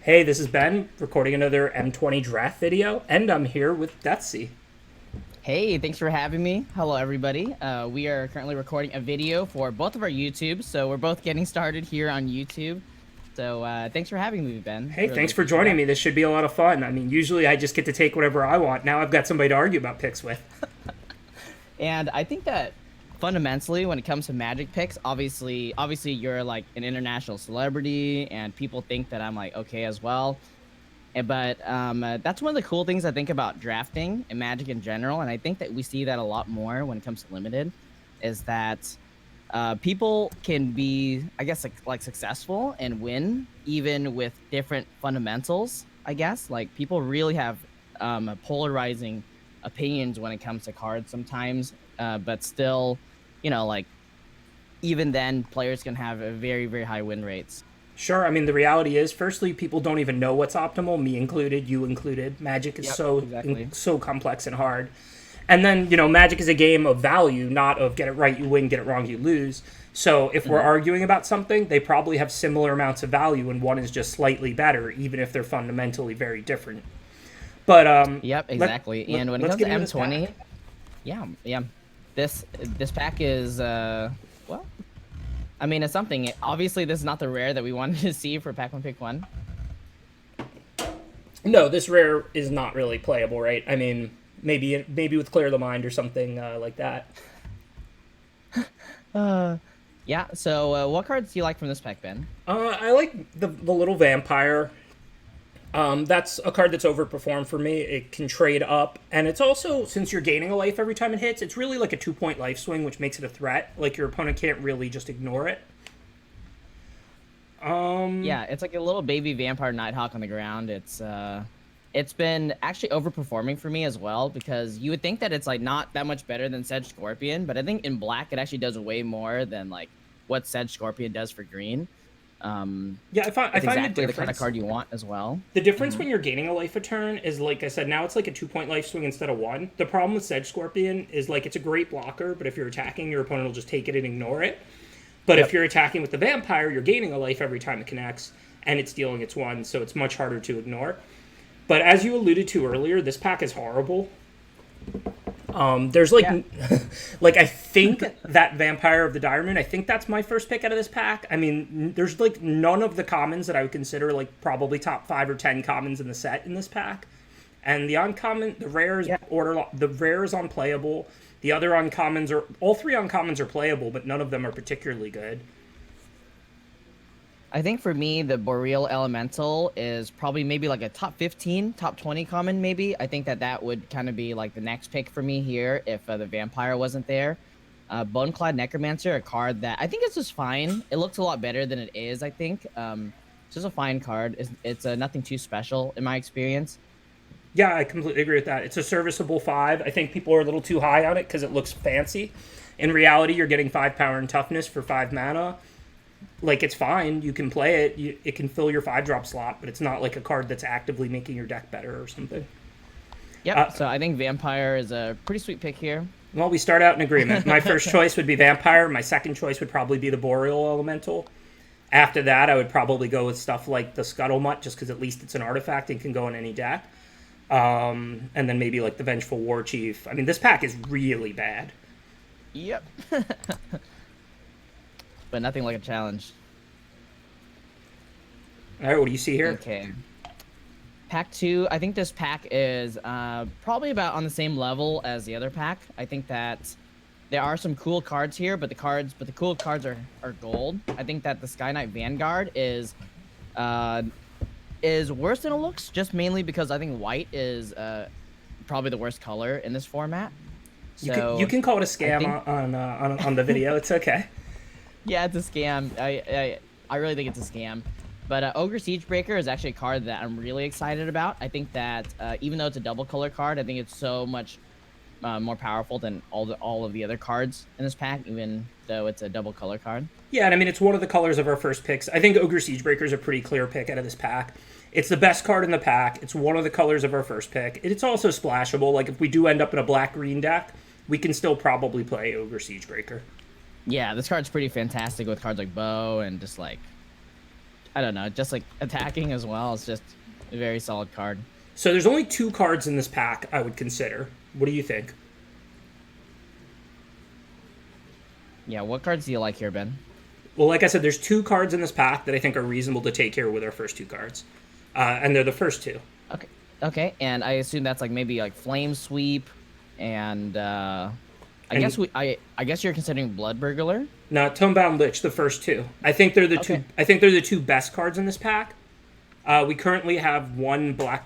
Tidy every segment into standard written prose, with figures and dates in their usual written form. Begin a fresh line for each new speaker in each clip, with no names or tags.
Hey, this is Ben recording another M20 draft video, and I'm here with Deathsie.
Hey, thanks for having me. Hello, everybody. We are currently recording a video for both of our YouTubes, so we're both getting started here on YouTube. So thanks for having me, Ben.
Hey,
Really
thanks for
appreciate
joining
that.
me. This should be a lot of fun. I mean, usually I just get to take whatever I want. Now I've got somebody to argue about picks with.
And I think that fundamentally, when it comes to Magic picks, obviously you're like an international celebrity, and people think that I'm like okay as well. But that's one of the cool things I think about drafting and Magic in general, and I think that we see that a lot more when it comes to limited, is that people can be, I guess, like successful and win even with different fundamentals. I guess like people really have polarizing opinions when it comes to cards sometimes, but still, like even then, players can have a very high win rates.
Sure, I mean, the reality is, firstly, people don't even know what's optimal, me included, you included. Magic is
Yep, exactly.
so complex and hard. And then, Magic is a game of value, not of get it right, you win, get it wrong, you lose. So if we're
Mhm.
arguing about something, they probably have similar amounts of value, and one is just slightly better, even if they're fundamentally very different. But
Yep, exactly. And when it
let's
comes
get
to
into this pack.
M20, yeah. This pack is well, I mean, it's something. Obviously, this is not the rare that we wanted to see for Pac-Man Pick 1.
No, this rare is not really playable, right? I mean, maybe with Clear of the Mind or something like that.
Uh, yeah. So, what cards do you like from this pack, Ben?
I like the little vampire. That's a card that's overperformed for me. It can trade up, and it's also, since you're gaining a life every time it hits, it's really like a 2 point life swing, which makes it a threat. Like your opponent can't really just ignore it.
Yeah, it's like a little baby vampire Nighthawk on the ground. It's been actually overperforming for me as well, because you would think that it's like not that much better than Sedge Scorpion, but I think in black it actually does way more than like what Sedge Scorpion does for green.
Yeah, I
It's
find
exactly the kind of
difference.
card you want as well.
The difference
Hmm.
when you're gaining a life a turn is, like I said, now it's like a 2 point life swing instead of one. The problem with Sedge Scorpion is, like, it's a great blocker, but if you're attacking, your opponent will just take it and ignore it. But if
Yep.
you're attacking with the vampire, you're gaining a life every time it connects, and it's dealing its one, so it's much harder to ignore. But as you alluded to earlier, this pack is horrible. There's like,
Yeah.
like I think that Vampire of the Diamond. I think that's my first pick out of this pack. I mean, there's like none of the commons that I would consider like probably top 5 or 10 commons in the set in this pack. And the uncommon, the rares
Yeah.
the rares unplayable. The other uncommons are all three uncommons are playable, but none of them are particularly good.
I think for me, the Boreal Elemental is probably maybe like a top 15, top 20 common, maybe. I think that that would kind of be like the next pick for me here if the Vampire wasn't there. Boneclad Necromancer, a card that I think is just fine. It looks a lot better than it is, I think. It's just a fine card. It's nothing too special in my experience.
Yeah, I completely agree with that. It's a serviceable five. I think people are a little too high on it because it looks fancy. In reality, you're getting 5 power and toughness for 5 mana. Like, it's fine. You can play it. It can fill your 5 drop slot, but it's not like a card that's actively making your deck better or something.
Yep, so I think Vampire is a pretty sweet pick here.
Well, we start out in agreement. My first choice would be Vampire. My second choice would probably be the Boreal Elemental. After that, I would probably go with stuff like the Scuttlemutt, just because at least it's an artifact and can go in any deck. And then maybe like the Vengeful War Chief. I mean, this pack is really bad.
Yep. But nothing like a challenge.
All right, what do you see here?
Okay. Pack 2, I think this pack is probably about on the same level as the other pack. I think that there are some cool cards here, but the cool cards are gold. I think that the Sky Knight Vanguard uh is worse than it looks, just mainly because I think white is probably the worst color in this format.
You
So
can call it a
I
scam
think,
on the video. It's okay.
yeah, it's a scam. I really think it's a scam. But Ogre Siegebreaker is actually a card that I'm really excited about. I think that even though it's a double color card, I think it's so much more powerful than all of the other cards in this pack, even though it's a double color card.
Yeah, and I mean, it's one of the colors of our first picks. I think Ogre Siegebreaker is a pretty clear pick out of this pack. It's the best card in the pack. It's one of the colors of our first pick. It's also splashable. Like, if we do end up in a black-green deck, we can still probably play Ogre Siegebreaker.
Yeah, this card's pretty fantastic with cards like Bow and just like I don't know, just like attacking as well. It's just a very solid card.
So there's only 2 cards in this pack I would consider. What do you think?
Yeah, what cards do you like here, Ben?
Well, like I said, there's 2 cards in this pack that I think are reasonable to take here with our first 2 cards. And they're the first 2.
Okay. Okay, and I assume that's like maybe like Flame Sweep, and I guess you're considering Blood Burglar.
Now, Tomebound Lich, the first 2. I think they're the
Okay.
two. I think they're the 2 best cards in this pack. We currently have 1 black.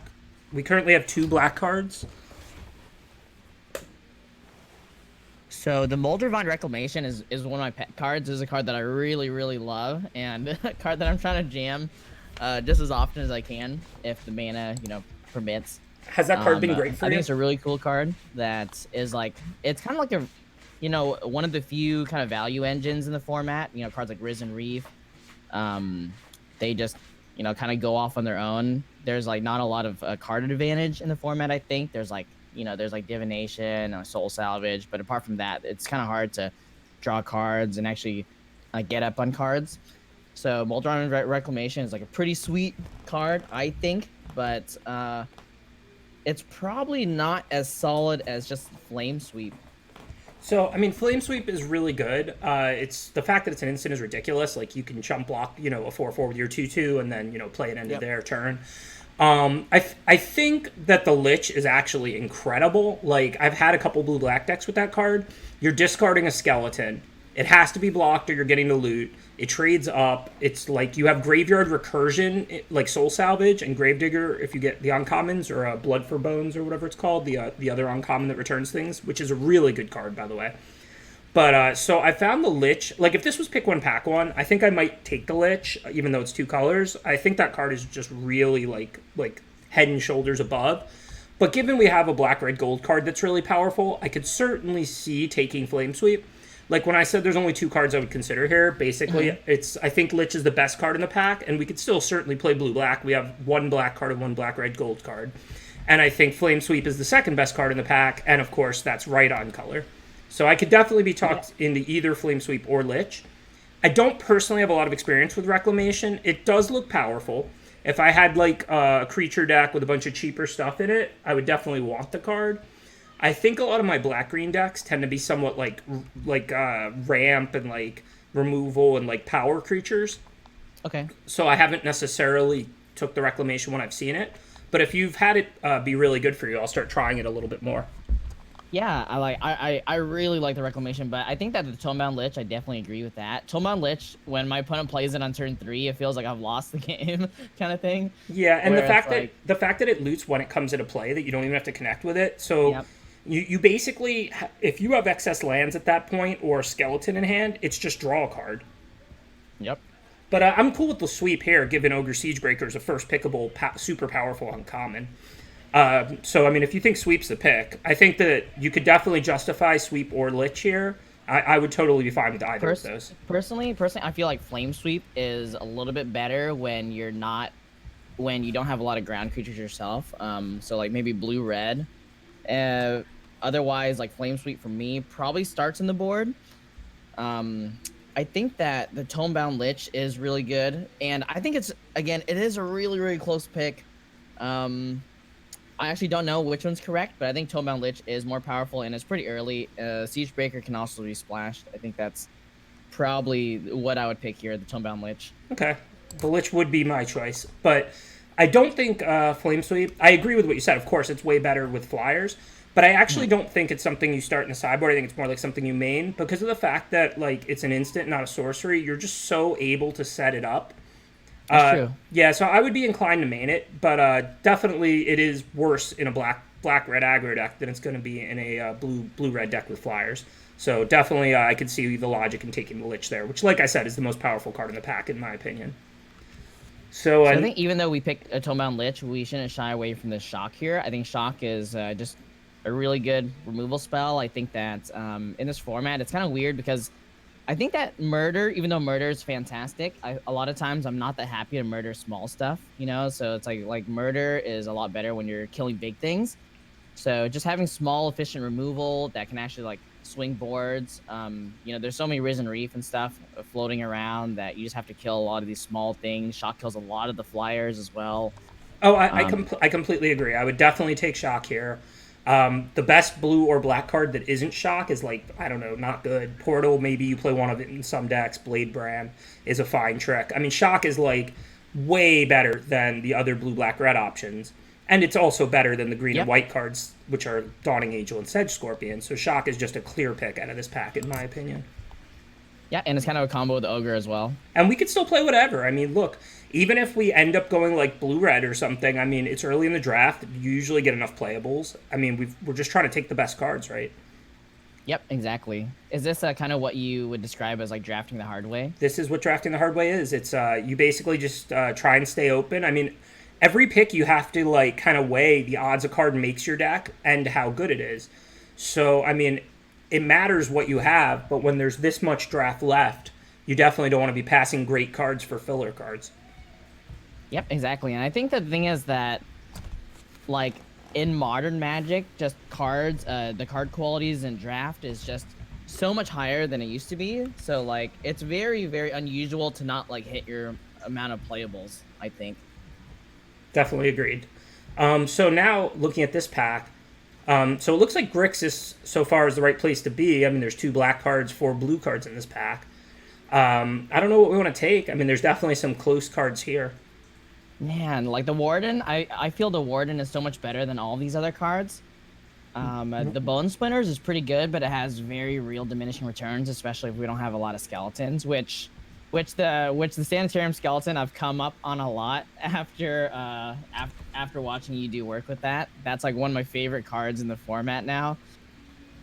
We currently have 2 black cards.
So the Moldervine Reclamation is one of my pet cards. It's a card that I really, really love, and a card that I'm trying to jam just as often as I can if the mana, permits.
Has that card been great for
I
you?
think it's a really cool card that is like, it's kind of like one of the few kind of value engines in the format. Cards like Risen Reef, they just, kind of go off on their own. There's like not a lot of card advantage in the format. I think there's like, there's like Divination, Soul Salvage, but apart from that, it's kind of hard to draw cards and actually get up on cards. So Moldervine Reclamation is like a pretty sweet card, I think, but it's probably not as solid as just Flame Sweep.
So, I mean, Flame Sweep is really good. It's the fact that it's an instant is ridiculous. Like, you can chump block, a 4/4 with your 2/2 and then, play it into their turn. I think that the Lich is actually incredible. Like, I've had a couple blue-black decks with that card. You're discarding a skeleton. It has to be blocked or you're getting the loot. It trades up. It's like you have Graveyard Recursion, like Soul Salvage, and Gravedigger if you get the uncommons, or Blood for Bones, or whatever it's called, the other uncommon that returns things, which is a really good card, by the way. But, so I found the Lich, like, if this was pick 1, pack 1, I think I might take the Lich, even though it's 2 colors. I think that card is just really, like head and shoulders above. But given we have a black-red gold card that's really powerful, I could certainly see taking Flame Sweep. Like, when I said there's only 2 cards I would consider here, basically, I think Lich is the best card in the pack, and we could still certainly play blue-black. We have 1 black card and 1 black-red-gold card. And I think Flame Sweep is the second best card in the pack, and of course, that's right on color. So I could definitely be talked into either Flame Sweep or Lich. I don't personally have a lot of experience with Reclamation. It does look powerful. If I had, like, a creature deck with a bunch of cheaper stuff in it, I would definitely want the card. I think a lot of my black-green decks tend to be somewhat like ramp and, like, removal and, like, power creatures.
Okay.
So I haven't necessarily took the Reclamation when I've seen it. But if you've had it be really good for you, I'll start trying it a little bit more.
Yeah, I really like the Reclamation, but I think that the Tomebound Lich, I definitely agree with that. Tomebound Lich, when my opponent plays it on turn 3, it feels like I've lost the game, kind of thing.
Yeah, and the fact that it loots when it comes into play, that you don't even have to connect with it. So you basically, if you have excess lands at that point or skeleton in hand, it's just draw a card.
Yep.
But I'm cool with the sweep here, given Ogre Siegebreaker is a first pickable, super powerful uncommon. So, I mean, if you think sweep's the pick, I think that you could definitely justify sweep or Lich here. I would totally be fine with either of those.
Personally, I feel like Flame Sweep is a little bit better when you don't have a lot of ground creatures yourself. So, like, maybe blue-red. Otherwise, like, Flame Sweep for me probably starts in the board. I think that the Tomebound Lich is really good, and I think it is a really, really close pick. I actually don't know which one's correct, but I think Tomebound Lich is more powerful, and it's pretty early. Siegebreaker can also be splashed. I think that's probably what I would pick here, the Tomebound Lich.
Okay. The Lich would be my choice, but I don't think Flame Sweep... I agree with what you said. Of course, it's way better with flyers, but I actually don't think it's something you start in the sideboard. I think it's more like something you main, because of the fact that, like, it's an instant, not a sorcery. You're just so able to set it up.
That's true.
Yeah, so I would be inclined to main it, but definitely it is worse in a black-red aggro deck than it's going to be in a blue-red deck with flyers. So definitely I could see the logic in taking the Lich there, which, like I said, is the most powerful card in the pack, in my opinion. So
I think even though we picked a Tomebound Lich, we shouldn't shy away from the Shock here. I think Shock is just a really good removal spell. I think that in this format, it's kind of weird because I think that Murder, even though Murder is fantastic, a lot of times I'm not that happy to murder small stuff, So it's like Murder is a lot better when you're killing big things. So just having small, efficient removal that can actually, like, swing boards. You know, there's so many Risen Reef and stuff floating around that you just have to kill a lot of these small things. Shock kills a lot of the flyers as well.
Oh,
Um,
I completely agree. I would definitely take shock here. The best blue or black card that isn't shock is like, I don't know, not good. Portal, maybe you play one of it in some decks. Blade Brand is a fine trick. I mean, shock is like way better than the other blue, black, red options. And it's also better than the green and
yep.
white cards, which are Dawning Angel and Sedge Scorpion. So shock is just a clear pick out of this pack, in my opinion.
Yeah, and it's kind of a combo with the ogre as well.
And we could still play whatever. I mean, look, even if we end up going like blue red or something, I mean, it's early in the draft. You usually get enough playables. I mean, we're just trying to take the best cards, right?
Yep, exactly. Is this kind of what you would describe as like drafting the hard way?
This is what drafting the hard way is. It's you basically just try and stay open. I mean, every pick you have to like kind of weigh the odds a card makes your deck and how good it is. So, I mean, it matters what you have, but when there's this much draft left, you definitely don't want to be passing great cards for filler cards.
Yep, exactly. And I think the thing is that, like, in modern Magic, just cards, the card qualities in draft is just so much higher than it used to be. So, like, it's very, very unusual to not, like, hit your amount of playables, I think.
Definitely agreed. So now looking at this pack, so it looks like Grixis so far is the right place to be. I mean, there's 2 black cards, 4 blue cards in this pack. I don't know what we want to take. I mean, there's definitely some close cards here.
Man, like the Warden, I feel the Warden is so much better than all these other cards. The Bone Splinters is pretty good, but it has very real diminishing returns, especially if we don't have a lot of skeletons, which the Sanitarium skeleton I've come up on a lot after watching you do work with that. That's like one of my favorite cards in the format now.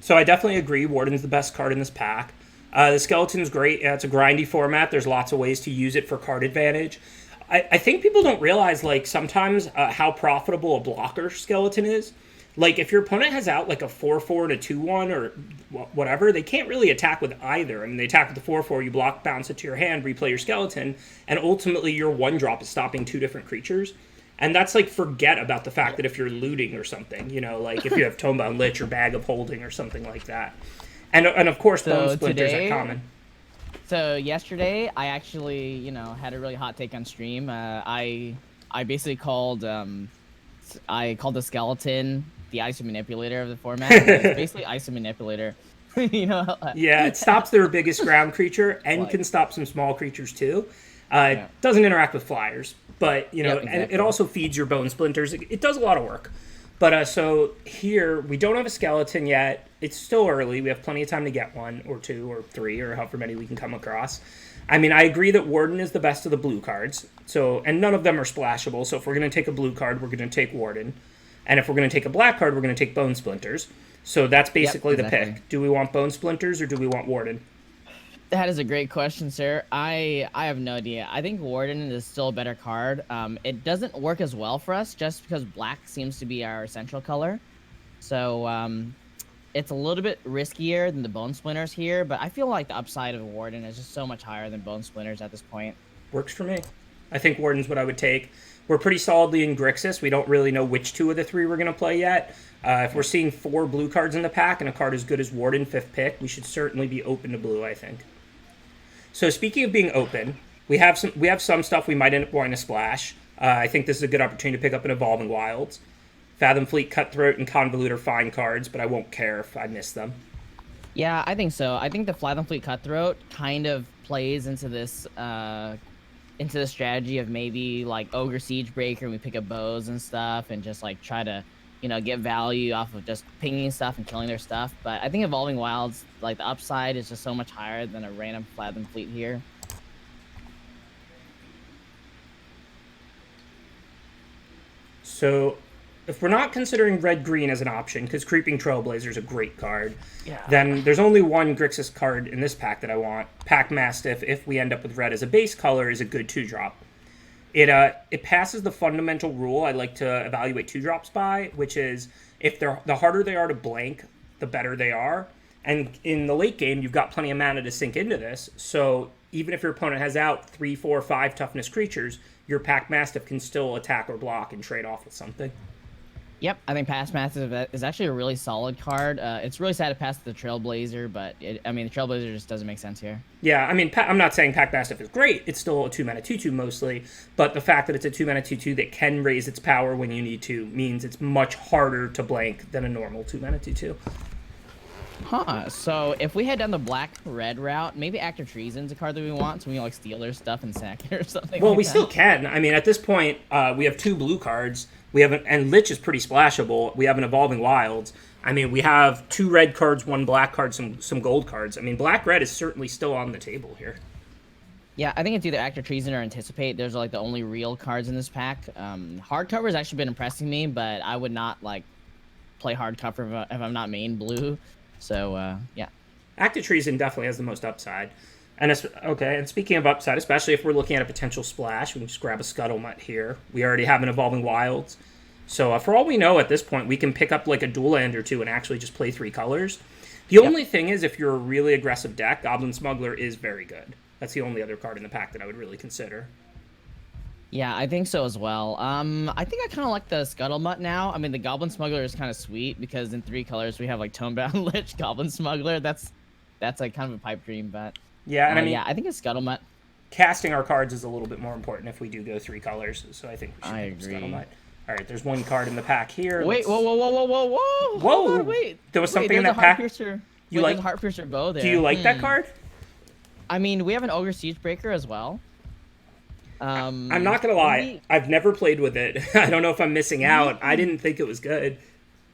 So I definitely agree. Warden's the best card in this pack. The Skeleton's great. It's a grindy format. There's lots of ways to use it for card advantage. I think people don't realize, like, sometimes how profitable a blocker Skeleton is. Like, if your opponent has out, like, a 4-4 and a 2-1 or whatever, they can't really attack with either. I mean, they attack with the 4-4, you block, bounce it to your hand, replay your Skeleton, and ultimately your 1-drop is stopping 2 different creatures. And that's, like, forget about the fact that if you're looting or something, you know, like if you have Tomebound Lich or Bag of Holding or something like that. And of course, Bone Splinters are common.
So yesterday, I actually, you know, had a really hot take on stream. I basically called the Skeleton the Ice Manipulator of the format. It's basically Ice Manipulator. You know.
Yeah, it stops their biggest ground creature and can stop some small creatures too. It doesn't interact with flyers, but you know,
exactly.
and it also feeds your Bone Splinters. It does a lot of work. But so here we don't have a Skeleton yet. It's still early. We have plenty of time to get 1 or 2 or 3 or however many we can come across. I mean, I agree that Warden is the best of the blue cards. So, and none of them are splashable. So if we're going to take a blue card, we're going to take Warden. And if we're going to take a black card, we're going to take Bone Splinters. So that's basically the pick. Do we want Bone Splinters or do we want Warden?
That is a great question, sir. I have no idea. I think Warden is still a better card. It doesn't work as well for us just because black seems to be our central color. So it's a little bit riskier than the Bone Splinters here, but I feel like the upside of Warden is just so much higher than Bone Splinters at this point.
Works for me. I think Warden's what I would take. We're pretty solidly in Grixis. We don't really know which 2 of the 3 we're going to play yet. If we're seeing 4 blue cards in the pack and a card as good as Warden, 5th pick, we should certainly be open to blue, I think. So speaking of being open, we have some stuff we might end up wanting to splash. I think this is a good opportunity to pick up an Evolving Wilds. Fathom Fleet, Cutthroat, and Convolute are fine cards, but I won't care if I miss them.
Yeah, I think so. I think the Fathom Fleet Cutthroat kind of plays into this strategy of maybe like Ogre Siegebreaker and we pick up bows and stuff and just like try to, you know, get value off of just pinging stuff and killing their stuff. But I think Evolving Wilds, like the upside is just so much higher than a random Fathom Fleet here.
So if we're not considering red-green as an option, because Creeping Trailblazer is a great card, then there's only one Grixis card in this pack that I want. Pack Mastiff, if we end up with red as a base color, is a good 2-drop. It passes the fundamental rule I like to evaluate 2-drops by, which is if the harder they are to blank, the better they are. And in the late game, you've got plenty of mana to sink into this, so even if your opponent has out 3, 4, 5 toughness creatures, your Pack Mastiff can still attack or block and trade off with something.
Yep, I think Past Massive is actually a really solid card. It's really sad to pass the Trailblazer, but I mean, the Trailblazer just doesn't make sense here.
Yeah, I mean, I'm not saying Pack Mastiff is great. It's still a 2 mana 2/2 mostly, but the fact that it's a 2 mana 2/2 that can raise its power when you need to means it's much harder to blank than a normal 2 mana 2/2.
Huh. So if we head down the black-red route, maybe Active Treason's a card that we want, so we can like steal their stuff and sack it or something.
Well,
like
we
that.
still can. I mean, at this point, we have 2 blue cards. We have and Lich is pretty splashable. We have an Evolving Wilds. I mean, we have 2 red cards, 1 black card, some gold cards. I mean, black red is certainly still on the table here.
Yeah, I think it's either Active Treason or Anticipate. There's like the only real cards in this pack. Hardcover has actually been impressing me, but I would not like play hardcover if I'm not main blue. So yeah.
Active Treason definitely has the most upside. And and speaking of upside, especially if we're looking at a potential splash, we can just grab a Scuttlemutt here. We already have an Evolving Wilds. So for all we know at this point, we can pick up like a dual land or two and actually just play 3 colors. The only thing is, if you're a really aggressive deck, Goblin Smuggler is very good. That's the only other card in the pack that I would really consider.
Yeah, I think so as well. I think I kind of like the Scuttlemutt now. I mean, the Goblin Smuggler is kind of sweet because in 3 colors we have like Tonebound Lich, Goblin Smuggler. That's like kind of a pipe dream, but
Yeah, and I mean,
yeah, I think it's Scuttlemutt.
casting our cards is a little bit more important if we do go 3 colors. So I think we should
I
pick up
agree.
Scuttlemutt. All right, there's 1 card in the pack here.
Wait, whoa, whoa, whoa, whoa, whoa, whoa!
Whoa!
Hold on, wait.
There was something
Wait,
in
there's
that
a
pack.
Heartpiercer.
You
Wait,
like?
there's a Heartpiercer bow there.
Do you like that card?
I mean, we have an Ogre Siegebreaker as well.
I'm not gonna lie. I've never played with it. I don't know if I'm missing out. I didn't think it was good.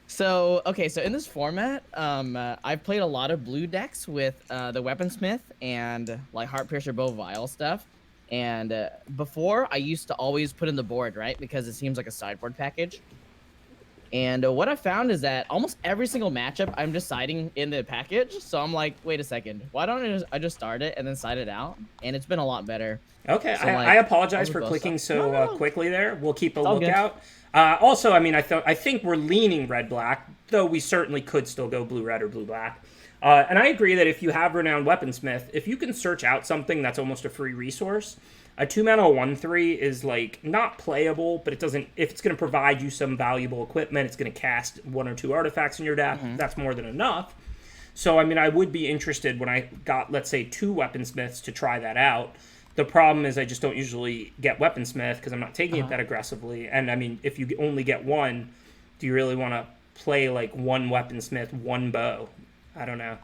So okay, so in this format, I've played a lot of blue decks with the Weaponsmith and like Heartpiercer Bow Vial stuff. And before, I used to always put in the board, right? Because it seems like a sideboard package. And what I found is that almost every single matchup, I'm just siding in the package. So I'm like, wait a second, why don't I just start it and then side it out? And it's been a lot better.
Okay,
So,
I apologize
I'll
for
go
clicking
stuff.
so
No.
quickly there. We'll keep a
all good.
lookout. Also, I mean, I think we're leaning red-black, though we certainly could still go blue-red or blue-black. And I agree that if you have Renowned Weaponsmith, if you can search out something that's almost a free resource, a 2-mana 1/3 is like not playable, but it doesn't. If it's going to provide you some valuable equipment, it's going to cast 1 or 2 artifacts in your deck. That's more than enough. So, I mean, I would be interested when I got, let's say, 2 Weaponsmiths to try that out. The problem is I just don't usually get Weaponsmith because I'm not taking it that aggressively. And, I mean, if you only get 1, do you really want to play, like, 1 Weaponsmith, 1 bow? I don't know.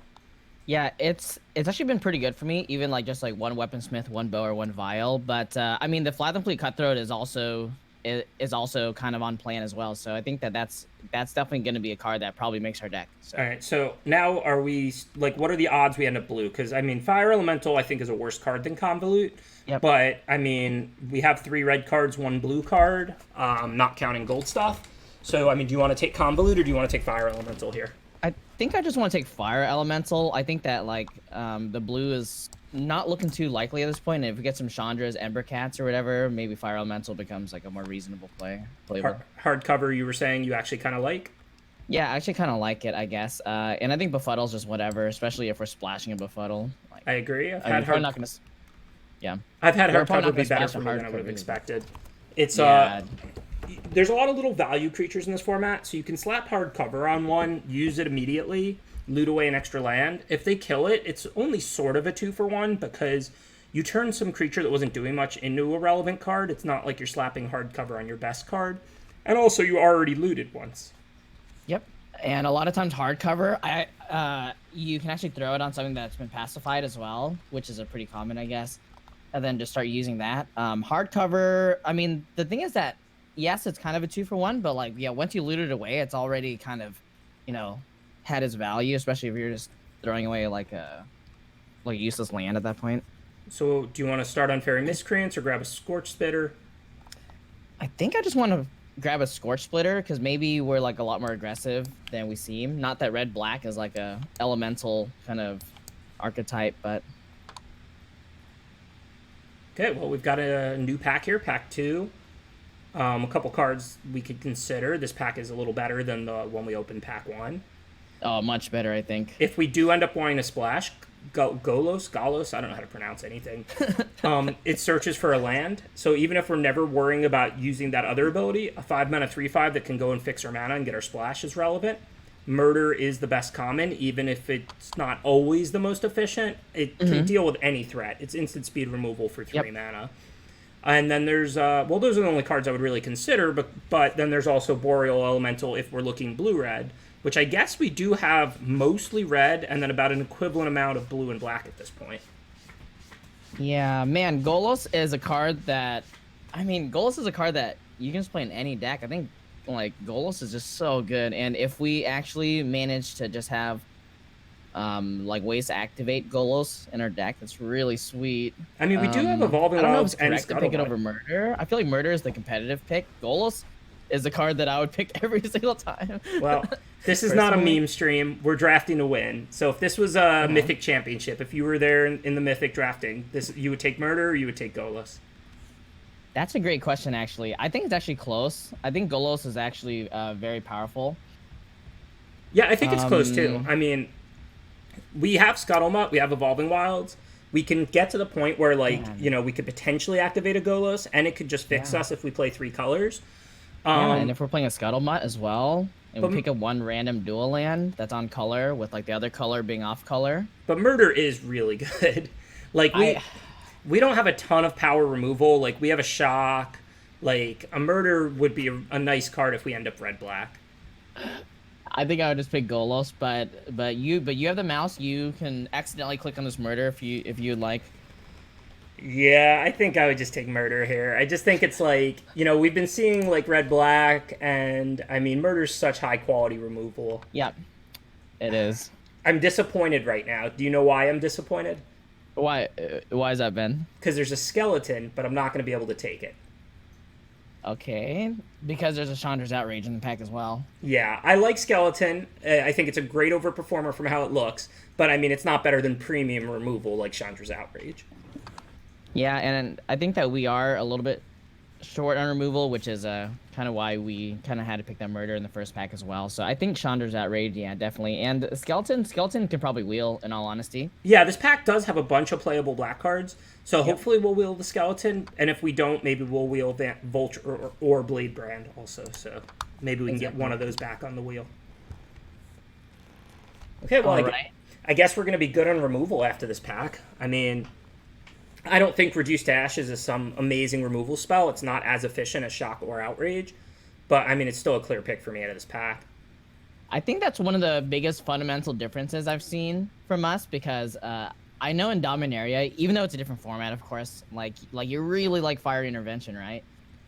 Yeah, it's actually been pretty good for me, even like just like 1 Weaponsmith, 1 bow, or 1 vial. But I mean, the Flat and Fleet Cutthroat is also kind of on plan as well. So I think that's definitely going to be a card that probably makes our deck. So.
All right, so now are we, like, what are the odds we end up blue? Because, I mean, Fire Elemental, I think, is a worse card than Convolute.
Yep.
But, I mean, we have 3 red cards, 1 blue card, not counting gold stuff. So, I mean, do you want to take Convolute or do you want to take Fire Elemental here?
I think I just want to take Fire Elemental. I think that like the blue is not looking too likely at this point. And if we get some Chandra's, Ember Cats, or whatever, maybe Fire Elemental becomes like a more reasonable playable.
Hardcover, you were saying you actually kind of like?
Yeah, I actually kind of like it, I guess. And I think Befuddle's just whatever, especially if we're splashing a Befuddle. Like,
I agree.
I've had
hardcover
not
be
gonna
better
splash
for
a
me than I
hardcover
would have
either.
expected. It's
Yeah.
There's a lot of little value creatures in this format, so you can slap hardcover on one, use it immediately, loot away an extra land. If they kill it, it's only sort of a 2-for-1 because you turn some creature that wasn't doing much into a relevant card. It's not like you're slapping hardcover on your best card. And also, you already looted once.
Yep. And a lot of times hardcover, you can actually throw it on something that's been pacified as well, which is a pretty common, I guess. And then just start using that. Hardcover, I mean, the thing is that, yes, it's kind of a 2-for-1, but like, yeah, once you loot it away, it's already kind of, had its value, especially if you're just throwing away like a useless land at that point.
So, do you want to start on Fairy Miscreants or grab a Scorch Spitter?
I think I just want to grab a Scorch Splitter because maybe we're like a lot more aggressive than we seem. Not that red-black is like a elemental kind of archetype, but...
Okay, well, we've got a new pack here, Pack 2. A couple cards we could consider. This pack is a little better than the one we opened, Pack 1.
Oh, much better, I think.
If we do end up wanting to splash, Golos, I don't know how to pronounce anything. It searches for a land, so even if we're never worrying about using that other ability, a 5-mana 3/5 that can go and fix our mana and get our splash is relevant. Murder is the best common, even if it's not always the most efficient. It can deal with any threat. It's instant speed removal for 3 mana. And then there's, those are the only cards I would really consider, but then there's also Boreal Elemental if we're looking blue-red, which I guess we do have mostly red and then about an equivalent amount of blue and black at this point.
Yeah, man, Golos is a card that, Golos is a card that you can just play in any deck. I think, like, Golos is just so good, and if we actually manage to just have like ways to activate Golos in our deck, that's really sweet.
I mean, we do have Evolving Wilds and
to pick it over Murder. I feel like Murder is the competitive pick. Golos is the card that I would pick every single time.
Well, this is not a meme stream. We're drafting to win. So if this was a Mythic Championship, if you were there in the Mythic drafting, you would take Murder or you would take Golos?
That's a great question, actually. I think it's actually close. I think Golos is actually very powerful.
Yeah, I think it's close too. I mean, we have Scuttlemutt, we have Evolving Wilds. We can get to the point where, like, we could potentially activate a Golos, and it could just fix us if we play 3 colors.
And if we're playing a Scuttlemutt as well, and we pick up one random dual land that's on color with, like, the other color being off color.
But Murder is really good. Like, we don't have a ton of power removal. Like, we have a Shock. Like, a Murder would be a nice card if we end up red-black.
I think I would just pick Golos, but you have the mouse. You can accidentally click on this Murder if you'd like.
Yeah, I think I would just take Murder here. I just think it's like, we've been seeing like red-black, and I mean, Murder's such high-quality removal.
Yeah, it is.
I'm disappointed right now. Do you know why I'm disappointed?
Why is that, Ben?
Because there's a skeleton, but I'm not going to be able to take it.
Okay, because there's a Chandra's Outrage in the pack as well.
Yeah, I like Skeleton. I think it's a great overperformer from how it looks, but I mean, it's not better than premium removal like Chandra's Outrage.
Yeah, and I think that we are a little bit short on removal, which is kind of why we kind of had to pick that Murder in the first pack as well. So I think Chandra's Outrage, yeah, definitely. And Skeleton can probably wheel, in all honesty.
Yeah, this pack does have a bunch of playable black cards, so hopefully we'll wheel the Skeleton, and if we don't, maybe we'll wheel Vulture or Blade Brand also, so maybe we can get one of those back on the wheel. Okay, well, I guess we're going to be good on removal after this pack. I mean, I don't think Reduce to Ashes is some amazing removal spell. It's not as efficient as Shock or Outrage, but I mean, it's still a clear pick for me out of this pack.
I think that's one of the biggest fundamental differences I've seen from us, because I know in Dominaria, even though it's a different format, of course, like you really like Fire Intervention, right?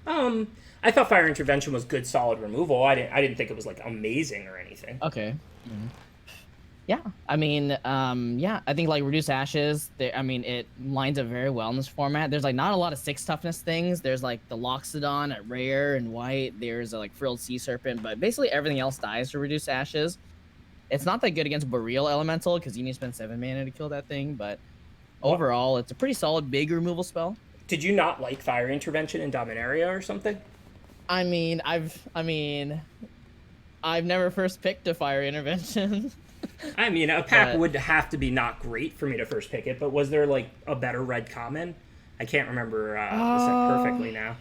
I thought Fire Intervention was good, solid removal. I didn't think it was like amazing or anything.
Okay. Mm-hmm. Yeah, I mean, I think like Reduce Ashes, it lines up very well in this format. There's like not a lot of 6 toughness things. There's like the Loxodon at rare and white. There's a like Frilled Sea Serpent, but basically everything else dies to Reduce Ashes. It's not that good against Boreal Elemental because you need to spend 7 mana to kill that thing, but overall, it's a pretty solid big removal spell.
Did you not like Fire Intervention in Dominaria or something?
I mean, I've never first picked a Fire Intervention.
I mean, a pack would have to be not great for me to first pick it, but was there like a better red common? I can't remember this perfectly now.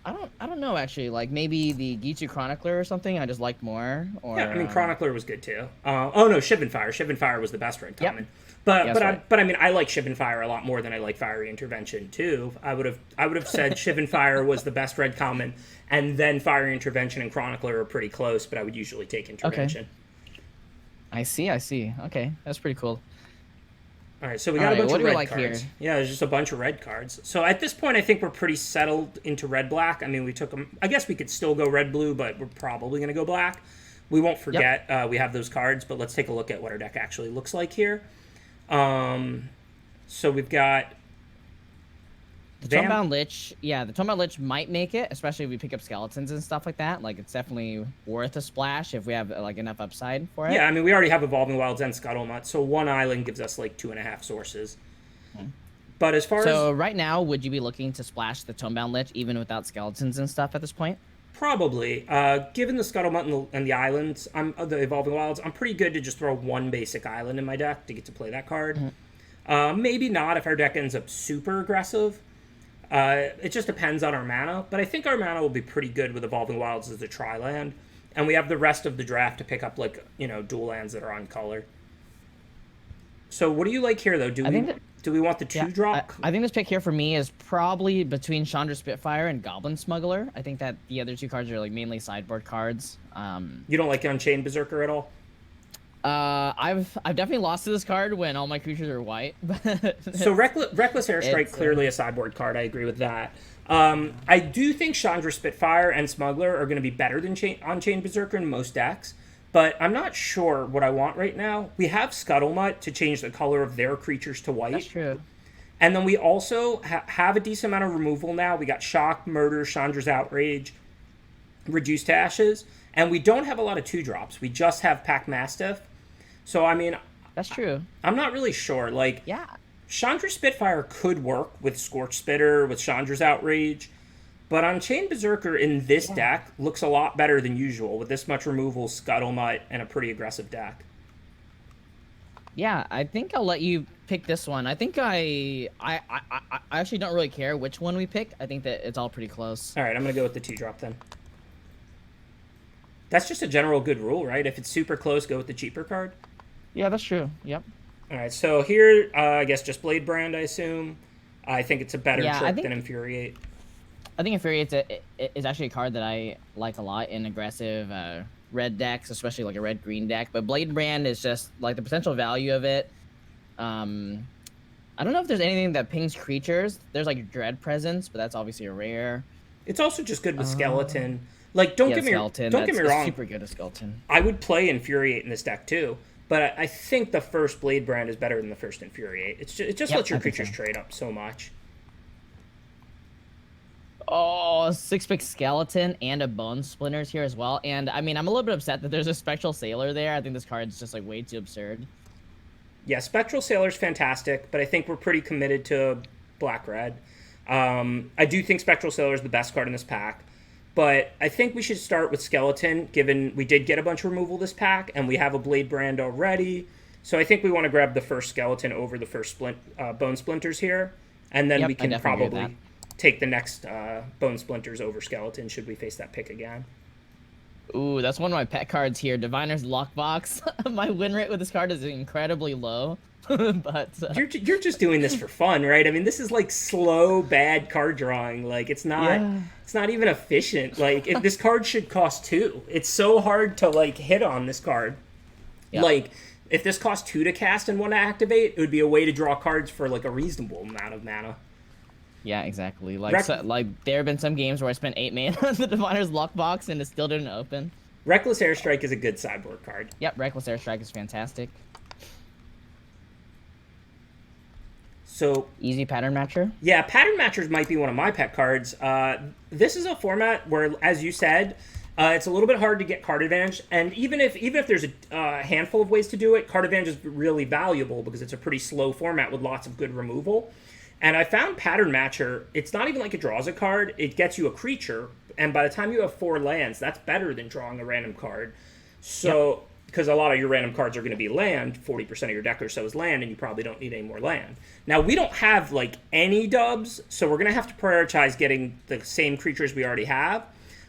I don't know actually. Like maybe the Gitu Chronicler or something. I just liked more. Or
yeah, I mean Chronicler was good too. Oh no, Shivan-Fire. Shivan-Fire was the best red common. Yep. But I mean I like Shivan-Fire a lot more than I like Fiery Intervention too. I would have said Shivan-Fire was the best red common, and then Fiery Intervention and Chronicler are pretty close, but I would usually take Intervention.
Okay. I see. Okay, that's pretty cool.
All right, so we got a bunch of red cards.
Here?
Yeah, there's just a bunch of red cards. So at this point, I think we're pretty settled into red-black. I mean, we took them. I guess we could still go red-blue, but we're probably going to go black. We won't forget we have those cards, but let's take a look at what our deck actually looks like here. So we've got
the Tomebound Lich. Yeah, the Tomebound Lich might make it, especially if we pick up skeletons and stuff like that. Like, it's definitely worth a splash if we have like enough upside for it.
Yeah, I mean, we already have Evolving Wilds and Scuttlemutt, so one island gives us like 2.5 sources. But as far as...
So right now, would you be looking to splash the Tomebound Lich even without skeletons and stuff at this point?
Probably. Given the Scuttlebutt and the islands, the Evolving Wilds, I'm pretty good to just throw one basic island in my deck to get to play that card. Maybe not if our deck ends up super aggressive. It just depends on our mana, but I think our mana will be pretty good with Evolving Wilds as a tri-land, and we have the rest of the draft to pick up, like, dual lands that are on color. So what do you like here, though? Do we want the 2-drop?
I think this pick here for me is probably between Chandra Spitfire and Goblin Smuggler. I think that the other two cards are like mainly sideboard cards.
You don't like Unchained Berserker at all?
I've definitely lost to this card when all my creatures are white.
So Reckless Airstrike, clearly a sideboard card. I agree with that. I do think Chandra Spitfire and Smuggler are going to be better than Unchained Berserker in most decks, but I'm not sure what I want right now. We have Scuttlebutt to change the color of their creatures to white.
That's true.
And then we also have a decent amount of removal now. We got Shock, Murder, Chandra's Outrage, Reduced to Ashes, and we don't have a lot of 2-drops. We just have Pack Mastiff. So, I mean...
That's true.
I'm not really sure. Like,
yeah.
Chandra Spitfire could work with Scorch Spitter, with Chandra's Outrage, but Unchained Berserker in this deck looks a lot better than usual with this much removal, Scuttlebutt, and a pretty aggressive deck.
Yeah, I think I'll let you pick this one. I think I actually don't really care which one we pick. I think that it's all pretty close.
All right, I'm going to go with the 2-drop then. That's just a general good rule, right? If it's super close, go with the cheaper card.
Yeah, that's true. Yep.
All right, so here, I guess just Blade Brand, I assume. I think it's a better trick than Infuriate.
I think Infuriate is actually a card that I like a lot in aggressive red decks, especially like a red-green deck. But Blade Brand is just, like, the potential value of it. I don't know if there's anything that pings creatures. There's, like, Dread Presence, but that's obviously a rare.
It's also just good with Skeleton. Like, don't get me wrong.
Super good at Skeleton.
I would play Infuriate in this deck too, but I think the first Blade Brand is better than the first Infuriate. It just lets your creatures trade up so much.
Oh, 6-pick Skeleton and a Bone Splinters here as well. And I mean, I'm a little bit upset that there's a Spectral Sailor there. I think this card's just like way too absurd.
Yeah, Spectral Sailor's fantastic, but I think we're pretty committed to Black-Red. I do think Spectral Sailor is the best card in this pack. But I think we should start with Skeleton, given we did get a bunch of removal this pack, and we have a Blade Brand already. So I think we want to grab the first Skeleton over the first Bone Splinters here, and then we can probably take the next Bone Splinters over Skeleton should we face that pick again.
Ooh, that's one of my pet cards here, Diviner's Lockbox. My win rate with this card is incredibly low. But
you're just doing this for fun, right? I mean, this is like slow, bad card drawing. Like it's not even efficient. Like this card should cost 2. It's so hard to like hit on this card. Yep. Like if this cost 2 to cast and 1 to activate, it would be a way to draw cards for like a reasonable amount of mana.
Yeah, exactly. Like there have been some games where I spent 8 mana on the Diviner's Lockbox and it still didn't open.
Reckless Airstrike is a good sideboard card.
Yep, Reckless Airstrike is fantastic.
So
easy Pattern Matcher?
Yeah, Pattern Matchers might be one of my pet cards. This is a format where, as you said, it's a little bit hard to get card advantage. And even if there's a handful of ways to do it, card advantage is really valuable because it's a pretty slow format with lots of good removal. And I found Pattern Matcher, it's not even like it draws a card. It gets you a creature. And by the time you have 4 lands, that's better than drawing a random card. So... Because a lot of your random cards are going to be land, 40% of your deck or so is land, and you probably don't need any more land. Now, we don't have, like, any dubs, so we're going to have to prioritize getting the same creatures we already have.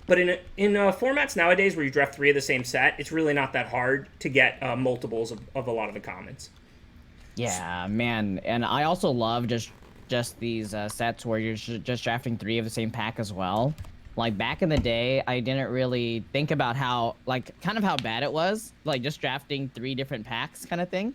But in formats nowadays where you draft 3 of the same set, it's really not that hard to get multiples of a lot of the commons.
Yeah, man. And I also love just these sets where you're just drafting 3 of the same pack as well. Like, back in the day, I didn't really think about how bad it was. Like, just drafting 3 different packs kind of thing.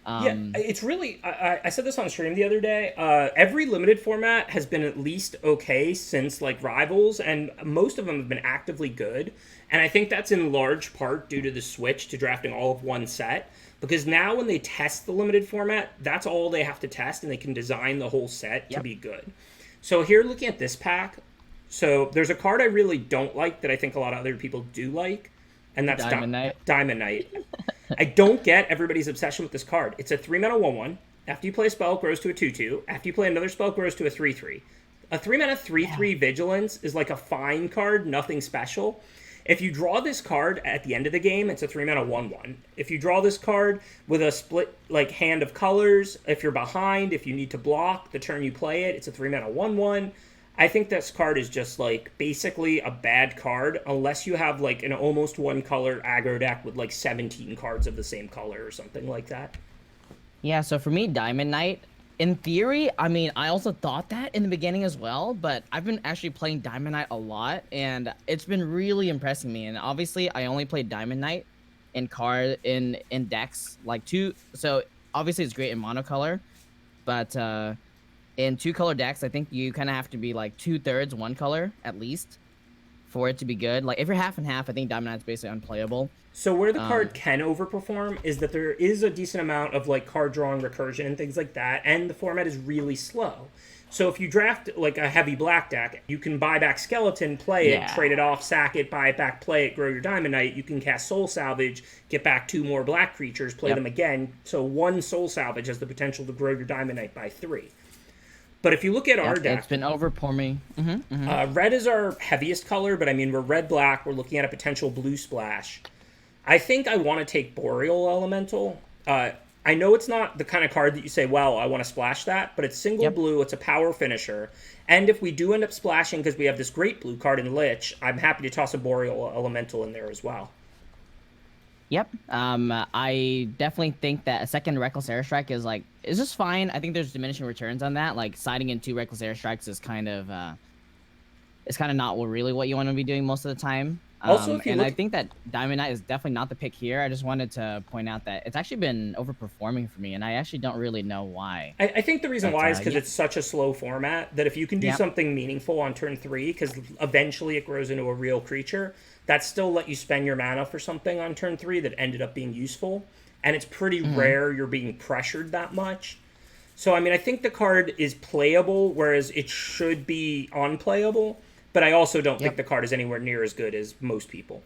Yeah, it's really... I said this on stream the other day. Every limited format has been at least okay since, like, Rivals, and most of them have been actively good. And I think that's in large part due to the switch to drafting all of one set. Because now when they test the limited format, that's all they have to test, and they can design the whole set to be good. So here, looking at this pack... So there's a card I really don't like that I think a lot of other people do like, and that's Diamond Knight. I don't get everybody's obsession with this card. It's a 3-mana 1/1. After you play a spell, it grows to a 2/2. After you play another spell, it grows to a 3/3. A 3-mana 3/3 Vigilance is like a fine card, nothing special. If you draw this card at the end of the game, it's a 3-mana 1/1. If you draw this card with a split like hand of colors, if you're behind, if you need to block the turn you play it, it's a 3-mana 1/1. I think this card is just like basically a bad card unless you have like an almost one color aggro deck with like 17 cards of the same color or something like that.
Yeah, so for me, Diamond Knight, in theory, I mean, I also thought that in the beginning as well, but I've been actually playing Diamond Knight a lot, and it's been really impressing me. And obviously, I only played Diamond Knight in decks like two. So obviously, it's great in monocolor, but in two-color decks, I think you kind of have to be like 2/3 one color at least for it to be good. Like if you're half and half, I think Diamond Knight's basically unplayable.
So where the card can overperform is that there is a decent amount of like card drawing recursion and things like that, and the format is really slow. So if you draft like a heavy black deck, you can buy back Skeleton, play it, trade it off, sack it, buy it back, play it, grow your Diamond Knight. You can cast Soul Salvage, get back 2 more black creatures, play them again. So 1 Soul Salvage has the potential to grow your Diamond Knight by 3. But if you look at our deck,
it's been overperforming.
Red is our heaviest color, but I mean we're red-black. We're looking at a potential blue splash. I think I want to take Boreal Elemental. I know it's not the kind of card that you say, well, I want to splash that, but it's single blue, it's a power finisher, and if we do end up splashing because we have this great blue card in Lich, I'm happy to toss a Boreal Elemental in there as well.
Yep. I definitely think that a second Reckless Airstrike is just fine. I think there's diminishing returns on that. Like siding in 2 Reckless Airstrikes is kind of not really what you want to be doing most of the time.
Also,
I think that Diamond Knight is definitely not the pick here. I just wanted to point out that it's actually been overperforming for me, and I actually don't really know why.
I think the reason why is because it's such a slow format that if you can do something meaningful on turn 3, because eventually it grows into a real creature, that still let you spend your mana for something on turn 3 that ended up being useful. And it's pretty rare you're being pressured that much. So, I mean, I think the card is playable, whereas it should be unplayable. But I also don't think the card is anywhere near as good as most people.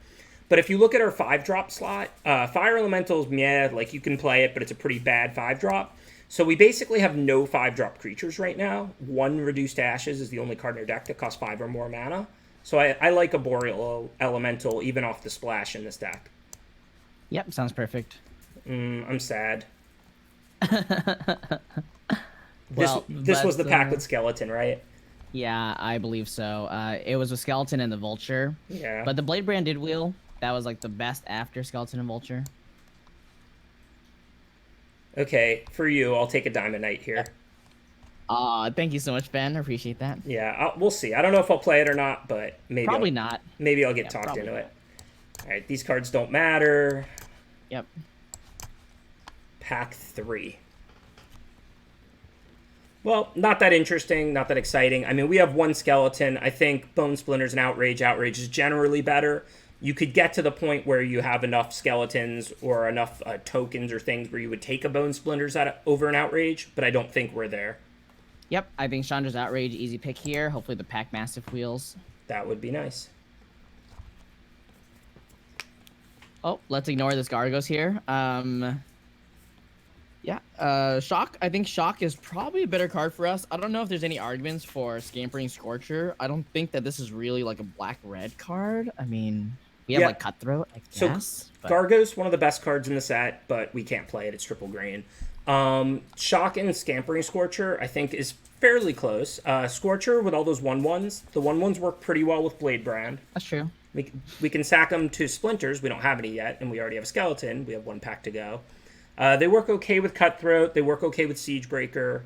But if you look at our 5-drop slot, Fire Elemental's like you can play it, but it's a pretty bad 5-drop. So we basically have no 5-drop creatures right now. 1 Reduced Ashes is the only card in our deck that costs 5 or more mana. So I like a Boreal Elemental even off the splash in this deck.
Yep, sounds perfect.
I'm sad. This was the pack with Skeleton, right?
Yeah, I believe so. It was with Skeleton and the Vulture.
Yeah.
But the Blade Branded Wheel, that was like the best after Skeleton and Vulture.
Okay, for you, I'll take a Diamond Knight here.
Thank you so much, Ben. I appreciate that.
Yeah, we'll see. I don't know if I'll play it or not, but maybe
probably not.
Maybe I'll get talked into it. All right, these cards don't matter.
Yep.
Pack 3. Well, not that interesting, not that exciting. I mean, we have 1 Skeleton. I think Bone Splinters and Outrage. Outrage is generally better. You could get to the point where you have enough Skeletons or enough tokens or things where you would take a Bone Splinters over an Outrage, but I don't think we're there.
Yep, I think Chandra's Outrage, easy pick here. Hopefully the Pack Massive wheels.
That would be nice.
Oh, let's ignore this Gargos here. Yeah, Shock. I think Shock is probably a better card for us. I don't know if there's any arguments for Scampering Scorcher. I don't think that this is really like a black-red card. I mean, we have like Cutthroat, I guess.
So Gargos, one of the best cards in the set, but we can't play it. It's triple green. Shock and Scampering Scorcher, I think, is fairly close. Scorcher with all those 1/1s. The 1/1s work pretty well with Blade Brand.
That's true.
We can sack them to Splinters. We don't have any yet, and we already have a Skeleton. We have 1 pack to go. They work okay with Cutthroat. They work okay with Siegebreaker.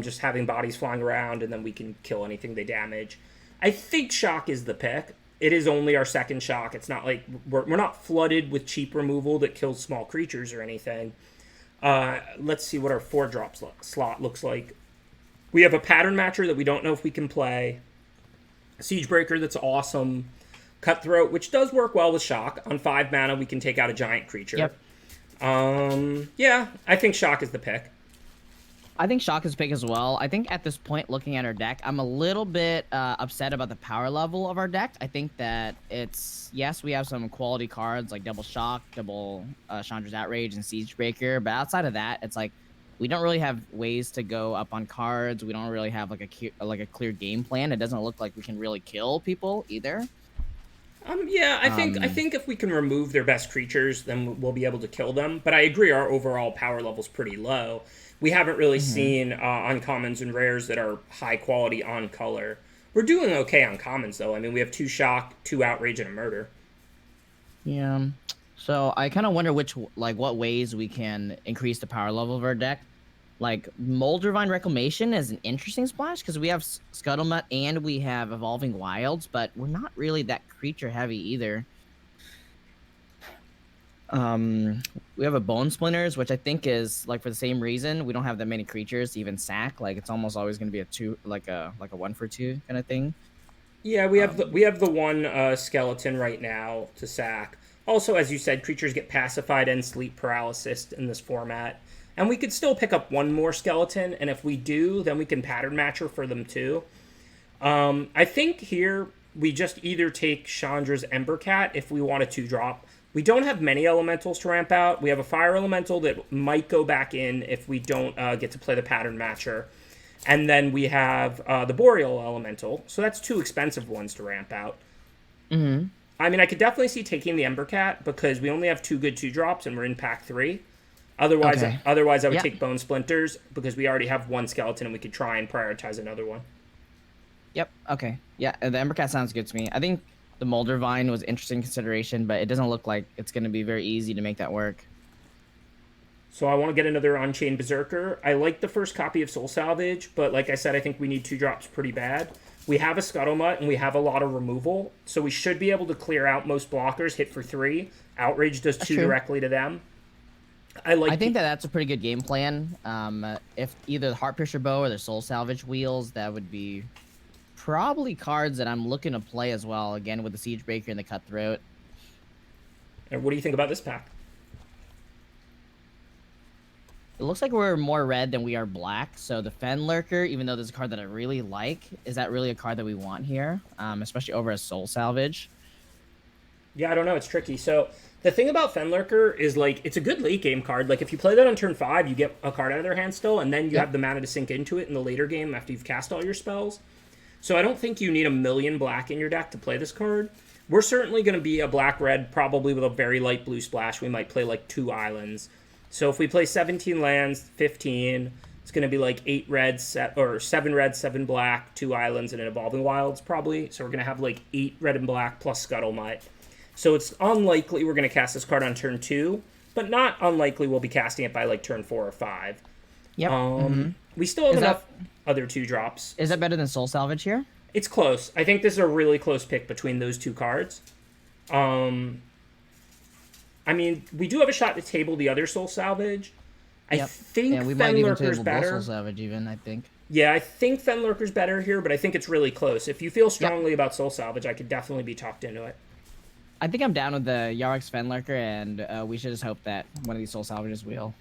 Just having bodies flying around, and then we can kill anything they damage. I think Shock is the pick. It is only our second Shock. It's not like we're not flooded with cheap removal that kills small creatures or anything. Let's see what our 4-drop slot looks like. We have a Pattern Matcher that we don't know if we can play. Siegebreaker that's awesome. Cutthroat, which does work well with Shock. On 5 mana, we can take out a giant creature.
Yep.
Yeah, I think Shock is the pick.
I think Shock is pick as well. I think at this point, looking at our deck, I'm a little bit upset about the power level of our deck. I think that yes, we have some quality cards like Double Shock, Double Chandra's Outrage, and Siegebreaker, but outside of that, it's like we don't really have ways to go up on cards. We don't really have like a clear game plan. It doesn't look like we can really kill people either.
Yeah, I think if we can remove their best creatures, then we'll be able to kill them. But I agree, our overall power level's pretty low. We haven't really seen uncommons and rares that are high quality on color. We're doing okay on commons though. I mean, we have 2 shock, 2 outrage, and a murder.
Yeah. So I kind of wonder what ways we can increase the power level of our deck. Like Moldervine Reclamation is an interesting splash because we have Scuttlemutt and we have Evolving Wilds, but we're not really that creature heavy either. We have a Bone Splinters, which I think is like for the same reason. We don't have that many creatures to even sack. Like it's almost always going to be a 2, like a 1-for-2 kind of thing.
Yeah, we have the one skeleton right now to sack. Also, as you said, creatures get pacified and sleep paralysis in this format. And we could still pick up one more skeleton, and if we do, then we can pattern matcher for them too. I think here we just either take Chandra's Embercat if we want a 2-drop. We don't have many elementals to ramp out. We have a fire elemental that might go back in if we don't get to play the pattern matcher. And then we have the Boreal elemental. So that's 2 expensive ones to ramp out.
Mm-hmm.
I mean, I could definitely see taking the Embercat because we only have 2 good 2-drops and we're in pack 3. Otherwise,
Okay.
I would take Bone Splinters because we already have 1 skeleton and we could try and prioritize another one.
Yep. Okay. Yeah, the Embercat sounds good to me. I think the Moldervine was interesting consideration, but it doesn't look like it's going to be very easy to make that work.
So I want to get another Unchained Berserker. I like the first copy of Soul Salvage, but like I said, I think we need 2-drops pretty bad. We have a Scuttlemutt and we have a lot of removal, so we should be able to clear out most blockers, hit for 3. Outrage does 2 directly to them. I think
that's a pretty good game plan. If either the Heartpiercer Bow or the Soul Salvage Wheels, that would be probably cards that I'm looking to play as well. Again, with the Siege Breaker and the Cutthroat.
And what do you think about this pack?
It looks like we're more red than we are black. So the Fen Lurker, even though there's a card that I really like, is that really a card that we want here? Especially over a Soul Salvage.
Yeah, I don't know. It's tricky. So the thing about Fenlurker is, like, it's a good late game card. Like, if you play that on turn 5, you get a card out of their hand still, and then you have the mana to sink into it in the later game after you've cast all your spells. So I don't think you need a million black in your deck to play this card. We're certainly going to be a black-red, probably with a very light blue splash. We might play, like, 2 islands. So if we play 17 lands, 15, it's going to be, like, 8 red, or 7 red, 7 black, 2 islands, and an Evolving Wilds, probably. So we're going to have, like, 8 red and black plus Scuttlemutt. So it's unlikely we're going to cast this card on turn 2, but not unlikely we'll be casting it by like turn 4 or 5.
Yep.
We still have enough other 2-drops.
Is that better than Soul Salvage here?
It's close. I think this is a really close pick between those 2 cards. I mean, we do have a shot to table the other Soul Salvage. I think
we might even
Fenlurker's
table
better.
Soul Salvage even, I think.
Yeah, I think Fenlurker's better here, but I think it's really close. If you feel strongly about Soul Salvage, I could definitely be talked into it.
I think I'm down with the Yarok Fenlurker, and we should just hope that one of these Soul Salvages will.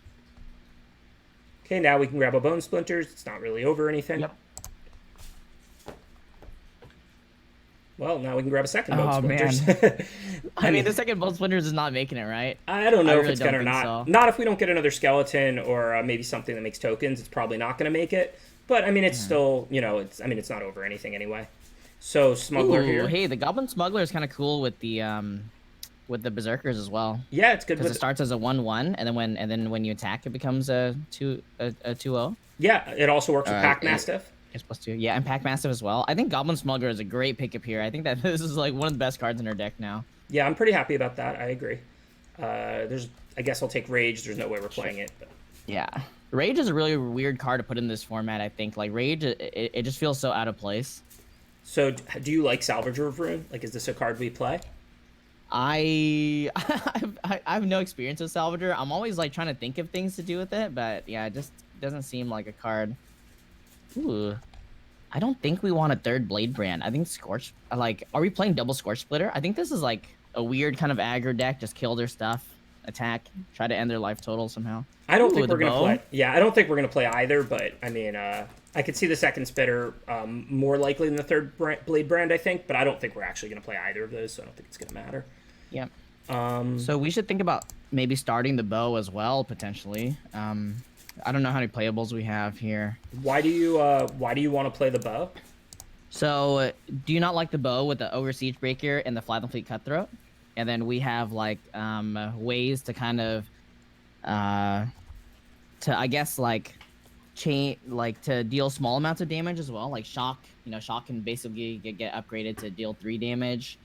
Okay, now we can grab a Bone Splinters. It's not really over anything.
Yep.
Well, now we can grab a second Bone Splinters.
Man. I mean, the second Bone Splinters is not making it, right?
I don't know if
really
it's going to or not.
so.
Not if we don't get another skeleton or maybe something that makes tokens. It's probably not going to make it. But, I mean, it's still, you know, it's not over anything anyway. So, Smuggler here.
Hey, the Goblin Smuggler is kind of cool with the Berserkers as well.
Yeah, it's good.
Because it starts as a 1/1, and then when you attack, it becomes a 2/0.
Yeah, it also works with Pack Mastiff.
It's +2. Yeah, and Pack Mastiff as well. I think Goblin Smuggler is a great pickup here. I think that this is like one of the best cards in our deck now.
Yeah, I'm pretty happy about that. I agree. I guess I'll take Rage. There's no way we're playing it. But.
Yeah. Rage is a really weird card to put in this format, I think. Like, Rage, it just feels so out of place.
So, do you like Salvager of Ruin? Like, is this a card we play?
I have no experience with Salvager. I'm always, like, trying to think of things to do with it, but, yeah, it just doesn't seem like a card. Ooh. I don't think we want a 3rd Blade Brand. I think Scorch... Like, are we playing double Scorch Splitter? I think this is, like, a weird kind of aggro deck. Just kill their stuff, attack, try to end their life total somehow.
I don't think we're going to play... Yeah, I don't think we're going to play either, but, I mean, I could see the second Spitter more likely than the 3rd Blade Brand, I think, but I don't think we're actually going to play either of those, so I don't think it's going to matter.
Yeah. So we should think about maybe starting the bow as well, potentially. I don't know how many playables we have here.
Why do you want to play the bow?
So, do you not like the bow with the Ogre Siege Breaker and the Fly the Fleet Cutthroat? And then we have like ways to kind of to I guess like chain like to deal small amounts of damage as well. Like shock, shock can basically get upgraded to deal 3 damage.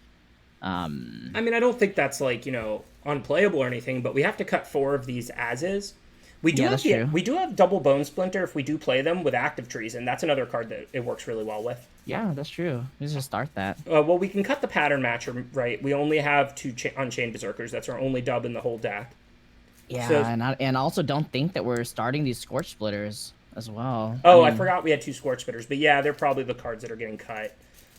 I mean, I don't think that's like, unplayable or anything, but we have to cut 4 of these as is. We do have
true.
We do have double bone splinter if we do play them with active treason. That's another card that it works really well with.
Yeah, that's true. Let's just start that.
Well, we can cut the pattern matcher, right? We only have 2 Unchained Berserkers. That's our only dub in the whole deck.
Yeah,
So,
and I also don't think that we're starting these Scorch Splitters as well.
Oh, I forgot we had 2 Scorch Spitters, but yeah, they're probably the cards that are getting cut.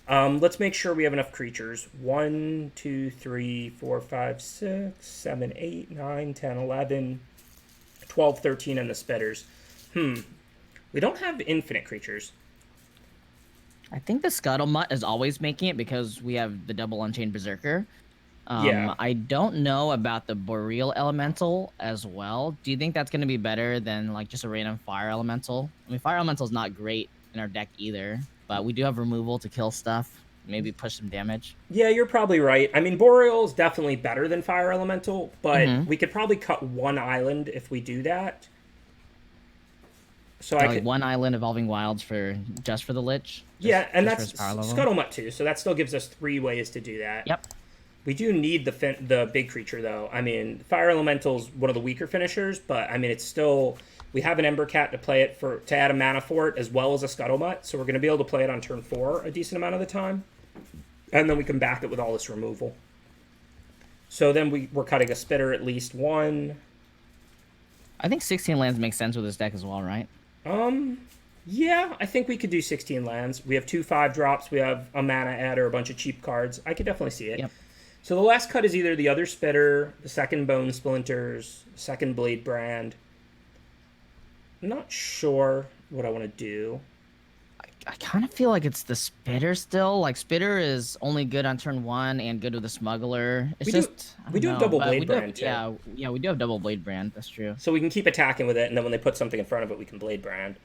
Let's make sure we have enough creatures. 1, 2, 3, 4, 5, 6, 7, 8, 9, 10, 11, 12, 13, and the Spitters. We don't have infinite creatures.
I think the Scuttlemutt is always making it because we have the double Unchained Berserker.
Yeah.
I don't know about the Boreal Elemental as well. Do you think that's going to be better than like just a random Fire Elemental? I mean, Fire Elemental is not great in our deck either, but we do have removal to kill stuff. Maybe push some damage.
Yeah, you're probably right. I mean, Boreal is definitely better than Fire Elemental, but we could probably cut 1 island if we do that. So I could
1 island Evolving Wilds for the Lich.
Yeah, and that's Scuttlemutt too, so that still gives us 3 ways to do that.
Yep.
We do need the big creature, though. I mean, Fire Elemental's one of the weaker finishers, but, I mean, it's still... We have an Ember Cat to play it to add a mana for it, as well as a Scuttlemutt, so we're going to be able to play it on turn 4 a decent amount of the time. And then we can back it with all this removal. So then we're cutting a Spitter at least 1.
I think 16 lands makes sense with this deck as well, right?
Yeah, I think we could do 16 lands. We have 2 5-drops, we have a mana adder, a bunch of cheap cards. I could definitely see it.
Yep.
So the last cut is either the other Spitter, the second Bone Splinters, second Blade Brand. I'm not sure what I want to do.
I kind of feel like it's the Spitter still. Like, Spitter is only good on turn 1 and good with the Smuggler. It's
we do have double Blade Brand, too.
Yeah, we do have double Blade Brand. That's true.
So we can keep attacking with it, and then when they put something in front of it, we can Blade Brand.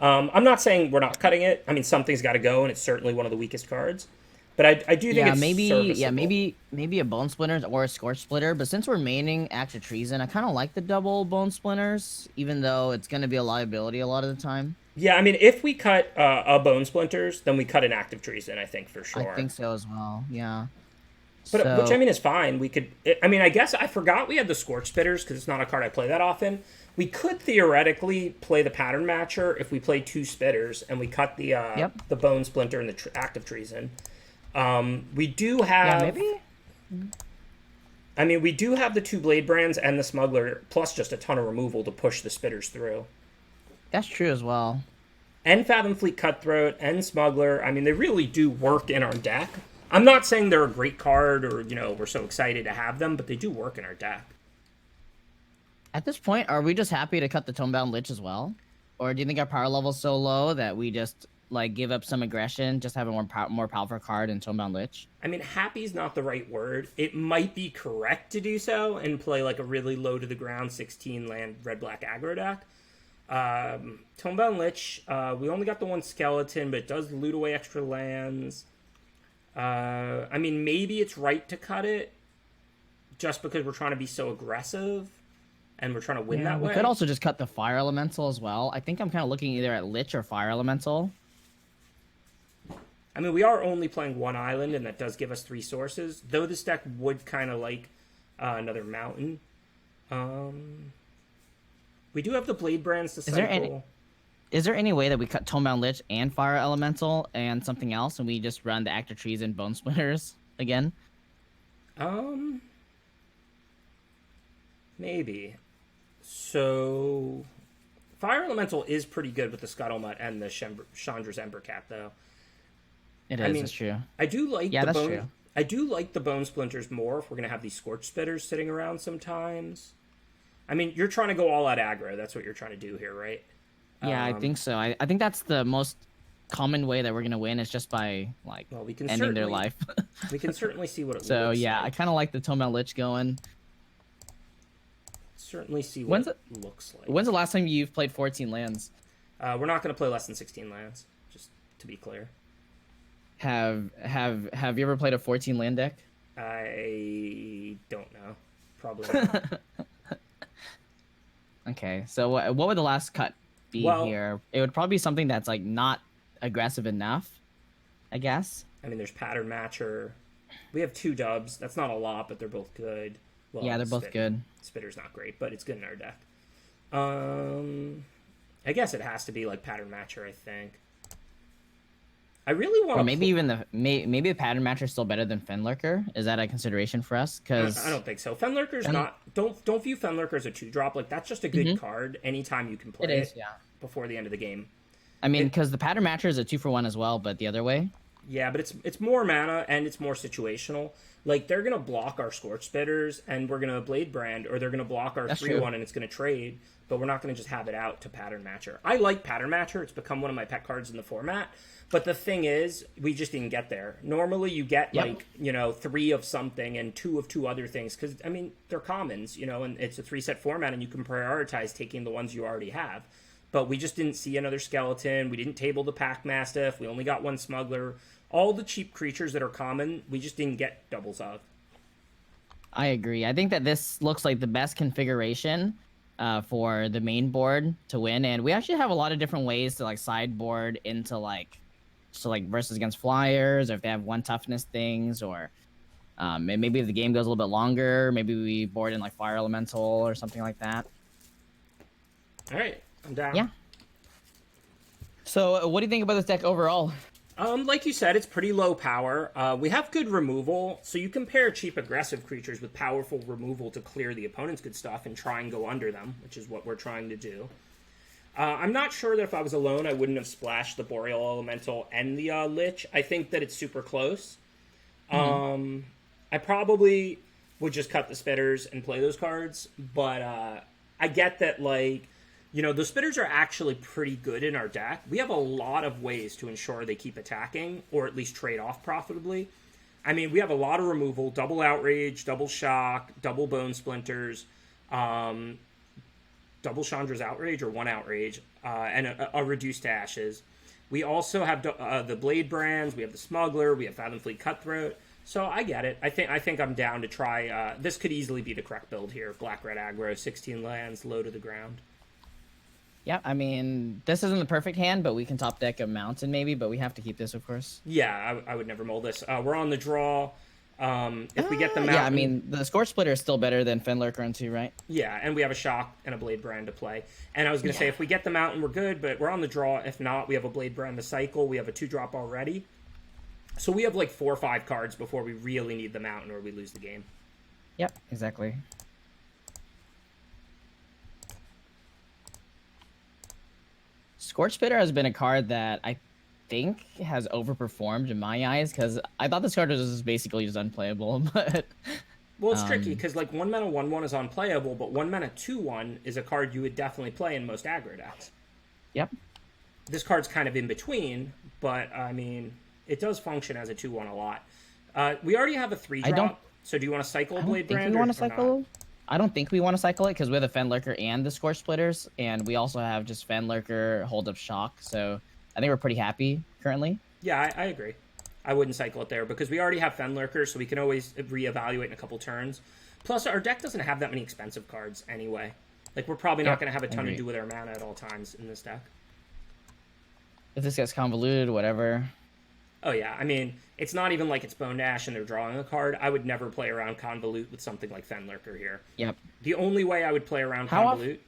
I'm not saying we're not cutting it. I mean, something's got to go, and it's certainly one of the weakest cards. But I do think it's serviceable.
maybe a Bone Splinters or a Scorch Splitter. But since we're maining Active Treason, I kind of like the double Bone Splinters, even though it's going to be a liability a lot of the time.
Yeah, I mean, if we cut a Bone Splinters, then we cut an Active Treason, I think, for sure.
I think so as well, yeah.
But which, I mean, is fine. We could... I mean, I guess I forgot we had the Scorch Spitters, because it's not a card I play that often. We could theoretically play the Pattern Matcher if we play 2 Spitters, and we cut the Bone Splinter and the Active Treason. We do have...
Yeah, maybe?
I mean, we do have the 2 Blade Brands and the Smuggler, plus just a ton of removal to push the Spitters through.
That's true as well.
And Fathom Fleet Cutthroat and Smuggler. I mean, they really do work in our deck. I'm not saying they're a great card or, we're so excited to have them, but they do work in our deck.
At this point, are we just happy to cut the Tomebound Lich as well? Or do you think our power level's so low that we just... like, give up some aggression, just have a more powerful card in Tomebound Lich?
I mean, happy's not the right word. It might be correct to do so and play, like, a really low-to-the-ground 16-land red-black aggro deck. Tomebound Lich, we only got the 1 skeleton, but it does loot away extra lands. I mean, maybe it's right to cut it just because we're trying to be so aggressive and we're trying to win that way.
We could also just cut the Fire Elemental as well. I think I'm kind of looking either at Lich or Fire Elemental.
I mean, we are only playing 1 island, and that does give us 3 sources, though this deck would kind of like another mountain. We do have the Blade Brands to cycle.
Is there any way that we cut Tomebound Lich and Fire Elemental and something else, and we just run the Active Trees and Bone Splinters again?
Maybe. So, Fire Elemental is pretty good with the Scuttlemutt and the Chandra's Ember Cat, though.
That's true.
I do like
that's true.
I do like the Bone Splinters more if we're going to have these Scorch Spitters sitting around sometimes. I mean, you're trying to go all out aggro. That's what you're trying to do here, right?
Yeah, I think so. I think that's the most common way that we're going to win is just by, like, ending their life.
We can certainly see what it looks
like. So, yeah,
like.
I kind of like the Tomebound Lich going.
certainly see
When's
what it looks like.
When's the last time you've played 14 lands?
We're not going to play less than 16 lands, just to be clear.
Have you ever played a 14 land deck?
I don't know. Probably not.
Okay, so what would the last cut be here? It would probably be something that's like not aggressive enough, I guess.
I mean, there's Pattern Matcher. We have 2 dubs. That's not a lot, but they're both good. Well,
Yeah, they're both good.
Spitter's not great, but it's good in our deck. I guess it has to be like Pattern Matcher, I think. I really want
Or
to
maybe even maybe the Pattern Matcher is still better than Fenlurker. Is that a consideration for us? Because
I don't think so. Fenlurker's not. Don't view Fenlurker as a 2-drop. Like, that's just a good card anytime you can play it.
Yeah.
Before the end of the game.
I mean, because the Pattern Matcher is a 2-for-1 as well, but the other way.
Yeah, but it's more mana and it's more situational. Like, they're gonna block our Scorch Spitters and we're gonna Blade Brand, or they're gonna block our 3-1 and it's gonna trade. But we're not gonna just have it out to Pattern Matcher. I like Pattern Matcher. It's become one of my pet cards in the format. But the thing is, we just didn't get there. Normally, you get, like, 3 of something and 2 of 2 other things. Because, I mean, they're commons, and it's a 3-set format, and you can prioritize taking the ones you already have. But we just didn't see another skeleton. We didn't table the Pack Mastiff. We only got 1 Smuggler. All the cheap creatures that are common, we just didn't get doubles of.
I agree. I think that this looks like the best configuration for the main board to win. And we actually have a lot of different ways to, like, sideboard into, like, versus against flyers, or if they have 1 toughness things, or maybe if the game goes a little bit longer, maybe we board in like Fire Elemental or something like that.
All right, I'm down.
Yeah. So what do you think about this deck overall?
Like you said, it's pretty low power. We have good removal, so you can pair cheap aggressive creatures with powerful removal to clear the opponent's good stuff and try and go under them, which is what we're trying to do. I'm not sure that if I was alone, I wouldn't have splashed the Boreal Elemental and the Lich. I think that it's super close. I probably would just cut the Spitters and play those cards, but I get that, like, the Spitters are actually pretty good in our deck. We have a lot of ways to ensure they keep attacking, or at least trade off profitably. I mean, we have a lot of removal, double Outrage, double Shock, double Bone Splinters, double Chandra's Outrage, or 1 Outrage, and a reduced to Ashes. We also have the Blade Brands, we have the Smuggler, we have Fathom Fleet Cutthroat. So I get it. I think I'm down to try. This could easily be the correct build here. Black-red aggro, 16 lands, low to the ground.
Yeah, I mean, this isn't the perfect hand, but we can top deck a Mountain maybe, but we have to keep this, of course.
Yeah, I would never mold this. We're on the draw. If we get the Mountain...
Yeah, I mean, the Scorch Splitter is still better than Fenlurker on 2, right?
Yeah, and we have a Shock and a Blade Brand to play. And I was going to say, if we get the Mountain, we're good, but we're on the draw. If not, we have a Blade Brand to cycle. We have a 2-drop already. So we have like 4 or 5 cards before we really need the Mountain or we lose the game.
Yep, exactly. Scorch Spitter has been a card that I think has overperformed in my eyes, because I thought this card was just basically just unplayable. But
well, it's tricky because like 1 mana 1/1 is unplayable, but 1 mana 2/1 is a card you would definitely play in most aggro decks.
Yep.
This card's kind of in between, but I mean, it does function as a 2/1 a lot. We already have a 3-drop, so do you want to cycle a Blade Brand?
I don't think we want to cycle it, because we have the Fenlurker and the Scorch Splitters, and we also have just Fenlurker, Hold Up Shock, so I think we're pretty happy currently.
Yeah, I agree. I wouldn't cycle it there, because we already have Fenlurker, so we can always reevaluate in a couple turns. Plus, our deck doesn't have that many expensive cards anyway. Like, we're probably not going to have a ton to do with our mana at all times in this deck.
If this gets convoluted, whatever.
Oh, yeah. I mean, it's not even like it's Bone Dash and they're drawing a card. I would never play around Convolute with something like Fenlurker here.
Yep.
The only way I would play around Convolute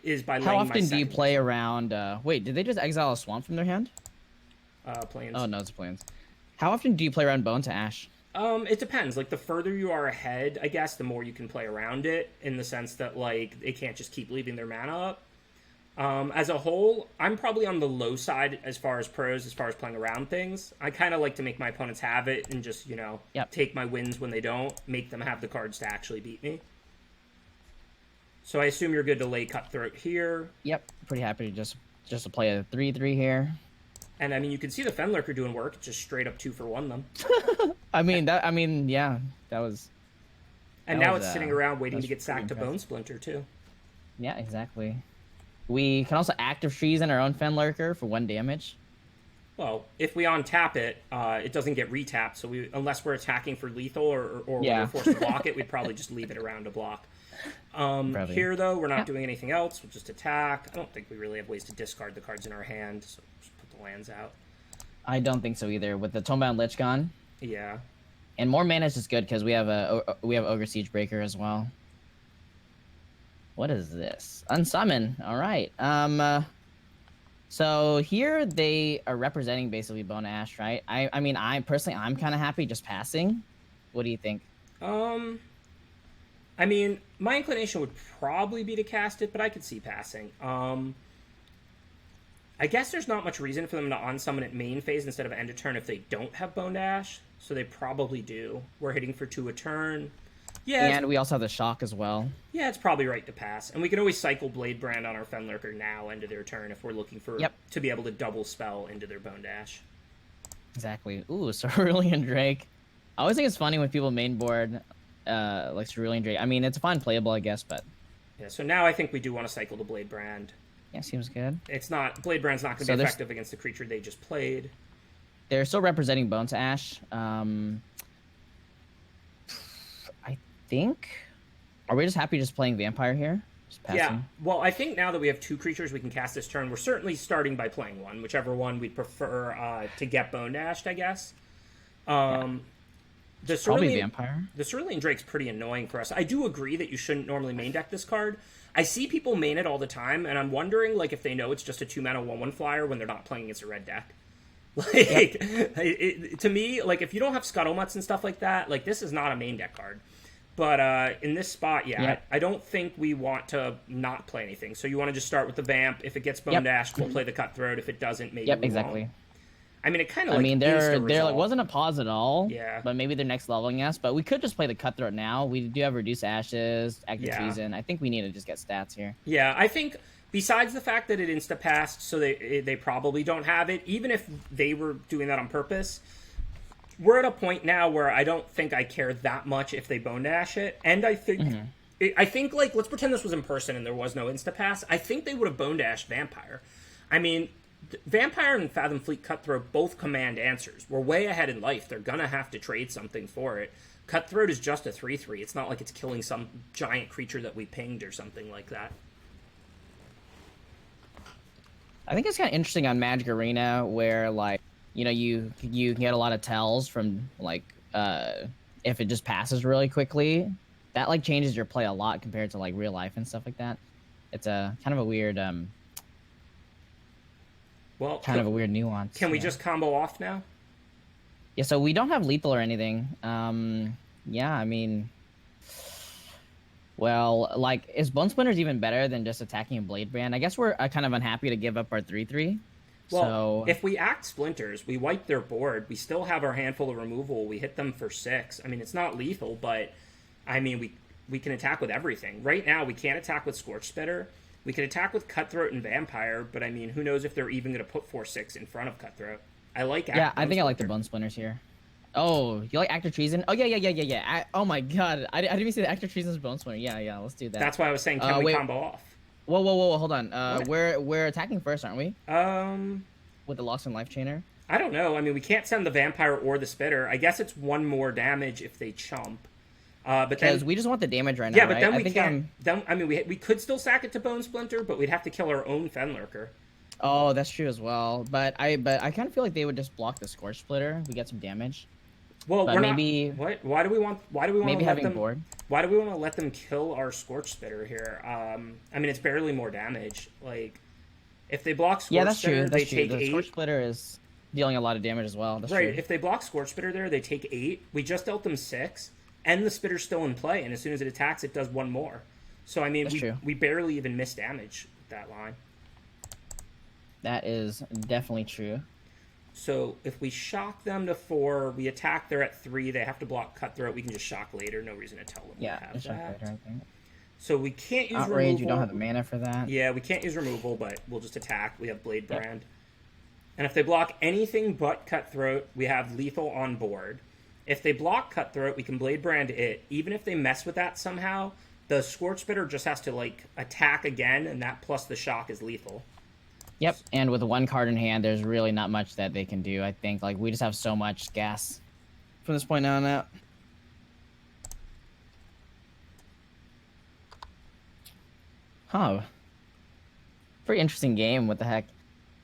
is by laying my
How often do you
seconds.
play around... wait, did they just exile a Swamp from their hand?
Plains.
Oh, no, it's Plains. How often do you play around Bone to Ash?
It depends. Like, the further you are ahead, I guess, the more you can play around it, in the sense that, like, they can't just keep leaving their mana up. As a whole, I'm probably on the low side as far as pros, as far as playing around things. I kind of like to make my opponents have it and just, take my wins when they don't, make them have the cards to actually beat me. So I assume you're good to lay Cutthroat here.
Yep, pretty happy to just to play a 3/3 here.
And I mean, you can see the Fenlurker doing work, just straight up 2-for-1 them.
Yeah, that was...
And now it's sitting around waiting to get sacked to Bone Splinter, too.
Yeah, exactly. We can also active treason our own Fen Lurker for 1 damage.
Well, if we untap it, it doesn't get retapped. So unless we're attacking for lethal or when we're
Yeah.
forced to block it, we'd probably just leave it around to block.
Probably.
Here, though, we're not
Yeah.
doing anything else. We'll just attack. I don't think we really have ways to discard the cards in our hand, so just put the lands out.
I don't think so either. With the Tomebound Lich gone,
Yeah.
and more mana is just good because we have Ogre Siegebreaker as well. What is this? Unsummon. All right. So here they are representing basically Bone Ash, right? I mean, I'm kind of happy just passing. What do you think?
I mean, my inclination would probably be to cast it, but I could see passing. I guess there's not much reason for them to unsummon it main phase instead of end of turn if they don't have Bone Dash, so they probably do. We're hitting for 2 a turn. Yeah,
And we also have the Shock as well.
yeah, it's probably right to pass. And we can always cycle Blade Brand on our Fenlurker now into their turn if we're looking for to be able to double spell into their Bone Dash.
Exactly. Ooh, Cerulean Drake. I always think it's funny when people mainboard like Cerulean Drake. I mean, it's fun playable, I guess, but
Yeah, so now I think we do want to cycle the Blade Brand.
yeah, seems good.
It's not Blade Brand's not going to be effective against the creature they just played.
They're still representing Bones Ash. I think. Are we just happy just playing Vampire here? Just passing?
Yeah, well, I think now that we have 2 creatures we can cast this turn, we're certainly starting by playing one, whichever one we'd prefer to get Bone Dashed, I guess. The
Probably Vampire.
The Cerulean Drake's pretty annoying for us. I do agree that you shouldn't normally main deck this card. I see people main it all the time, and I'm wondering like if they know it's just a 2-mana 1/1 flyer when they're not playing against a red deck. Like, to me, like if you don't have Scuttlemates and stuff like that, like this is not a main deck card. But in this spot, I don't think we want to not play anything. So you want to just start with the Vamp. If it gets Bone Dashed, we'll play the Cutthroat. If it doesn't, maybe we
exactly.
won't. I mean, it kind of.
I mean, there like wasn't a pause at all.
Yeah.
But maybe they're next leveling us. But we could just play the Cutthroat now. We do have Reduce Ashes, Active Treason. I think we need to just get stats here.
Yeah, I think besides the fact that it insta passed, so they probably don't have it. Even if they were doing that on purpose, we're at a point now where I don't think I care that much if they Bone Dash it, and I think. I think, like, let's pretend this was in person and there was no insta pass. I think they would have Bone Dashed Vampire. I mean. Vampire and Fathom Fleet Cutthroat both command answers. We're way ahead in life. They're gonna have to trade something for it. Cutthroat is just a 3/3. It's not like it's killing some giant creature that we pinged or something like that.
I think it's kind of interesting on Magic Arena where, like, you know, you can get a lot of tells from, like, if it just passes really quickly. That, like, changes your play a lot compared to, like, real life and stuff like that. It's a kind of a weird...
Well,
kind of a weird nuance.
Can we just combo off now?
Yeah, so we don't have lethal or anything. Yeah, I mean, well, like, is Bone Splinters even better than just attacking a Blade Brand? I guess we're kind of unhappy to give up our 3/3.
Well,
so...
if we act Splinters, we wipe their board. We still have our handful of removal. We hit them for 6. I mean, it's not lethal, but I mean, we can attack with everything. Right now, we can't attack with Scorch Spitter. We could attack with Cutthroat and Vampire, but I mean, who knows if they're even going to put 4/6 in front of Cutthroat. I like
I think I like the Bone Splinters here. Oh, you like Active Treason? Oh, yeah. Oh my god, I didn't even see the Active Treason's Bone Splinter. Yeah, let's do that.
That's why I was saying, can we combo off?
Whoa, hold on. We're attacking first, aren't we? With the Lost in Life Chainer?
I don't know. I mean, we can't send the Vampire or the Spitter. I guess it's 1 more damage if they chump. But
because we just want the damage right now.
Yeah, but then
right?
we can't. Then I mean, we could still sack it to Bone Splinter, but we'd have to kill our own Fenlurker.
Oh, that's true as well. But I kind of feel like they would just block the Scorch Splitter. We get some damage.
Well,
but
we're maybe not, what? Why do we want?
maybe having board?
Why do we want to let them kill our Scorch Spitter here? I mean, it's barely more damage. Like, if they block Scorch Spitter, they take 8.
The Scorch Splitter is dealing a lot of damage as well. That's
right.
True.
If they block Scorch Spitter there, they take 8. We just dealt them 6. And the Spitter's still in play, and as soon as it attacks, it does 1 more. So, I mean, we barely even miss damage with that line.
That is definitely true.
So, if we shock them to 4, we attack, they're at 3, they have to block Cutthroat, we can just shock later, no reason to tell them we have that.
Later, I think.
So, we can't use
Outrage,
removal.
you don't have the mana for that.
Yeah, we can't use removal, but we'll just attack. We have Blade Brand. And if they block anything but Cutthroat, we have lethal on board. If they block Cutthroat, we can Blade Brand it. Even if they mess with that somehow, The Scorch Spitter just has to like attack again, and that plus the shock is lethal.
Yep, and with one card in hand, there's really not much that they can do. I think like we just have so much gas from this point on out. Huh. Pretty interesting game. What the heck?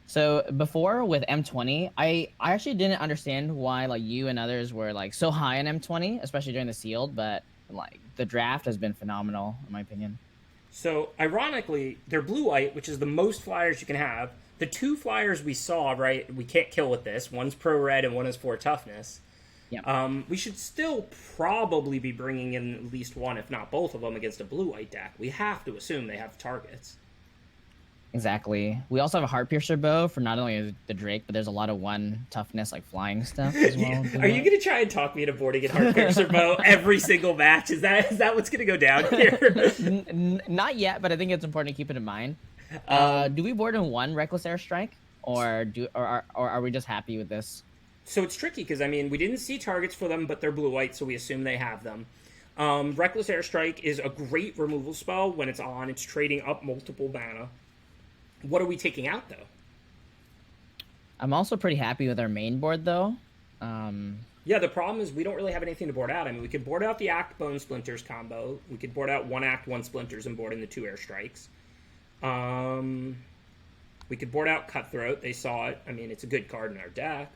So before with M20, I actually didn't understand why like you and others were like so high on M20, especially during the sealed. But like the draft has been phenomenal in my opinion.
So, ironically, they're blue white, which is the most flyers you can have. The two flyers we saw, right, we can't kill with this. One's pro red and one is for toughness.
Yeah.
We should still probably be bringing in at least one, if not both of them, against a blue white deck. We have to assume they have targets.
Exactly. We also have a Heart Piercer bow for not only the Drake, but there's a lot of one toughness like flying stuff as well.
Are you going to try and talk me into boarding at Heart Piercer bow every single match? Is that what's going to go down here?
Not yet, but I think it's important to keep it in mind. Do we board in one Reckless Airstrike, or are we just happy with this?
So it's tricky because I mean we didn't see targets for them, but they're blue white, so we assume they have them. Reckless Airstrike is a great removal spell when it's on. It's trading up multiple mana. What are we taking out, though?
I'm also pretty happy with our main board, though.
Yeah, the problem is we don't really have anything to board out. I mean, we could board out the Act Bone Splinters combo. We could board out one Act, one Splinters, and board in the two Airstrikes. We could board out Cutthroat. They saw it. I mean, it's a good card in our deck.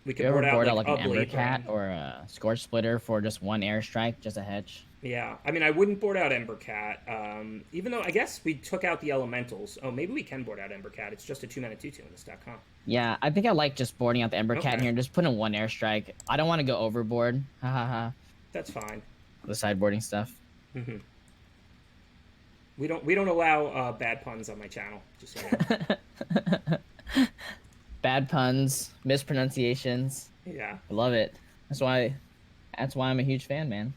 We could board out
like an Ember Cat or a Scorch Splitter for just one Airstrike, just a hedge.
Yeah, I mean, I wouldn't board out Ember Cat, even though I guess we took out the Elementals. Oh, maybe we can board out Ember Cat. It's just a 2-mana 2/2 in this deck, huh?
Yeah, I think I like just boarding out the Ember Cat here and just putting one Airstrike. I don't want to go overboard. Ha ha ha.
That's fine.
The sideboarding stuff.
Mm-hmm. We don't allow bad puns on my channel. Just so you know.
Bad puns, mispronunciations.
Yeah,
I love it. That's why I'm a huge fan, man.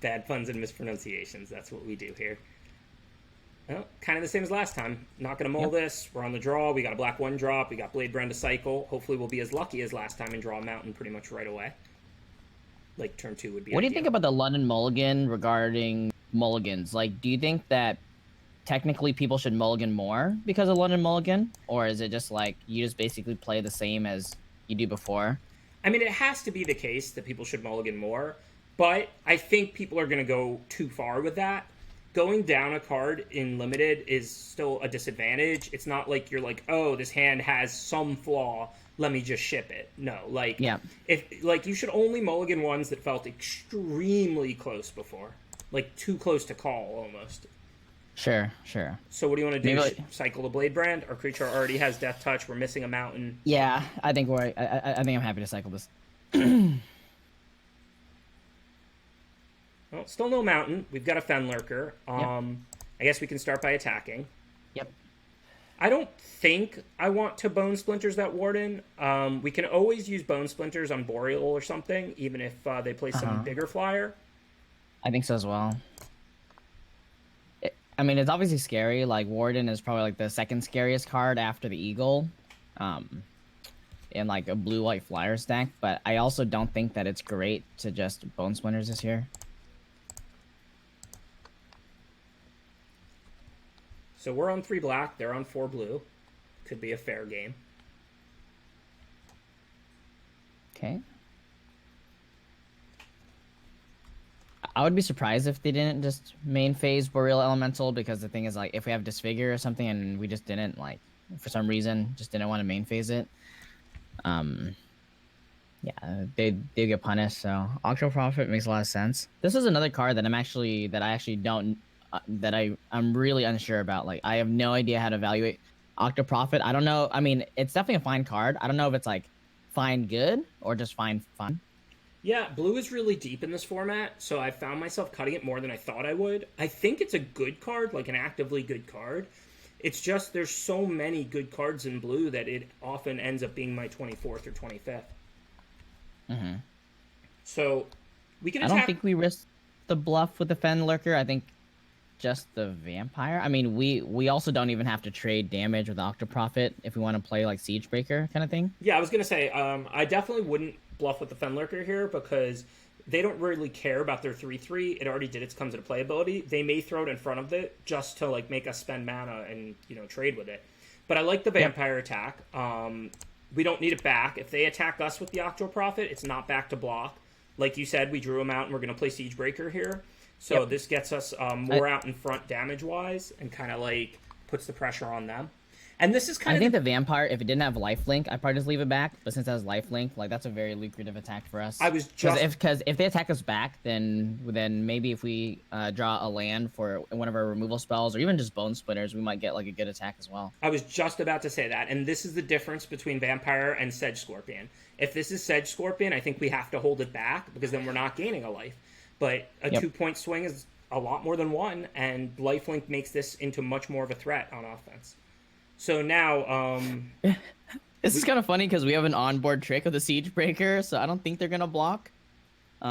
Bad puns and mispronunciations. That's what we do here. Well, kind of the same as last time. Not going to mull this. We're on the draw. We got a black 1-drop. We got Blade Brand to cycle. Hopefully we'll be as lucky as last time and draw a mountain pretty much right away. Like turn 2 would be
What do you
ideal.
think about the London Mulligan regarding mulligans? Like, do you think that technically people should mulligan more because of London Mulligan? Or is it just like you just basically play the same as you do before?
I mean, it has to be the case that people should mulligan more, but I think people are going to go too far with that. Going down a card in Limited is still a disadvantage. It's not like you're like, oh, this hand has some flaw, let me just ship it. No, like, if you should only mulligan ones that felt extremely close before. Like, too close to call, almost.
Sure.
So what do you want to do?
Maybe
Cycle the Blade Brand? Our creature already has Death Touch. We're missing a mountain.
Yeah, I think I think I'm happy to cycle this.
Well, still no mountain. We've got a Fenlurker. I guess we can start by attacking.
Yep.
I don't think I want to Bone Splinters that Warden. We can always use Bone Splinters on Boreal or something, even if they play some bigger flyer.
I think so as well. I mean, it's obviously scary. Like, Warden is probably like the second scariest card after the Eagle. In like a blue-white flyer stack. But I also don't think that it's great to just Bone Splinters this year.
So we're on 3 black, they're on 4 blue. Could be a fair game.
Okay. I would be surprised if they didn't just main phase Boreal Elemental, because the thing is, like, if we have Disfigure or something and we just didn't, like, for some reason, just didn't want to main phase it, yeah, they get punished. So Octo Prophet makes a lot of sense. This is another card that I'm really unsure about. Like, I have no idea how to evaluate Octo Prophet. I don't know. I mean, it's definitely a fine card. I don't know if it's like fine good or just fine fun.
Yeah, blue is really deep in this format, so I found myself cutting it more than I thought I would. I think it's a good card, like an actively good card. It's just there's so many good cards in blue that it often ends up being my 24th or 25th.
Mm-hmm.
So we can attack.
I don't think we risk the bluff with the Fenlurker. I think just the Vampire. I mean, we also don't even have to trade damage with Octoprophet if we want to play like Siegebreaker kind of thing.
Yeah, I was going to say, I definitely wouldn't bluff with the Fenlurker here because they don't really care about their 3/3. It already did its comes into play ability. They may throw it in front of it just to like make us spend mana and trade with it. But I like the vampire attack. We don't need it back. If they attack us with the Octo Prophet, it's not back to block. Like you said, we drew them out and we're going to play Siegebreaker here. So this gets us more out in front damage-wise and kind of like puts the pressure on them. And this is kind of...
I think the vampire, if it didn't have lifelink, I'd probably just leave it back. But since it has lifelink, like that's a very lucrative attack for us.
I was just...
Because if they attack us back, then maybe if we draw a land for one of our removal spells, or even just Bone Splitters, we might get like a good attack as well.
I was just about to say that. And this is the difference between Vampire and Sedge Scorpion. If this is Sedge Scorpion, I think we have to hold it back because then we're not gaining a life. But a 2-point swing is a lot more than one, and lifelink makes this into much more of a threat on offense. So now,
this is kind of funny because we have an onboard trick of the Siegebreaker, so I don't think they're gonna block. We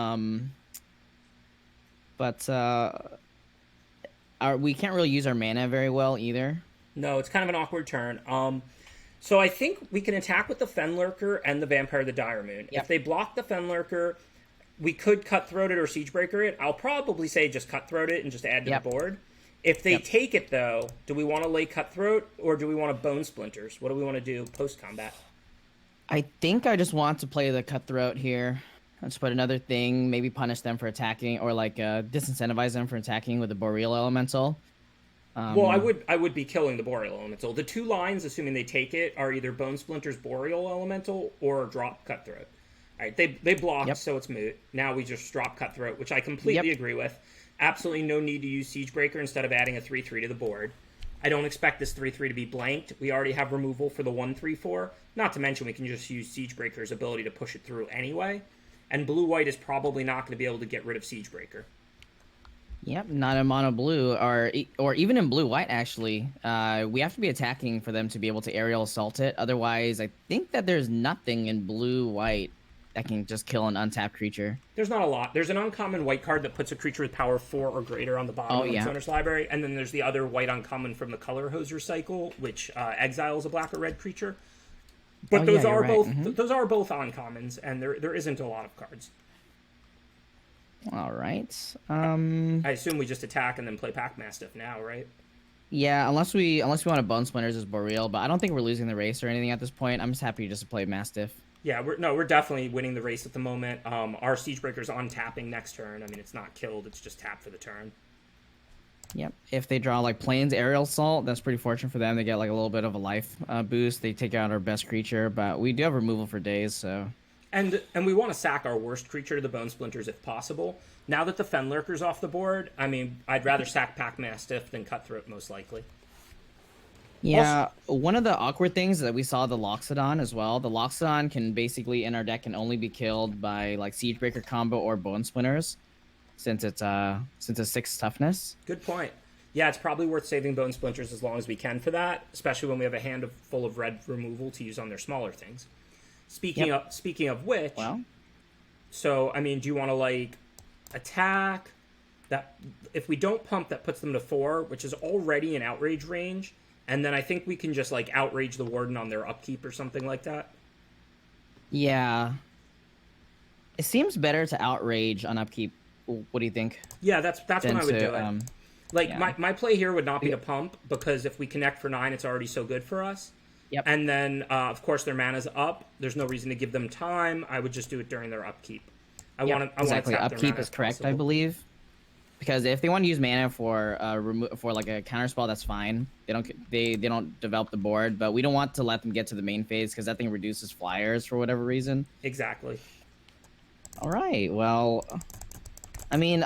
can't really use our mana very well either.
No, it's kind of an awkward turn. So I think we can attack with the Fenlurker and the Vampire of the Dire Moon. If they block the Fenlurker, we could Cutthroat it or Siegebreaker it. I'll probably say just Cutthroat it and just add to the board. If they take it, though, do we want to lay Cutthroat or do we want to Bone Splinters? What do we want to do post-combat?
I think I just want to play the Cutthroat here. Let's put another thing, maybe punish them for attacking, or like disincentivize them for attacking with the Boreal Elemental.
Well, I would be killing the Boreal Elemental. The two lines, assuming they take it, are either Bone Splinters Boreal Elemental or drop Cutthroat. All right, they blocked, so it's moot. Now we just drop Cutthroat, which I completely agree with. Absolutely no need to use Siegebreaker instead of adding a 3/3 to the board. I don't expect this 3/3 to be blanked. We already have removal for the 1/3/4. Not to mention we can just use Siegebreaker's ability to push it through anyway. And blue-white is probably not going to be able to get rid of Siegebreaker.
Yep, not in mono blue, or even in blue-white, actually. We have to be attacking for them to be able to aerial assault it. Otherwise, I think that there's nothing in blue-white that can just kill an untapped creature.
There's not a lot. There's an uncommon white card that puts a creature with power 4 or greater on the bottom of its owner's library, and then there's the other white uncommon from the Color Hoser cycle, which exiles a black or red creature. But those are both those are both uncommons, and there isn't a lot of cards.
All right.
I assume we just attack and then play Pack Mastiff now, right?
Yeah, unless we want to Bone Splinters as Boreal, but I don't think we're losing the race or anything at this point. I'm just happy just to play Mastiff.
Yeah, we're definitely winning the race at the moment. Our Siegebreaker's on tapping next turn. I mean, it's not killed; it's just tapped for the turn.
Yep. If they draw like Plains Aerial Assault, that's pretty fortunate for them. They get like a little bit of a life boost. They take out our best creature, but we do have removal for days, so.
And we want to sack our worst creature to the Bone Splinters if possible. Now that the Fenlurker's off the board, I mean, I'd rather sack Pack Mastiff than Cutthroat, most likely.
Yeah, one of the awkward things that we saw the Loxodon as well. The Loxodon can basically in our deck can only be killed by like Siegebreaker combo or Bone Splinters, since it's 6 toughness.
Good point. Yeah, it's probably worth saving Bone Splinters as long as we can for that, especially when we have a hand full of red removal to use on their smaller things. Speaking of which, so I mean, do you want to like attack that? If we don't pump, that puts them to 4, which is already in outrage range. And then I think we can just, like, outrage the Warden on their upkeep or something like that.
Yeah. It seems better to outrage on upkeep. What do you think?
Yeah, that's when I would do it. My play here would not be to pump, because if we connect for 9, it's already so good for us.
Yep.
And then, of course, their mana's up. There's no reason to give them time. I would just do it during their upkeep. I want to tap their
upkeep
mana
is correct,
possible.
I believe. Because if they want to use mana for like a counterspell, that's fine. They don't develop the board, but we don't want to let them get to the main phase because that thing reduces flyers for whatever reason.
Exactly.
All right. Well, I mean,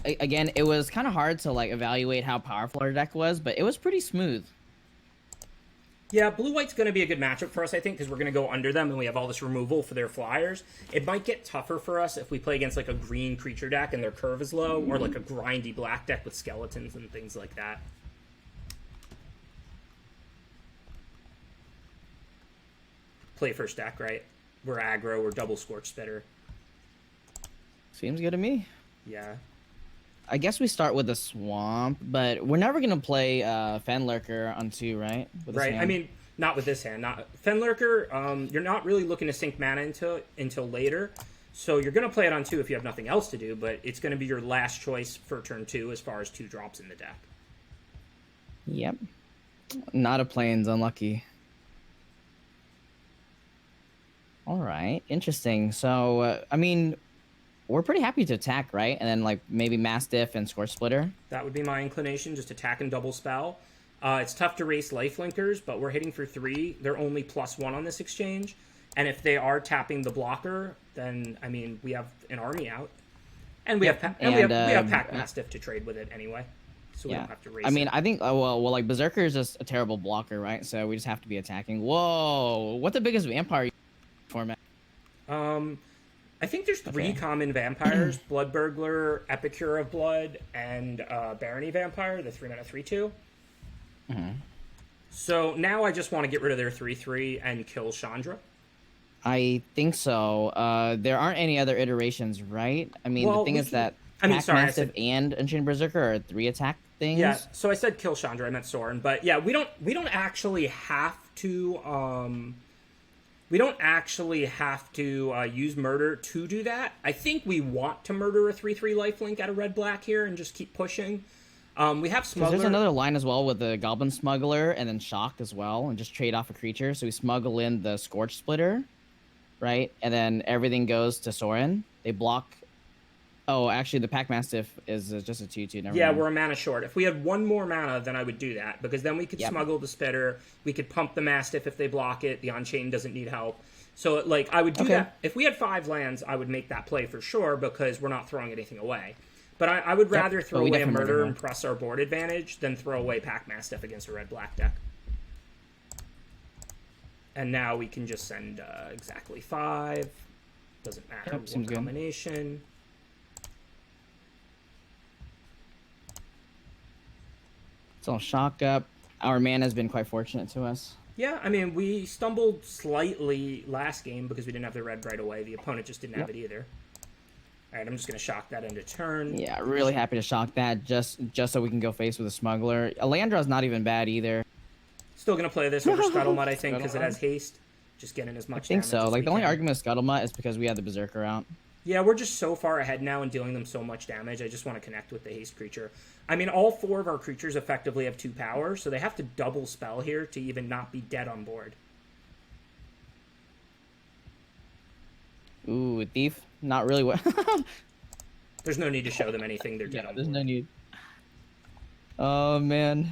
again, it was kind of hard to like evaluate how powerful our deck was, but it was pretty smooth.
Yeah, blue-white's going to be a good matchup for us, I think, because we're going to go under them and we have all this removal for their flyers. It might get tougher for us if we play against, like, a green creature deck and their curve is low, or, like, a grindy black deck with skeletons and things like that. Play first deck, right? We're aggro, we're double Scorch Spitter.
Seems good to me.
Yeah.
I guess we start with the Swamp, but we're never going to play Fenlurker on 2, right?
Right, I mean, not with this hand. Not Fenlurker, you're not really looking to sink mana until later. So you're going to play it on 2 if you have nothing else to do, but it's going to be your last choice for turn 2 as far as 2 drops in the deck.
Yep. Not a plains, unlucky. All right, interesting. So, I mean, we're pretty happy to attack, right? And then, like, maybe Mastiff and Scorch Splitter.
That would be my inclination, just attack and double spell. It's tough to race lifelinkers, but we're hitting for 3. They're only +1 on this exchange. And if they are tapping the blocker, then, I mean, we have an army out. And we have Pack Mastiff to trade with it anyway. So we don't have to race
I mean,
it.
I think, well, like, Berserker is just a terrible blocker, right? So we just have to be attacking. Whoa! What the biggest vampire format?
I think there's 3 common vampires: Blood Burglar, Epicure of Blood, and Barony Vampire, the 3-mana 3/2. So now I just want to get rid of their 3/3 and kill Chandra.
I think so. There aren't any other iterations, right? I mean, the thing is that Mastiff and Enchanted Berserker are 3 attack things.
Yeah, so I said kill Chandra, I meant Sorin. But yeah, we don't actually have to use murder to do that. I think we want to murder a 3/3 lifelink at a red-black here and just keep pushing. We have Smuggler.
There's another line as well with the Goblin Smuggler and then Shock as well, and just trade off a creature. So we smuggle in the Scorch Splitter, right? And then everything goes to Sorin. They block. Oh, actually, the Pack Mastiff is just a 2/2. Never mind.
We're a mana short. If we had 1 more mana, then I would do that, because then we could smuggle the Spitter. We could pump the Mastiff if they block it. The On-Chain doesn't need help. So, like, I would do that. If we had 5 lands, I would make that play for sure, because we're not throwing anything away. But I would rather throw away a murder and press our board advantage than throw away Pack Mastiff against a red-black deck. And now we can just send exactly 5. Doesn't matter what combination.
It's all Shock up. Our mana has been quite fortunate to us.
Yeah, I mean, we stumbled slightly last game because we didn't have the red right away. The opponent just didn't have it either. All right, I'm just going to shock that into turn.
Yeah, really happy to shock that just so we can go face with a Smuggler. Elandra's not even bad either.
Still going to play this over Scuttlemutt, I think, because it has haste. Just getting as much damage.
I think so. Like, the only argument with Scuttlemutt is because we had the Berserker out.
Yeah, we're just so far ahead now and dealing them so much damage. I just want to connect with the haste creature. I mean, all 4 of our creatures effectively have 2 power, so they have to double spell here to even not be dead on board.
Ooh, a Thief? Not really what.
There's no need to show them anything. They're dead on board.
There's no need. Oh, man.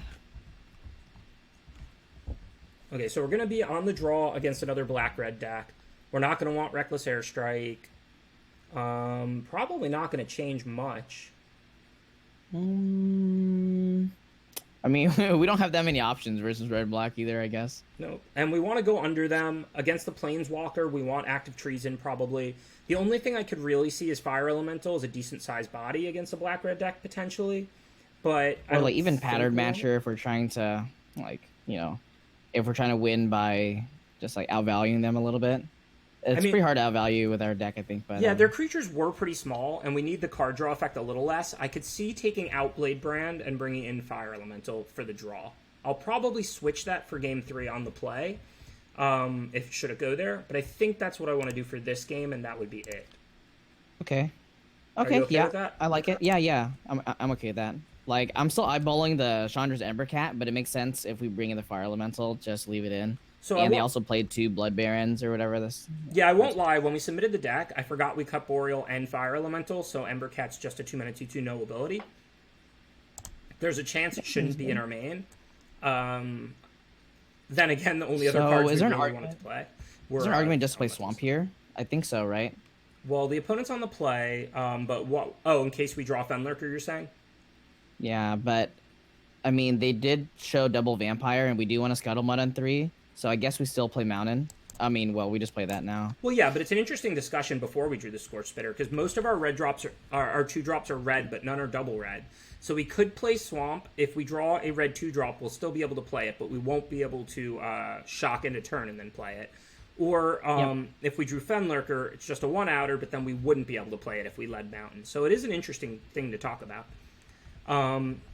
Okay, so we're going to be on the draw against another black-red deck. We're not going to want Reckless Airstrike. Probably not going to change much.
I mean, we don't have that many options versus red-black either, I guess.
No, and we want to go under them. Against the Planeswalker, we want Active Treason, probably. The only thing I could really see is Fire Elemental as a decent-sized body against a black-red deck, potentially. But
or, like, even Pattern Matcher if we're trying to, like, you know, if we're trying to win by just, like, outvaluing them a little bit. It's pretty hard to outvalue with our deck, I think. But
yeah, their creatures were pretty small, and we need the card draw effect a little less. I could see taking out Blade Brand and bringing in Fire Elemental for the draw. I'll probably switch that for Game 3 on the play, if should it go there. But I think that's what I want to do for this game, and that would be it.
Okay.
Okay,
yeah,
with that?
I like it. Yeah. I'm okay with that. Like, I'm still eyeballing the Chandra's Embercat, but it makes sense if we bring in the Fire Elemental, just leave it in. So and they also played 2 Blood Barons or whatever this.
Yeah, I won't lie. When we submitted the deck, I forgot we cut Boreal and Fire Elemental, so Embercat's just a 2-mana 2/2 no ability. There's a chance it shouldn't be in our main. Then again, the only other cards we really wanted to play were...
Is there an argument just to play Swamp here? I think so, right?
Well, the opponent's on the play, but what... Oh, in case we draw Fenlurker, you're saying?
Yeah, but... I mean, they did show double Vampire, and we do want to Scuttlemutt on 3. So I guess we still play Mountain. I mean, well, we just play that now.
Well, yeah, but it's an interesting discussion before we drew the Scorch Spitter, because most of our red drops our 2-drops are red, but none are double red. So we could play Swamp. If we draw a red 2-drop, we'll still be able to play it, but we won't be able to shock into turn and then play it. Or if we drew Fenlurker, it's just a 1-outer, but then we wouldn't be able to play it if we led Mountain. So it is an interesting thing to talk about.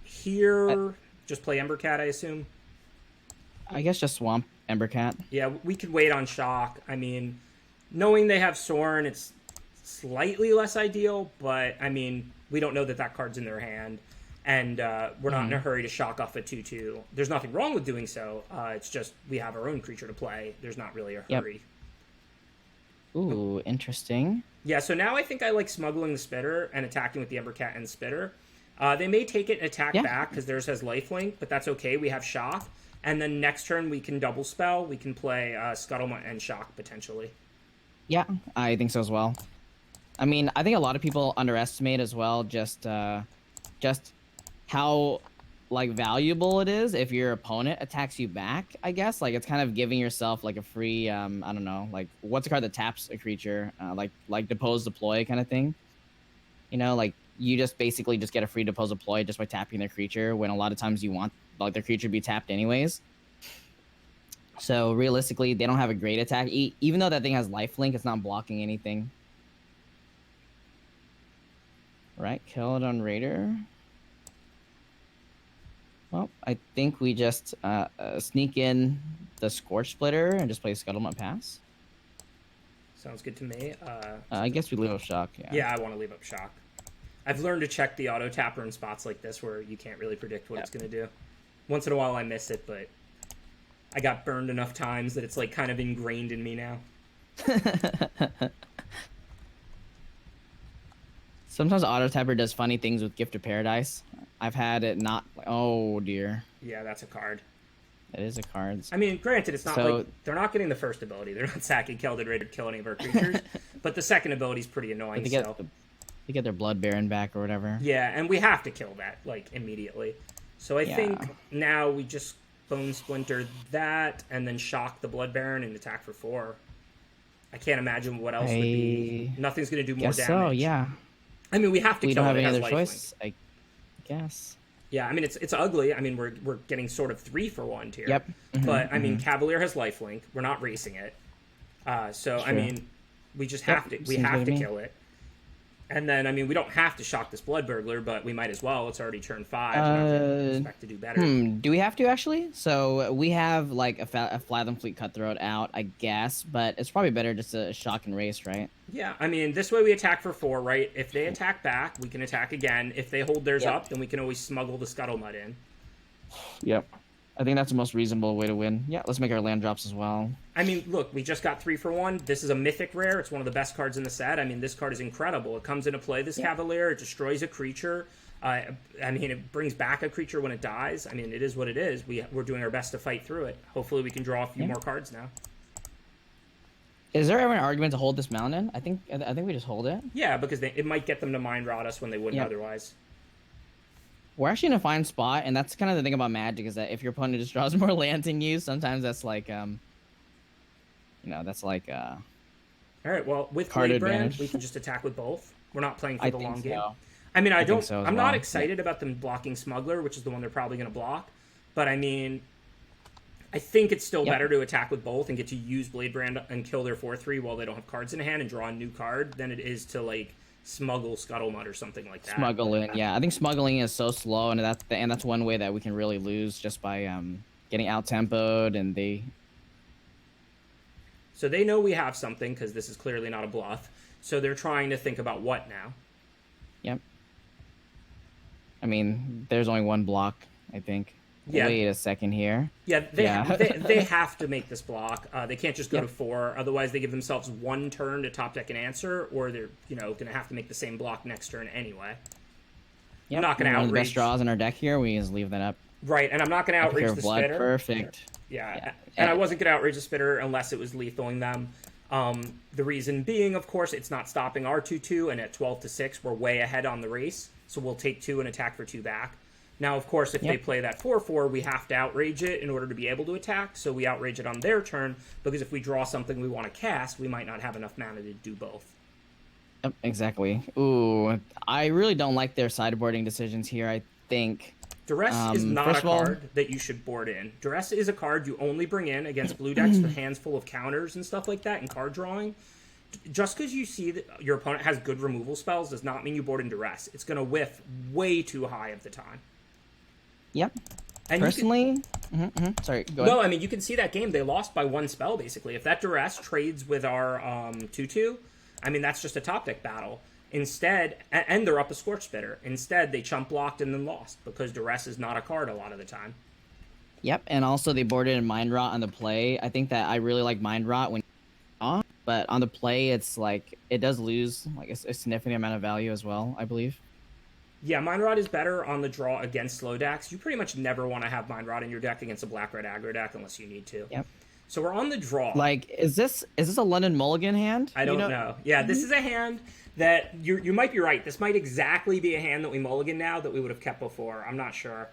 Here, just play Embercat, I assume?
I guess just Swamp Embercat.
Yeah, we could wait on Shock. I mean, knowing they have Sorin, it's slightly less ideal, but I mean, we don't know that that card's in their hand, and we're not in a hurry to shock off a 2/2. There's nothing wrong with doing so. It's just we have our own creature to play. There's not really a hurry.
Ooh, interesting.
Yeah, so now I think I like smuggling the Spitter and attacking with the Embercat and Spitter. They may take it and attack back because theirs has lifelink, but that's okay. We have Shock. And then next turn we can double spell. We can play Scuttlemutt and Shock potentially.
Yeah, I think so as well. I mean, I think a lot of people underestimate as well just how like valuable it is if your opponent attacks you back. I guess like it's kind of giving yourself like a free I don't know, like what's a card that taps a creature like Depose Deploy kind of thing. You know, like you just basically just get a free Depose Deploy just by tapping their creature when a lot of times you want like their creature to be tapped anyways. So realistically, they don't have a great attack. Even though that thing has lifelink, it's not blocking anything. Right, kill it on Raider. Well, I think we just sneak in the Scorch Splitter and just play Scuttlemutt Pass.
Sounds good to me.
I guess we leave up Shock, yeah.
Yeah, I want to leave up Shock. I've learned to check the auto tapper in spots like this where you can't really predict what it's going to do. Once in a while I miss it, but I got burned enough times that it's like kind of ingrained in me now.
Sometimes auto tapper does funny things with Gift of Paradise. I've had it not. Oh dear.
Yeah, that's a card.
That is a card.
I mean, granted, it's not like they're not getting the first ability. They're not sacking Kelded Raider to kill any of our creatures, but the second ability is pretty annoying.
They get their Blood Baron back or whatever.
Yeah, and we have to kill that like immediately. So I think now we just Bone Splinter that and then shock the Blood Baron and attack for 4. I can't imagine what else would be. Nothing's going to do more damage.
So yeah.
I mean, we have to kill it.
We don't have any
other
choice, I guess.
Yeah, I mean, it's ugly. I mean, we're getting sort of 3 for 1 here.
Yep.
But, I mean, Cavalier has lifelink. We're not racing it. So, I mean, we just have to. We have to kill it. And then, I mean, we don't have to shock this Blood Burglar, but we might as well. It's already turn 5. I expect to do better.
Do we have to, actually? So, we have, like, a Fathom Fleet Cutthroat out, I guess. But it's probably better just to shock and race, right?
Yeah, I mean, this way we attack for 4, right? If they attack back, we can attack again. If they hold theirs up, then we can always smuggle the Scuttlemutt in.
Yep. I think that's the most reasonable way to win. Yeah, let's make our land drops as well.
I mean, look, we just got 3 for 1. This is a mythic rare. It's one of the best cards in the set. I mean, this card is incredible. It comes into play, this Cavalier. It destroys a creature. I mean, it brings back a creature when it dies. I mean, it is what it is. We're doing our best to fight through it. Hopefully we can draw a few more cards now.
Is there ever an argument to hold this mountain? I think we just hold it.
Yeah, because it might get them to mind rot us when they wouldn't otherwise.
We're actually in a fine spot, and that's kind of the thing about Magic is that if your opponent just draws more lands than you, sometimes that's like, that's like. All
right. Well, with Blade Brand, we can just attack with both. We're not playing for the long game. I mean, I'm not excited about them blocking Smuggler, which is the one they're probably going to block. But I mean, I think it's still better to attack with both and get to use Blade Brand and kill their 4/3 while they don't have cards in hand and draw a new card than it is to like smuggle Scuttlemutt or something like that.
Smuggling, yeah. I think smuggling is so slow, and that's one way that we can really lose just by getting out tempoed, and they.
So they know we have something because this is clearly not a bluff. So they're trying to think about what now.
Yep. I mean, there's only one block, I think.
Yeah.
Wait a second here.
Yeah, they have to make this block. They can't just go to 4. Otherwise, they give themselves 1 turn to top deck an answer, or they're going to have to make the same block next turn anyway.
Yep.
I'm not going to
outrage. One of the best
outrage.
draws in our deck here. We just leave that up.
Right, and I'm not going to outrage the
blood.
Spitter.
Perfect.
Yeah, and I wasn't going to outrage the Spitter unless it was lethaling them. The reason being, of course, it's not stopping our 2/2, and at 12-6, we're way ahead on the race, so we'll take 2 and attack for 2 back. Now, of course, if they play that 4/4, we have to outrage it in order to be able to attack, so we outrage it on their turn, because if we draw something we want to cast, we might not have enough mana to do both.
Yep, exactly. Ooh, I really don't like their sideboarding decisions here, I think.
Duress is not a card that you should board in. Duress is a card you only bring in against blue decks for hands full of counters and stuff like that and card drawing. Just because you see that your opponent has good removal spells does not mean you board in Duress. It's going to whiff way too high of the time.
Yep.
And
personally, sorry, go ahead.
No, I mean, you can see that game. They lost by 1 spell, basically. If that Duress trades with our 2/2, I mean, that's just a top deck battle. Instead, and they're up a Scorch Spitter. Instead, they chump blocked and then lost because Duress is not a card a lot of the time.
Yep, and also they boarded in Mind Rot on the play. I think that I really like Mind Rot when on, but on the play, it's like it does lose like a significant amount of value as well, I believe.
Yeah, Mind Rot is better on the draw against slow decks. You pretty much never want to have Mind Rot in your deck against a black-red aggro deck unless you need to.
Yep.
So we're on the draw.
Like, is this a London Mulligan hand?
I don't know. Yeah, this is a hand that you might be right. This might exactly be a hand that we mulligan now that we would have kept before. I'm not sure.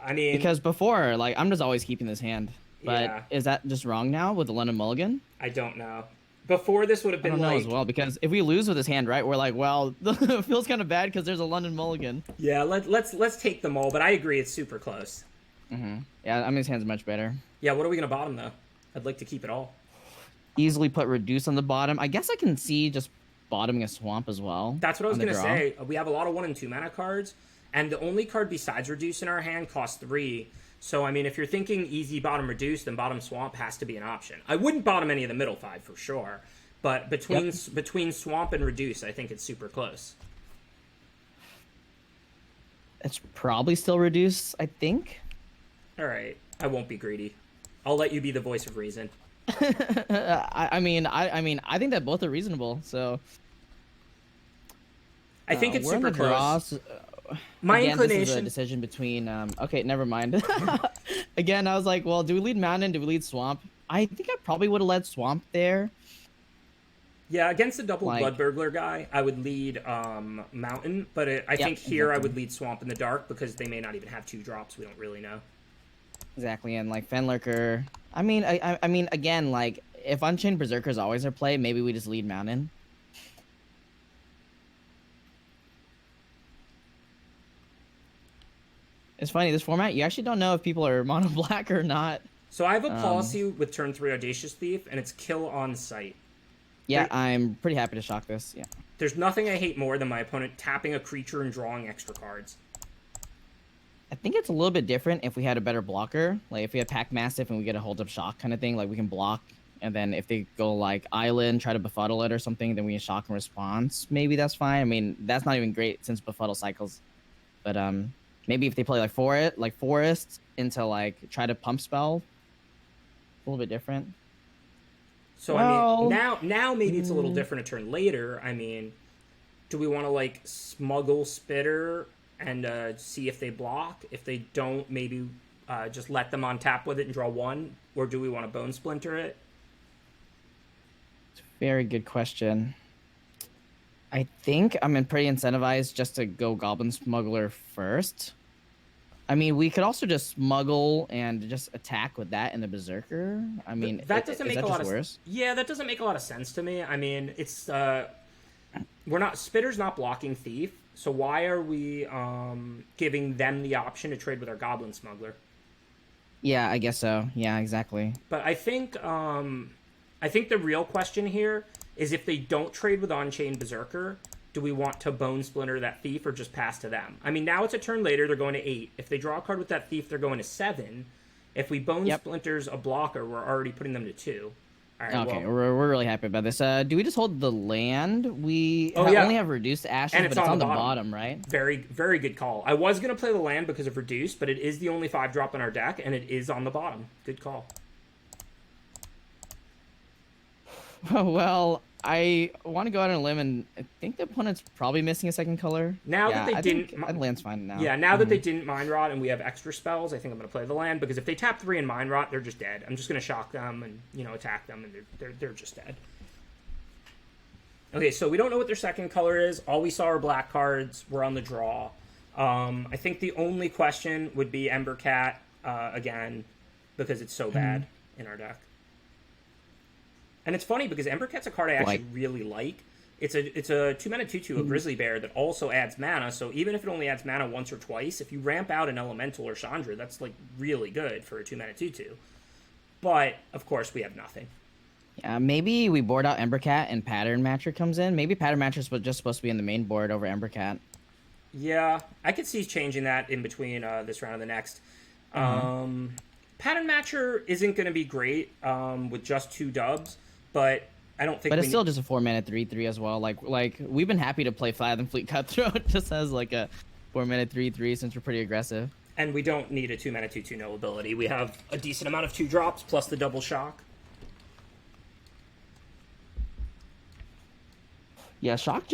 I mean,
because before, like, I'm just always keeping this hand. But
yeah.
Is that just wrong now with the London Mulligan?
I don't know. Before this would have been
I don't know
like
as well, because if we lose with this hand, right, we're like, well, it feels kind of bad because there's a London Mulligan.
Yeah, let's take them all, but I agree it's super close.
Mm-hmm. Yeah, I mean, this hand's much better.
Yeah, what are we gonna bottom though? I'd like to keep it all.
Easily put Reduce on the bottom. I guess I can see just bottoming a Swamp as well.
That's what I was gonna say. We have a lot of 1 and 2 mana cards, and the only card besides Reduce in our hand costs 3. So, I mean, if you're thinking easy bottom Reduce, then bottom Swamp has to be an option. I wouldn't bottom any of the middle 5 for sure, but between Swamp and Reduce, I think it's super close.
It's probably still Reduce, I think.
All right, I won't be greedy. I'll let you be the voice of reason.
I mean, I think that both are reasonable. So
I think it's
we're
super
in the
close.
draw,
My
again,
inclination.
This is a decision between. Okay, never mind. Again, I was like, well, do we lead Mountain? Do we lead Swamp? I think I probably would have led Swamp there.
Yeah, against the double
Like-
Blood Burglar guy, I would lead Mountain, but I think here I would lead Swamp in the dark because they may not even have 2 drops. We don't really know.
Exactly, and like Fenlurker. I mean, I mean, again, like if Unchained Berserker is always our play, maybe we just lead Mountain. It's funny, this format, you actually don't know if people are mono black or not.
So I have a policy with turn 3 Audacious Thief, and it's kill on sight.
Yeah, I'm pretty happy to shock this. Yeah.
There's nothing I hate more than my opponent tapping a creature and drawing extra cards.
I think it's a little bit different if we had a better blocker. Like if we had Pack Mastiff and we get a hold up shock kind of thing, like we can block, and then if they go like Island, try to befuddle it or something, then we can shock in response. Maybe that's fine. I mean, that's not even great since befuddle cycles. But maybe if they play like Forest into like try to pump spell, a little bit different.
So I mean, now maybe it's a little different a turn later. I mean, do we want to like smuggle Spitter and see if they block? If they don't, maybe just let them on tap with it and draw 1, or do we want to Bone Splinter it?
It's a very good question. I think I'm pretty incentivized just to go Goblin Smuggler first. I mean, we could also just smuggle and just attack with that and the Berserker. I mean,
that doesn't make a lot of
worse.
Yeah, that doesn't make a lot of sense to me. I mean, it's Spitter's not blocking Thief, so why are we giving them the option to trade with our Goblin Smuggler?
Yeah, I guess so. Yeah, exactly.
But I think the real question here is if they don't trade with On-Chain Berserker, do we want to Bone Splinter that Thief or just pass to them? I mean, now it's a turn later, they're going to 8. If they draw a card with that Thief, they're going to 7. If we Bone Splinters a blocker, we're already putting them to 2. All right,
okay, we're really happy about this. Do we just hold the land? We
yeah.
only have Reduced Ashes,
and
but it's on the bottom, right?
Very, very good call. I was going to play the land because of Reduce, but it is the only 5-drop in our deck, and it is on the bottom. Good call.
Well, I want to go out on a limb, and I think the opponent's probably missing a second color.
Now that they didn't...
think land's fine now.
Yeah, now that they didn't Mind Rot and we have extra spells, I think I'm going to play the land, because if they tap 3 and Mind Rot, they're just dead. I'm just going to shock them and, attack them, and they're just dead. Okay, so we don't know what their second color is. All we saw are black cards. We're on the draw. I think the only question would be Ember Cat, again, because it's so bad in our deck. And it's funny because Ember Cat's a card I actually really like. It's a 2-mana 2/2, a Grizzly Bear that also adds mana. So even if it only adds mana once or twice, if you ramp out an Elemental or Chandra, that's like really good for a 2-mana 2/2. But of course, we have nothing.
Yeah, maybe we board out Ember Cat and Pattern Matcher comes in. Maybe Pattern Matcher's just supposed to be in the main board over Ember Cat.
Yeah, I could see changing that in between this round and the next. Pattern Matcher isn't going to be great with just 2 dubs, but I don't think
But
we
it's still just a 4-mana 3/3 as well. Like we've been happy to play Fathom Fleet Cutthroat just as like a 4-mana 3/3 since we're pretty aggressive.
and we don't need a 2-mana 2/2 no ability. We have a decent amount of 2-drops plus the double shock.
Yeah, shock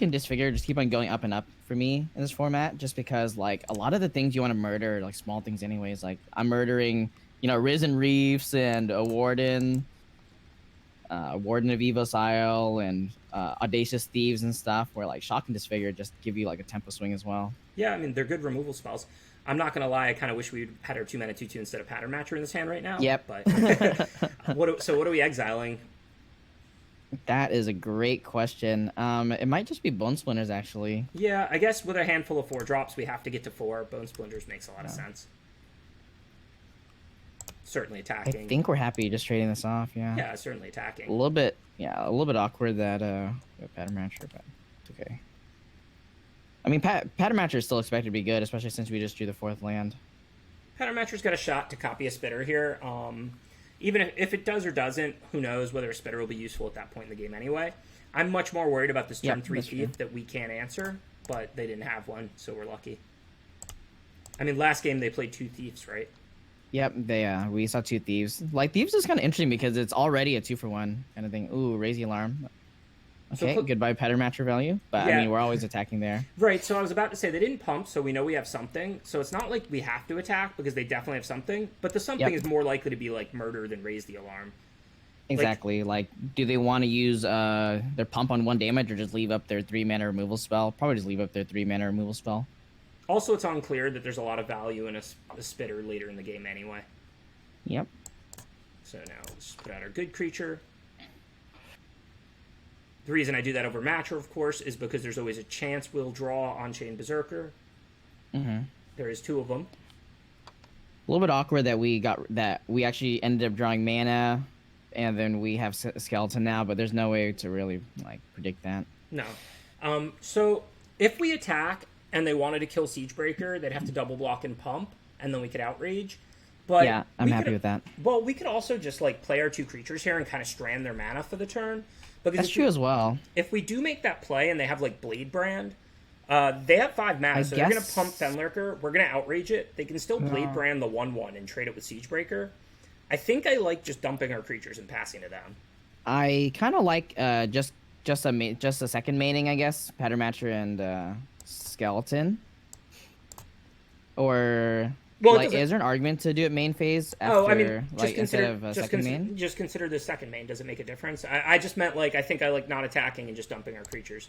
and disfigure just keep on going up and up for me in this format, just because like a lot of the things you want to murder are like small things anyways. Like I'm murdering, Risen Reefs and a Warden of Evo's Isle and Audacious Thieves and stuff, where like shock and disfigure just give you like a tempo swing as well.
Yeah, I mean, they're good removal spells. I'm not going to lie, I kind of wish we had our 2-mana 2/2 instead of Pattern Matcher in this hand right now.
Yep.
But so what are we exiling?
That is a great question. It might just be Bone Splinters actually.
Yeah, I guess with a handful of 4-drops, we have to get to 4. Bone Splinters makes a lot of sense. Certainly
I
attacking.
think we're happy just trading this off. Yeah.
Yeah, certainly attacking.
A little bit awkward that Pattern Matcher, but it's okay. I mean, Pattern Matcher is still expected to be good, especially since we just drew the 4th land.
Pattern Matcher's got a shot to copy a Spitter here. Even if it does or doesn't, who knows whether a Spitter will be useful at that point in the game anyway. I'm much more worried about this turn 3 Thief that we can't answer, but they didn't have one, so we're lucky. I mean, last game they played 2 Thieves, right?
Yep, we saw 2 Thieves. Like, Thieves is kind of interesting because it's already a 2-for-1 kind of thing. Ooh, raise the alarm. Okay, so goodbye Pattern Matcher value. But, yeah. I mean, we're always attacking there.
Right, so I was about to say, they didn't pump, so we know we have something. So it's not like we have to attack, because they definitely have something. But the something is more likely to be, like, murder than raise the alarm.
Exactly. Like do they want to use their pump on 1 damage, or just leave up their 3-mana removal spell? Probably just leave up their 3-mana removal spell.
Also, it's unclear that there's a lot of value in a Spitter later in the game anyway.
Yep.
So now let's put out our good creature. The reason I do that over Matcher, of course, is because there's always a chance we'll draw On-Chain Berserker.
Mm-hmm.
There is 2 of them.
A little bit awkward that we actually ended up drawing mana, and then we have Skeleton now, but there's no way to really like predict that.
No. So if we attack and they wanted to kill Siegebreaker, they'd have to double block and pump, and then we could outrage. But
yeah, I'm happy with that.
Well, we could also just like play our 2 creatures here and kind of strand their mana for the turn. Because
that's true as well.
If we do make that play and they have like Blade Brand, they have 5 mana, so they're going to pump Fenlurker. We're going to outrage it. They can still Blade Brand the 1/1 and trade it with Siegebreaker. I think I like just dumping our creatures and passing it down. I
kind of like just a second maining, I guess. Pattern Matcher and Skeleton. Or is there an argument to do it main phase after instead of second main?
Just consider the second main. Does it make a difference? I just meant I think I like not attacking and just dumping our creatures.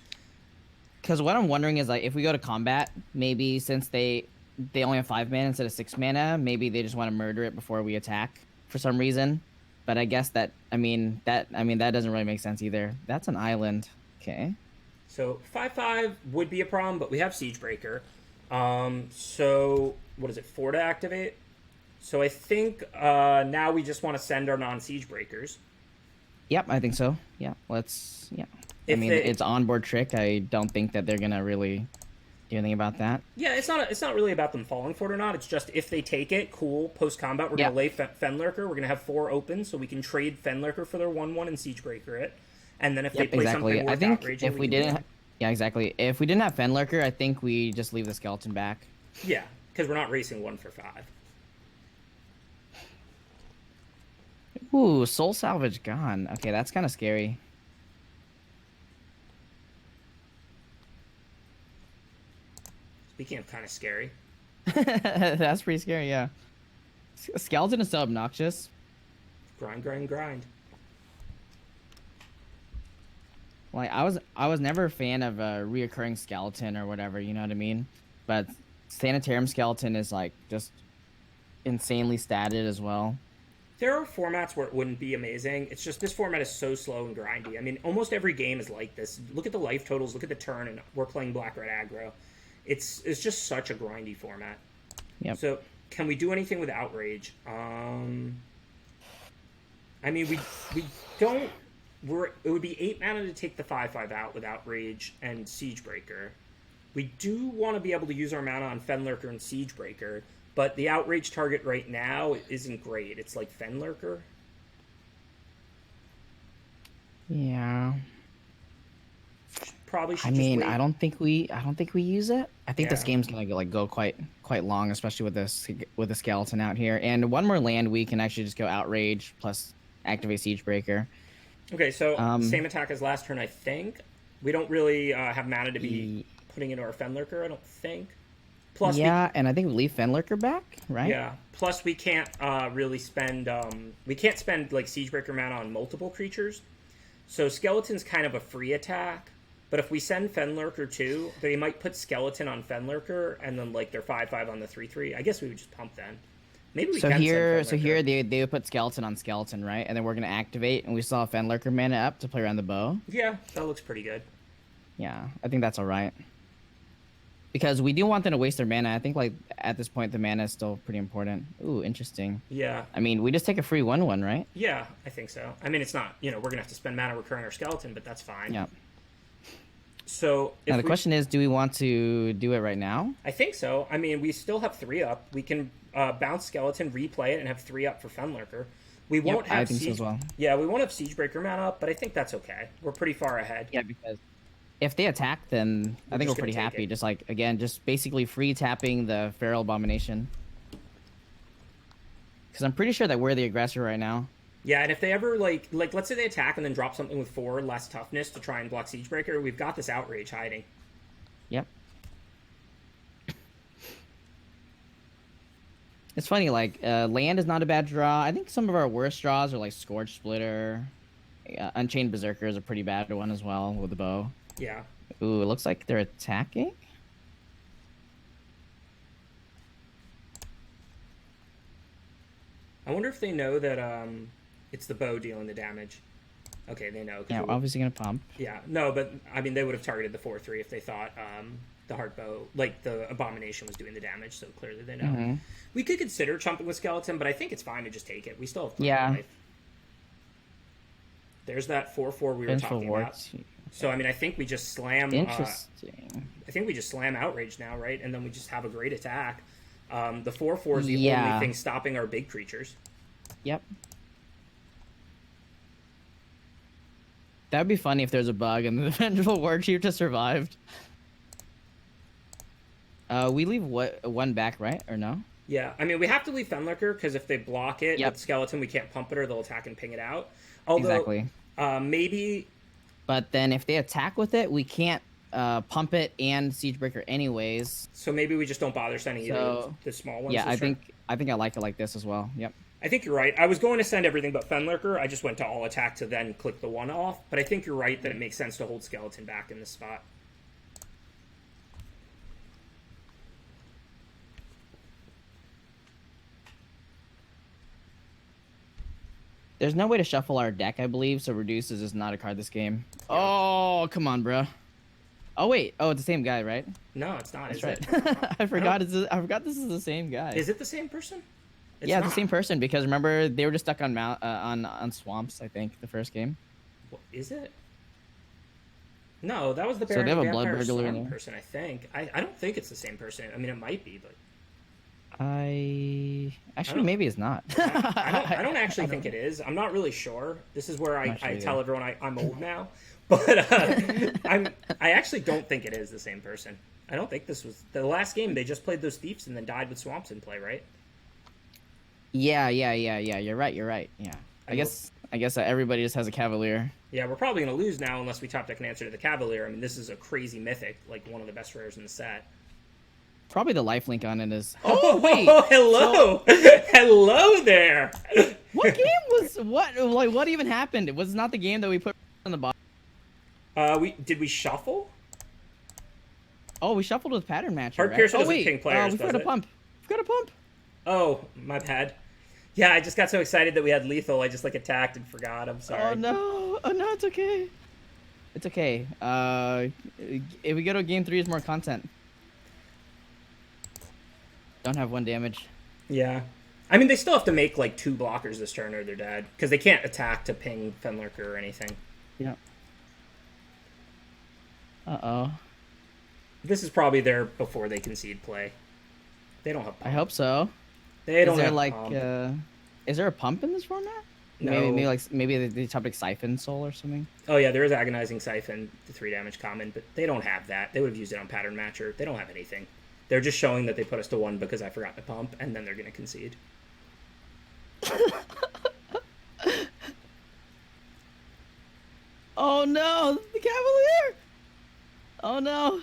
Because what I'm wondering is if we go to combat, maybe since they only have 5 mana instead of 6 mana, maybe they just want to murder it before we attack for some reason. But I guess that doesn't really make sense either. That's an island. Okay.
So 5/5 would be a problem, but we have Siegebreaker. So what is it? 4 to activate. So I think now we just want to send our non-Siege Breakers.
Yep, I think so. Yeah, it's onboard trick. I don't think that they're gonna really do anything about that.
Yeah, it's not really about them falling for it or not. It's just if they take it, cool. Post combat, we're gonna lay Fenlurker. We're gonna have 4 open, so we can trade Fenlurker for their 1/1 and Siegebreaker it. And then if they play something worth outraging,
if we didn't, exactly. If we didn't have Fenlurker, I think we just leave the Skeleton back.
Yeah, because we're not racing 1 for 5.
Ooh, Soul Salvage gone. Okay, that's kind of scary.
Speaking of kind of scary.
That's pretty scary, yeah. Skeleton is so obnoxious.
Grind, grind, grind.
Like, I was never a fan of a reoccurring Skeleton or whatever, you know what I mean? But Sanitarium Skeleton is, like, just insanely statted as well.
There are formats where it wouldn't be amazing. It's just this format is so slow and grindy. I mean, almost every game is like this. Look at the life totals, look at the turn, and we're playing black-red aggro. It's just such a grindy format.
Yep.
So, can we do anything with Outrage? I mean, we don't... It would be 8 mana to take the 5/5 out with Outrage and Siegebreaker. We do want to be able to use our mana on Fenlurker and Siegebreaker, but the Outrage target right now isn't great. It's like Fenlurker.
Yeah.
Probably
I
should just
mean,
wait.
I don't think we use it. I think this
Yeah.
game's gonna go quite long, especially with the skeleton out here. And one more land, we can actually just go outrage plus activate Siegebreaker.
Okay, so
Um,
same attack as last turn, I think. We don't really have mana to be
y-
putting into our Fenlurker, I don't think. Plus, we
yeah, and I think we leave Fenlurker back, right?
yeah. Plus, we can't really spend we can't spend like Siegebreaker mana on multiple creatures. So skeleton's kind of a free attack. But if we send Fenlurker too, they might put skeleton on Fenlurker and then like they're 5/5 on the 3/3. I guess we would just pump then. Maybe we
So
can
here,
send
so
Fenlurker.
here they would put skeleton on skeleton, right? And then we're gonna activate, and we saw Fenlurker mana up to play around the bow.
Yeah, that looks pretty good.
Yeah, I think that's all right. Because we do want them to waste their mana. I think like at this point the mana is still pretty important. Ooh, interesting.
Yeah.
I mean, we just take a free 1/1, right?
Yeah, I think so. I mean, it's not, we're going to have to spend mana recurring our skeleton, but that's fine.
Yeah.
So,
Now
if
the question is, do we want to do it right now?
I think so. I mean, we still have 3 up. We can bounce skeleton, replay it, and have 3 up for Fenlurker. We won't have
I think so as well.
Yeah, we won't have Siegebreaker mana up, but I think that's okay. We're pretty far ahead.
Yeah, because if they attack, then I think we're
just gonna
pretty
take
happy.
it.
Just like again, just basically free tapping the Feral Abomination. Because I'm pretty sure that we're the aggressor right now.
Yeah, and if they ever like let's say they attack and then drop something with 4 less toughness to try and block Siegebreaker, we've got this outrage hiding.
Yep. It's funny, like land is not a bad draw. I think some of our worst draws are like Scourge Splitter, Unchained Berserker is a pretty bad one as well with the bow.
Yeah.
Ooh, it looks like they're attacking.
I wonder if they know that it's the bow dealing the damage. Okay, they know.
Yeah, we're obviously gonna pump.
Yeah, no, but I mean, they would have targeted the 4/3 if they thought the hard bow, like the abomination, was doing the damage. So clearly they know.
Mm-hmm.
We could consider chumping with skeleton, but I think it's fine to just take it. We still have plenty
Yeah.
of life. There's that 4/4 we were talking about. So I mean, I think we just slam.
Interesting.
I think we just slam outrage now, right? And then we just have a great attack. The 4/4 is the
Yeah.
only thing stopping our big creatures.
Yep. That'd be funny if there's a bug and the Vengeful War Chief just survived. We leave one back, right? Or no?
Yeah, I mean, we have to leave Fenlurker because if they block it
Yep.
with skeleton, we can't pump it or they'll attack and ping it out. Although,
Exactly.
Maybe.
But then if they attack with it, we can't pump it and Siegebreaker anyways.
So maybe we just don't bother sending either of the small ones.
Yeah,
this turn.
I think I like it like this as well. Yep.
I think you're right. I was going to send everything but Fenlurker. I just went to all attack to then click the 1 off. But I think you're right that it makes sense to hold skeleton back in this spot.
There's no way to shuffle our deck, I believe, so Reduce is just not a card this game. Oh, come on, bro. Oh wait, oh, it's the same guy, right?
No, it's not.
That's
is
right.
it?
I forgot. I forgot this is the same guy.
Is it the same person?
Yeah, it's
not.
the same person because remember they were just stuck on on swamps. I think the first game.
Is it? No, that was the
So they have a blood
Vampire
burglar in
Swarm
there.
person. I think. I don't think it's the same person. I mean, it might be, but
I actually
don't-
maybe it's not.
I don't actually think it is. I'm not really sure. This is where
Not sure
I
either.
tell everyone I'm old now, but I actually don't think it is the same person. I don't think this was the last game. They just played those thieves and then died with swamps in play, right?
Yeah. You're right. Yeah. I guess everybody just has a Cavalier.
Yeah, we're probably gonna lose now unless we top deck an answer to the Cavalier. I mean, this is a crazy mythic, like one of the best rares in the set.
Probably the lifelink on it is.
Oh
wait.
hello, hello there.
What game was what? Like what even happened? It was not the game that we put on the bottom.
Did we shuffle?
Oh, we shuffled with pattern matcher.
Hard
right?
Piercer
Oh
doesn't
wait,
ping players,
we forgot
does
a
it?
pump. Forgot a pump.
Oh, my bad. Yeah, I just got so excited that we had lethal. I just like attacked and forgot. I'm sorry.
Oh no! Oh no! It's okay. It's okay. If we go to game 3, is more content. Don't have 1 damage.
Yeah. I mean, they still have to make like 2 blockers this turn or they're dead because they can't attack to ping Fenlurker or anything.
Yeah. Uh-oh.
This is probably there before they concede play. They don't have
I
pump.
hope so.
They don't
Is there
have
like
pump.
is there a pump in this format?
No.
Maybe the topic Siphon Soul or something.
Oh yeah, there is Agonizing Siphon, the 3 damage common, but they don't have that. They would have used it on Pattern Matcher. They don't have anything. They're just showing that they put us to 1 because I forgot to pump, and then they're going to concede.
Oh no, the Cavalier! Oh no.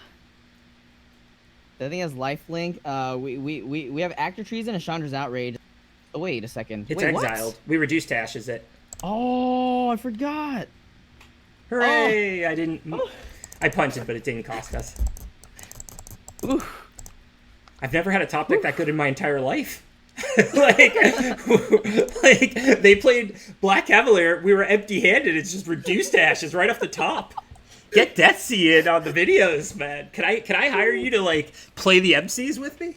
The thing has lifelink. We have Actor Treason and Chandra's Outrage. Oh, wait a second.
It's
wait,
exiled.
What?
We reduced Ashes it.
Oh, I forgot.
Hooray! I didn't. I punted, but it didn't cost us.
Oof.
I've never had a top deck that good in my entire life. like they played Black Cavalier. We were empty-handed. It's just reduced Ashes right off the top. Get Deathsie in on the videos, man. Can I hire you to like play the MCs with me?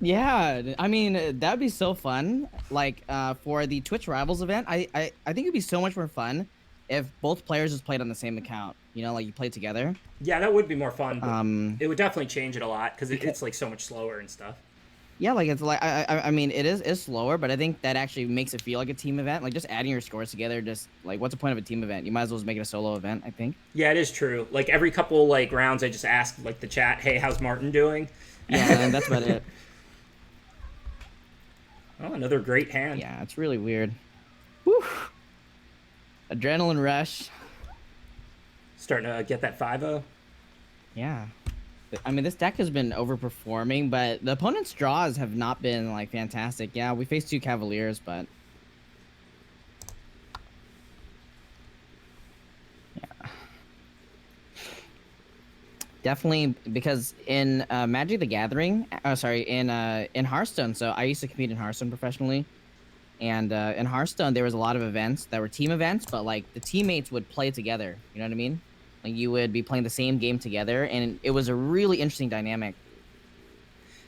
Yeah, I mean that'd be so fun. Like for the Twitch Rivals event, I think it'd be so much more fun if both players just played on the same account. You know, like you play together.
Yeah, that would be more fun. But it would definitely change it a lot because it's like so much slower and stuff.
Yeah, like it's like I mean it's slower, but I think that actually makes it feel like a team event. Like just adding your scores together, just like what's the point of a team event? You might as well just make it a solo event, I think.
Yeah, it is true. Like every couple like rounds, I just ask like the chat, "Hey, how's Martin doing?"
Yeah, and that's about it.
Oh, another great hand.
Yeah, it's really weird. Whew. Adrenaline rush.
Starting to get that 5-0.
Yeah. I mean, this deck has been overperforming, but the opponent's draws have not been, like, fantastic. Yeah, we faced 2 Cavaliers, but... Yeah. Definitely, because in Magic the Gathering... in Hearthstone, so I used to compete in Hearthstone professionally, and in Hearthstone, there was a lot of events that were team events, but, like, the teammates would play together, you know what I mean? Like you would be playing the same game together, and it was a really interesting dynamic.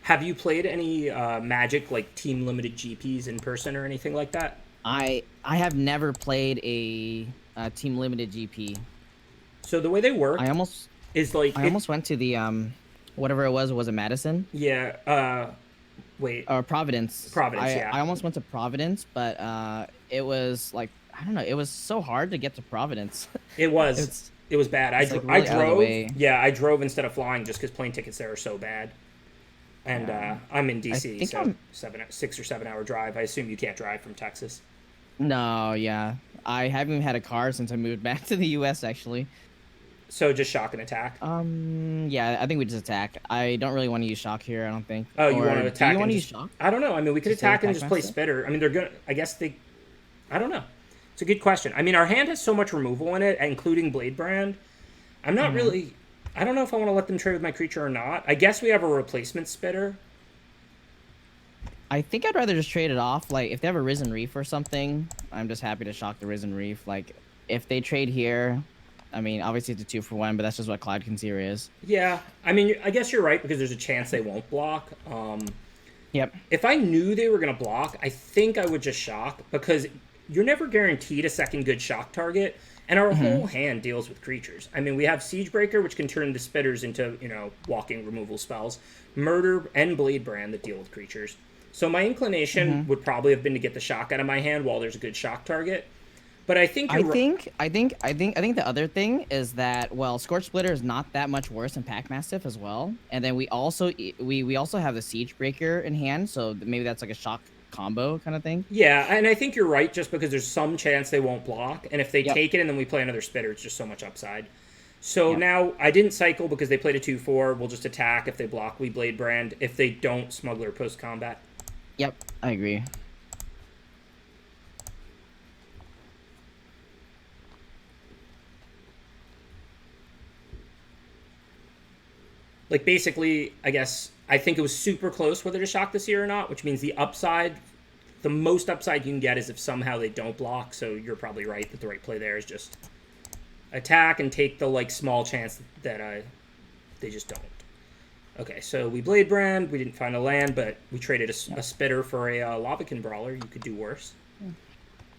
Have you played any Magic like team limited GPs in person or anything like that?
I have never played a team limited GP.
So the way they work,
I almost went to the whatever it was it Madison?
Yeah. Wait.
Providence.
Providence. Yeah.
I almost went to Providence, but it was like I don't know. It was so hard to get to Providence.
It was. It was bad. I drove. Yeah, I drove instead of flying just because plane tickets there are so bad. And I'm in DC, so 6 or 7 hour drive. I assume you can't drive from Texas.
No, yeah. I haven't even had a car since I moved back to the U.S. actually.
So just shock and attack.
Yeah, I think we just attack. I don't really want to use shock here. I don't think.
Oh, you want to attack?
Do you want to use shock?
I don't know. I mean, we could attack and just play spitter. I mean, they're gonna. I guess they. I don't know. It's a good question. I mean, our hand has so much removal in it, including Blade Brand. I'm not really... I don't know if I want to let them trade with my creature or not. I guess we have a replacement spitter.
I think I'd rather just trade it off. Like, if they have a Risen Reef or something, I'm just happy to shock the Risen Reef. Like, if they trade here... I mean, obviously it's a 2-for-1, but that's just what Cloud Concealer is.
Yeah. I mean, I guess you're right, because there's a chance they won't block.
Yep.
If I knew they were going to block, I think I would just shock, because... You're never guaranteed a second good shock target, and our whole hand deals with creatures. I mean, we have Siegebreaker, which can turn the spitters into, walking removal spells, Murder, and Blade Brand that deal with creatures. So my inclination would probably have been to get the shock out of my hand while there's a good shock target. But I think
I think the other thing is that Scorch Splitter is not that much worse than Pack Mastiff as well, and then we also have the Siegebreaker in hand, so maybe that's like a shock combo kind of thing.
Yeah, and I think you're right just because there's some chance they won't block, and if they take it and then we play another spitter, it's just so much upside. So now I didn't cycle because they played a 2-4. We'll just attack. If they block, we Blade Brand. If they don't, Smuggler post-combat.
Yep, I agree.
Like, basically, I guess, I think it was super close whether to shock this year or not, which means the most upside you can get is if somehow they don't block, so you're probably right that the right play there is just attack and take the, like, small chance that they just don't. Okay, so we Blade Brand, we didn't find a land, but we traded a spitter for a Lavakin Brawler. You could do worse.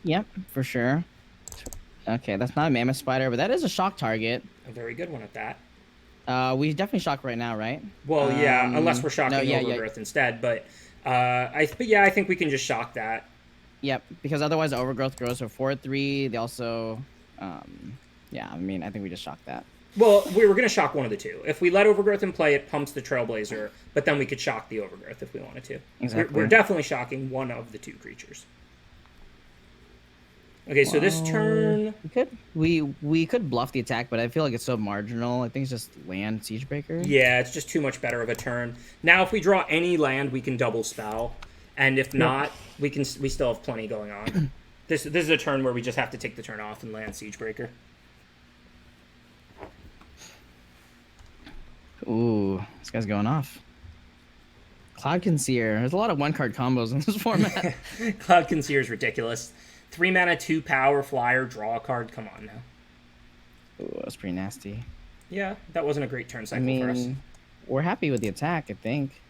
Yep, for sure. Okay, that's not a Mammoth Spider, but that is a shock target.
A very good one at that.
We definitely shock right now, right?
Well, yeah, unless we're shocking Overgrowth instead. But I think we can just shock that.
Yep, because otherwise the overgrowth grows to 4/3. They also, yeah, I mean, I think we just shocked that.
Well, we were going to shock one of the two. If we let Overgrowth in play, it pumps the Trailblazer, but then we could shock the Overgrowth if we wanted to.
Exactly.
We're definitely shocking one of the two creatures. Okay, so this turn...
We could bluff the attack, but I feel like it's so marginal. I think it's just land Siegebreaker.
Yeah, it's just too much better of a turn. Now, if we draw any land, we can double spell. And if not, we still have plenty going on. This is a turn where we just have to take the turn off and land Siegebreaker.
Ooh, this guy's going off. Cloud Conceer. There's a lot of one-card combos in this format.
Cloud Conceer is ridiculous. 3 mana, 2 power, flyer, draw a card. Come on now.
Ooh, that's pretty nasty.
Yeah, that wasn't a great turn cycle for us.
We're happy with the attack, I think.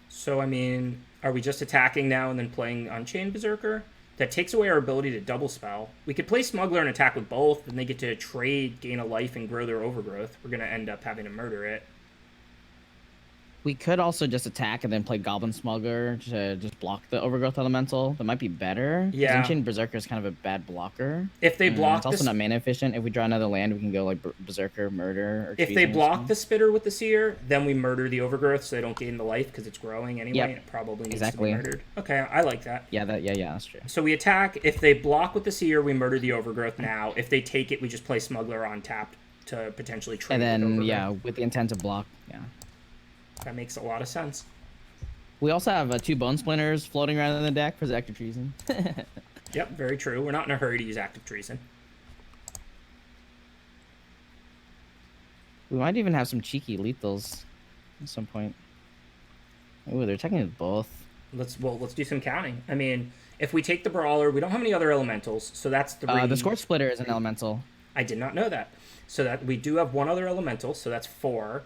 So, I mean, are we just attacking now and then playing Unchained Berserker? That takes away our ability to double spell. We could play Smuggler and attack with both, and they get to trade, gain a life, and grow their Overgrowth. We're going to end up having to murder it.
We could also just attack and then play Goblin Smuggler to just block the Overgrowth Elemental. That might be better.
Yeah.
Unchained Berserker is kind of a bad blocker.
If they block
it's also not mana efficient. If we draw another land, we can go like Berserker, Murder, or
if they block the Spitter with the Seer, then we murder the Overgrowth so they don't gain the life because it's growing anyway.
Yep.
And it probably needs
Exactly.
to be murdered. Okay, I like that.
Yeah, that's true.
So we attack. If they block with the Seer, we murder the Overgrowth now. If they take it, we just play Smuggler on tap to potentially trade.
And then,
with
yeah, with the intent to block, yeah.
That makes a lot of sense.
We also have 2 Bone Splinters floating around in the deck for the Active Treason.
Yep, very true. We're not in a hurry to use Active Treason.
We might even have some cheeky lethals at some point. Ooh, they're attacking with both.
Let's do some counting. I mean, if we take the Brawler, we don't have any other elementals, so that's 3.
The Scorch Splitter is an elemental.
I did not know that. So that we do have one other elemental, so that's 4,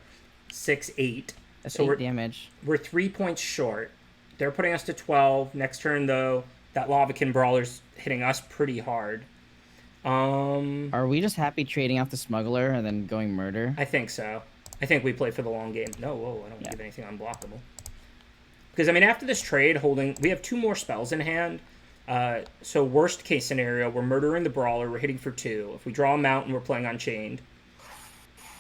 6, 8.
That's
so
8 damage.
We're 3 points short. They're putting us to 12. Next turn, though, that Lavakin Brawler's hitting us pretty hard.
Are we just happy trading off the Smuggler and then going Murder?
I think so. I think we play for the long game. No, whoa, I don't give anything unblockable. Because, I mean, after this trade, we have 2 more spells in hand. So worst case scenario, we're murdering the Brawler. We're hitting for 2. If we draw a Mountain, we're playing Unchained.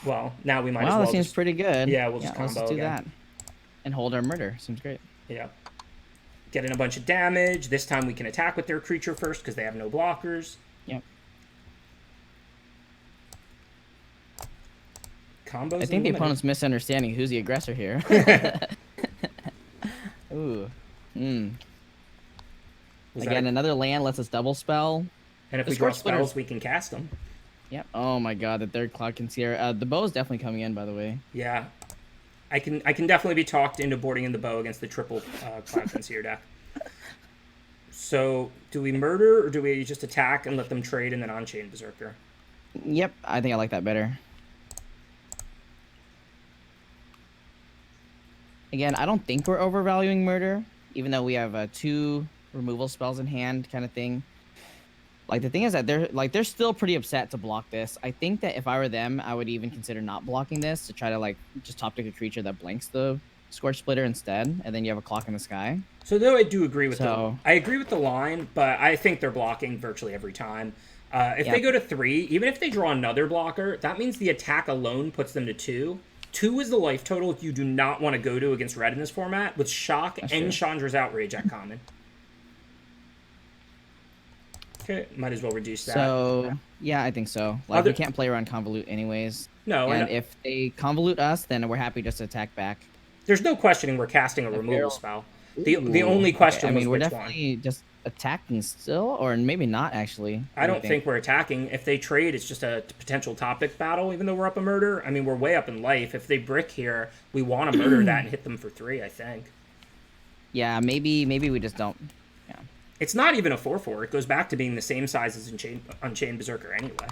Well, now we might as well.
Wow, that seems pretty good.
Yeah, we'll just combo
let's do
again.
that. And hold our Murder. Seems great.
Yeah. Get in a bunch of damage. This time we can attack with their creature first because they have no blockers.
Yep.
Combos.
I think the opponent's misunderstanding who's the aggressor here. Ooh. Again, another land lets us double spell.
And if we draw spells, we can cast them.
Yep. Oh my god, the third Cloud Conceer. The bow is definitely coming in, by the way.
Yeah. I can definitely be talked into boarding in the bow against the triple Cloud Conceer deck. So, do we murder or do we just attack and let them trade and then on-chain Berserker?
Yep, I think I like that better. Again, I don't think we're overvaluing Murder, even though we have 2 removal spells in hand kind of thing. Like, the thing is that they're still pretty upset to block this. I think that if I were them, I would even consider not blocking this to try to, like, just top deck a creature that blanks the Scorch Splitter instead, and then you have a Clock in the Sky.
So, though I do agree with I agree with the line, but I think they're blocking virtually every time. If they go to 3, even if they draw another blocker, that means the attack alone puts them to 2. 2 is the life total you do not want to go to against red in this format, with Shock and Chandra's Outrage at common. Okay, might as well reduce that.
So, yeah, I think so. Like, we can't play around Convolute anyways.
No,
and if they Convolute us, then we're happy just to attack back.
There's no questioning we're casting a removal spell. The only question was
we're
which
definitely just attacking still, or maybe not, actually.
I don't think we're attacking. If they trade, it's just a potential topic battle, even though we're up a murder. I mean, we're way up in life. If they brick here, we want to murder that and hit them for 3, I think.
Yeah, maybe we just don't. Yeah.
It's not even a 4/4. It goes back to being the same size as Unchained Berserker anyway.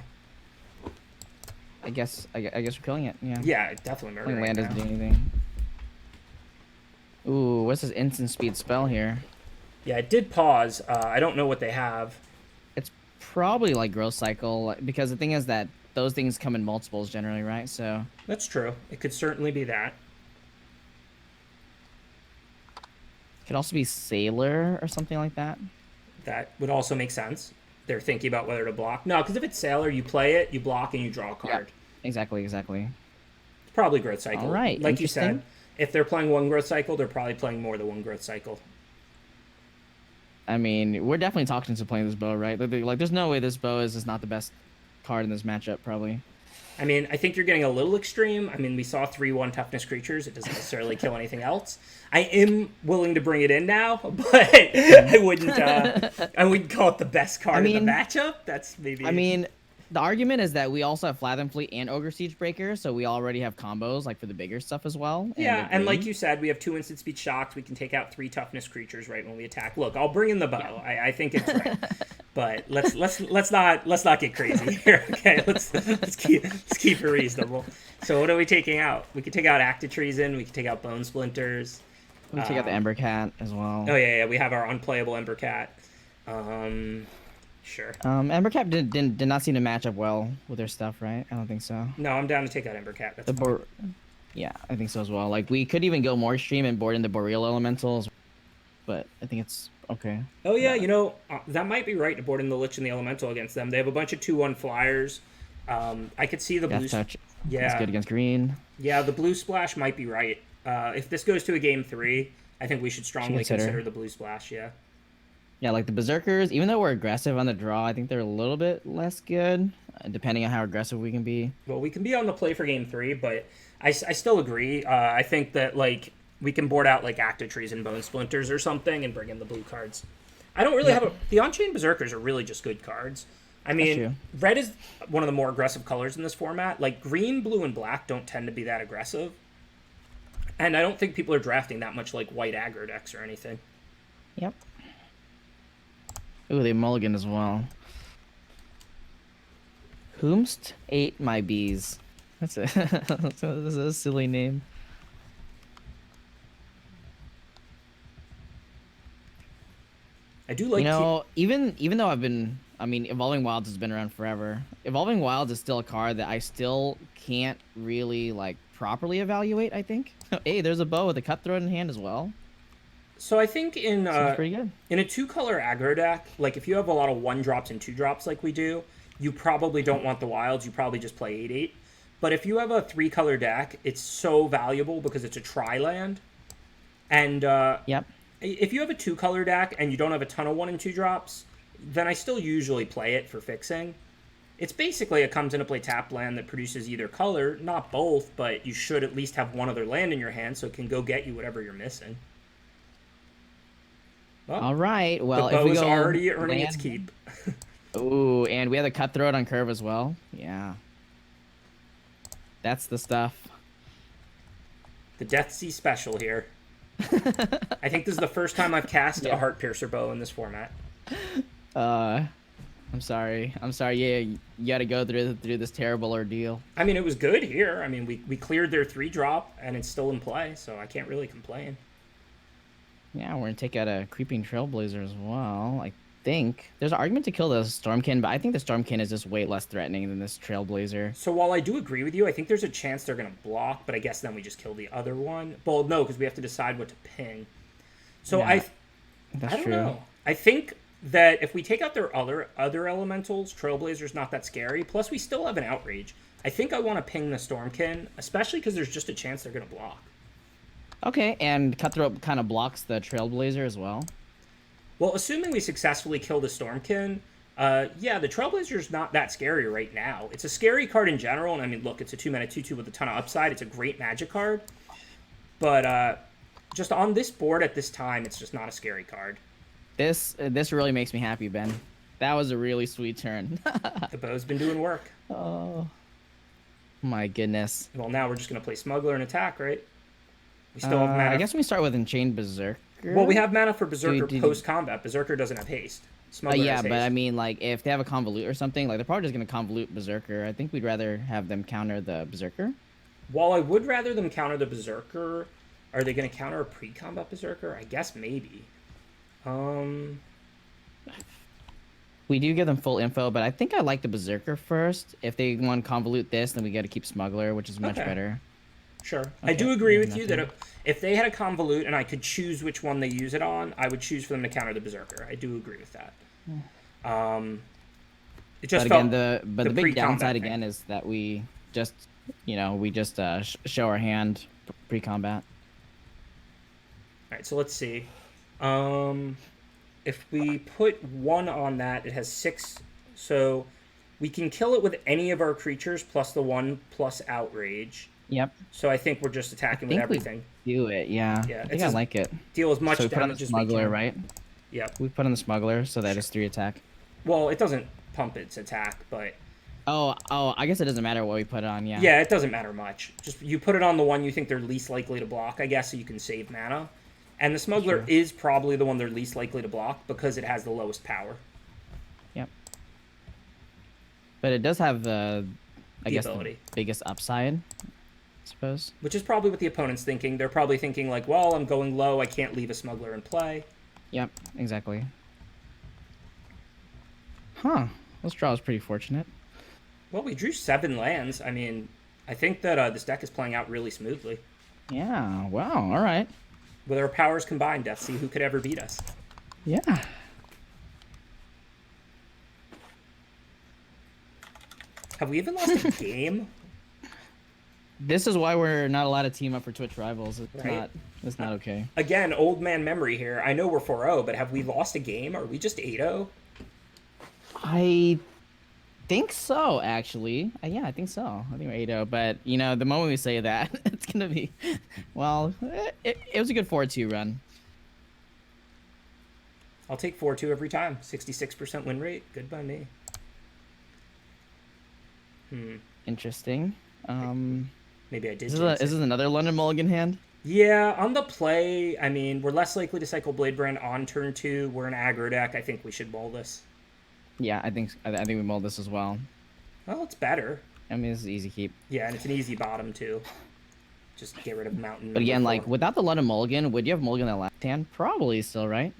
I guess we're killing it. Yeah.
Yeah, definitely murdering.
Land doesn't do anything. Ooh, what's this instant speed spell here?
Yeah, it did pause. I don't know what they have.
It's probably like Growth Cycle, because the thing is that those things come in multiples generally, right? So
that's true. It could certainly be that.
Could also be Sailor or something like that.
That would also make sense. They're thinking about whether to block. No, because if it's Sailor, you play it, you block, and you draw a
Yeah.
card.
Exactly, exactly.
It's probably Growth Cycle.
All right,
Like you said,
interesting.
if they're playing one Growth Cycle, they're probably playing more than one Growth Cycle.
I mean, we're definitely talking to playing this bow, right? Like, there's no way this bow is just not the best card in this matchup, probably.
I mean, I think you're getting a little extreme. I mean, we saw 3/1 toughness creatures. It doesn't necessarily kill anything else. I am willing to bring it in now, but I wouldn't. I wouldn't call it the best card in the matchup. That's maybe.
I mean, the argument is that we also have Fathom Fleet and Ogre Siegebreaker, so we already have combos like for the bigger stuff as well.
Yeah, and like you said, we have 2 instant speed shocks. We can take out 3 toughness creatures right when we attack. Look, I'll bring in the bow. Yeah. I think it's right. But let's not get crazy here. Okay, let's keep it reasonable. So what are we taking out? We can take out Active Treason. We can take out Bone Splinters.
We can take out the Ember Cat as well.
Oh yeah, we have our unplayable Ember Cat. Sure.
Ember Cat did not seem to match up well with their stuff, right? I don't think so.
No, I'm down to take out Ember Cat. That's
yeah, I think so as well. Like, we could even go more extreme and board in the Boreal Elementals, but I think it's okay.
Oh yeah, that might be right to board in the Lich and the Elemental against them. They have a bunch of 2/1 flyers. I could see the blue.
Touch.
Yeah,
it's good against green.
Yeah, the blue splash might be right. If this goes to a game 3, I think we should strongly consider the blue splash. Yeah.
Yeah, like the Berserkers, even though we're aggressive on the draw, I think they're a little bit less good, depending on how aggressive we can be.
Well, we can be on the play for game 3, but I still agree. I think that, like, we can board out, like, Active Trees and Bone Splinters or something and bring in the blue cards. I don't really have the on-chain Berserkers are really just good cards. I mean, red is one of the more aggressive colors in this format. Like, green, blue, and black don't tend to be that aggressive. And I don't think people are drafting that much, like, white aggro decks or anything.
Yep. Ooh, they mulligan as well. Whomst ate my bees. That's a silly name.
I do like.
Even though Evolving Wilds has been around forever. Evolving Wilds is still a card that I still can't really like properly evaluate. I think. Hey, there's a bow with a cutthroat in hand as well.
So I think in
pretty good.
In a 2-color aggro deck, like if you have a lot of 1-drops and 2-drops like we do, you probably don't want the wilds. You probably just play 8/8. But if you have a 3-color deck, it's so valuable because it's a tri-land. And if you have a 2-color deck and you don't have a ton of 1 and 2-drops, then I still usually play it for fixing. It's basically it comes into play tap land that produces either color, not both, but you should at least have one other land in your hand so it can go get you whatever you're missing. Well,
all right. Well,
the
if we
bow's
go
already earning its keep.
Ooh, and we have a cutthroat on curve as well. Yeah. That's the stuff.
The Deathsie special here. I think this is the first time I've cast a Heart Piercer bow in this format.
I'm sorry. Yeah, you got to go through this terrible ordeal.
I mean, it was good here. I mean, we cleared their 3-drop, and it's still in play, so I can't really complain.
Yeah, we're going to take out a Creeping Trailblazer as well, I think. There's an argument to kill the Stormkin, but I think the Stormkin is just way less threatening than this Trailblazer.
So while I do agree with you, I think there's a chance they're going to block, but I guess then we just kill the other one. Well, no, because we have to decide what to ping. So
yeah,
I don't know. I think that if we take out their other elementals, Trailblazer's not that scary. Plus, we still have an Outrage. I think I want to ping the Stormkin, especially because there's just a chance they're going to block.
Okay, and Cutthroat kind of blocks the Trailblazer as well.
Well, assuming we successfully kill the Stormkin, the Trailblazer's not that scary right now. It's a scary card in general, and I mean, look, it's a 2-mana 2/2 with a ton of upside. It's a great Magic card. But just on this board at this time, it's just not a scary card.
This really makes me happy, Ben. That was a really sweet turn.
The bow's been doing work.
Oh, my goodness.
Well, now we're just going to play Smuggler and attack, right? We still have mana.
I guess we start with Enchained Berserker.
Well, we have mana for Berserker post-combat. Berserker doesn't have haste. Smuggler has haste.
But I mean, like, if they have a Convolute or something, like, they're probably just going to Convolute Berserker. I think we'd rather have them counter the Berserker.
While I would rather them counter the Berserker, are they going to counter a pre-combat Berserker? I guess maybe.
We do give them full info, but I think I like the Berserker first. If they want to convolute this, then we got to keep Smuggler, which is much better.
Sure. I do agree with you that if they had a convolute and I could choose which one they use it on, I would choose for them to counter the Berserker. I do agree with that. It just
But again,
felt
the big downside
thing.
again is that we just, show our hand pre-combat.
All right, so let's see. If we put 1 on that, it has 6. So we can kill it with any of our creatures plus the 1 plus outrage.
Yep.
So I think we're just attacking with everything.
Do it, yeah.
Yeah,
I think I like it.
Deal as much
So we put on the
damage as we
smuggler,
can.
right?
Yep.
We put on the smuggler, so that is 3 attack.
Well, it doesn't pump its attack, but
Oh, I guess it doesn't matter what we put it on, yeah.
yeah, it doesn't matter much. Just you put it on the one you think they're least likely to block, I guess, so you can save mana. And the smuggler is probably the one they're least likely to block because it has the lowest power.
Yep. But it does have the
ability.
the biggest upside, I suppose.
Which is probably what the opponent's thinking. They're probably thinking like, well, I'm going low, I can't leave a smuggler in play.
Yep, exactly. Huh. This draw is pretty fortunate.
Well, we drew 7 lands. I mean, I think that this deck is playing out really smoothly.
Yeah, wow, all right.
With our powers combined, Deathsie, who could ever beat us?
Yeah.
Have we even lost a game?
This is why we're not allowed to team up for Twitch Rivals.
Right.
It's not okay.
Again, old man memory here. I know we're 4-0, but have we lost a game? Are we just 8-0?
I think so, actually. Yeah, I think so. I think we're 8-0. But, the moment we say that, it's going to be... Well, it was a good 4-2 run.
I'll take 4-2 every time. 66% win rate. Good by me.
Interesting.
Maybe I did.
Is this another London Mulligan hand?
Yeah, on the play, I mean, we're less likely to cycle Bladebrand on turn 2. We're an aggro deck. I think we should mull this.
Yeah, I think we mulled this as well.
Well, it's better.
I mean, this is easy keep.
Yeah, and it's an easy bottom, too. Just get rid of Mountain.
But again, like, without the London Mulligan, would you have Mulligan in that last hand? Probably still, right?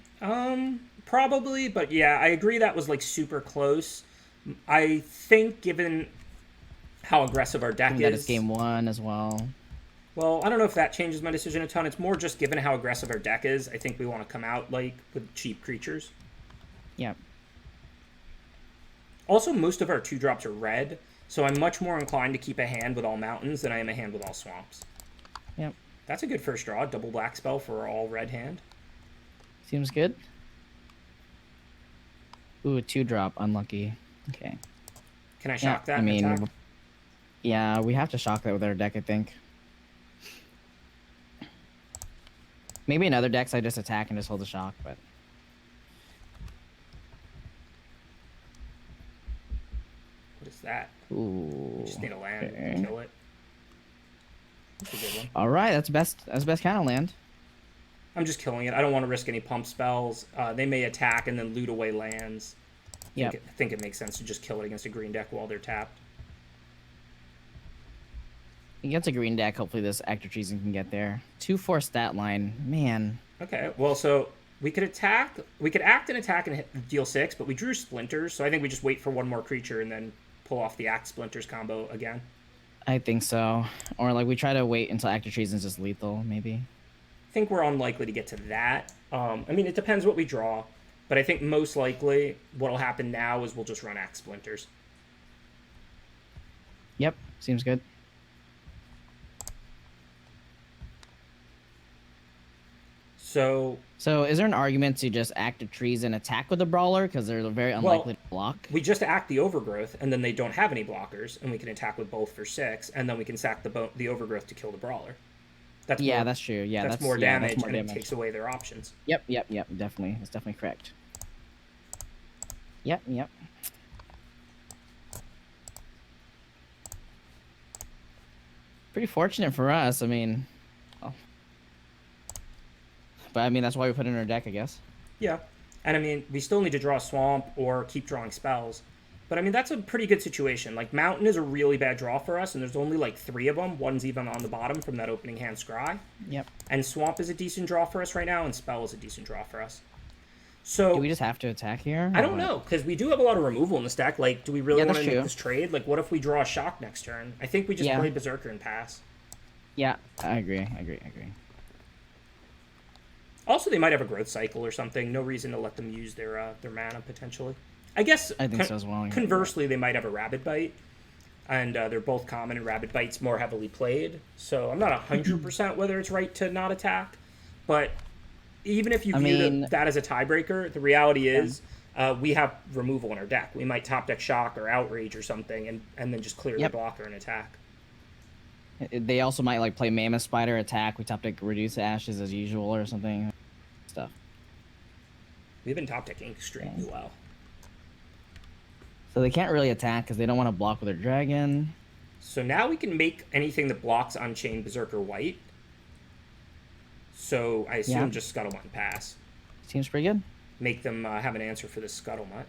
Probably, but yeah, I agree that was, like, super close. I think, given how aggressive our deck is...
That is game 1 as well.
Well, I don't know if that changes my decision a ton. It's more just given how aggressive our deck is, I think we want to come out, like, with cheap creatures.
Yep.
Also, most of our 2-drops are red, so I'm much more inclined to keep a hand with all mountains than I am a hand with all swamps.
Yep.
That's a good first draw. Double black spell for all red hand.
Seems good. Ooh, a 2-drop. Unlucky. Okay.
Can I shock that?
I mean,
attack?
yeah, we have to shock that with our deck, I think. Maybe in other decks I just attack and just hold the shock, but...
What is that?
Ooh.
Just need a land and kill it. That's a good one.
All right, that's best kind of land.
I'm just killing it. I don't want to risk any pump spells. They may attack and then loot away lands. I think it makes sense to just kill it against a green deck while they're tapped.
Against a green deck, hopefully this Actor Treason can get there. 2-4 stat line, man.
Okay, well, so we could attack. We could act and attack and deal 6, but we drew Splinters, so I think we just wait for one more creature and then pull off the Act Splinters combo again.
I think so. Or like we try to wait until Actor Treason's just lethal, maybe.
I think we're unlikely to get to that. I mean, it depends what we draw, but I think most likely what'll happen now is we'll just run Act Splinters.
Yep, seems good.
So
is there an argument to just Act of Treason attack with the Brawler because they're very unlikely to block?
We just act the Overgrowth, and then they don't have any blockers, and we can attack with both for 6, and then we can sack the Overgrowth to kill the Brawler. That's
true. Yeah,
that's more damage, and it takes away their options.
Yep. Definitely, that's definitely correct. Yep. Pretty fortunate for us. I mean, but I mean that's why we put it in our deck, I guess.
Yeah, and I mean we still need to draw a swamp or keep drawing spells, but I mean that's a pretty good situation. Like Mountain is a really bad draw for us, and there's only like 3 of them. One's even on the bottom from that opening hand scry.
Yep.
And Swamp is a decent draw for us right now, and Spell is a decent draw for us. So
do we just have to attack here?
I don't know, because we do have a lot of removal in this deck. Like, do we really want to make this trade? Like, what if we draw a shock next turn? I think we just play Berserker and pass.
Yeah, I agree.
Also, they might have a growth cycle or something. No reason to let them use their mana potentially. I guess
I think so as well. Yeah.
conversely, they might have a Rabid Bite, and they're both common, and Rabid Bite's more heavily played. So I'm not 100% whether it's right to not attack, but even if you view that as a tiebreaker, the reality is we have removal in our deck. We might top deck Shock or Outrage or something, and then just clear the blocker and attack.
They also might like play Mammoth Spider attack. We top deck Reduce Ashes as usual or something. Stuff.
We've been top decking extremely well.
So they can't really attack because they don't want to block with their dragon.
So now we can make anything that blocks Unchained Berserker white. So I assume just Scuttlemutt and pass.
Seems pretty good.
Make them have an answer for this Scuttlemutt.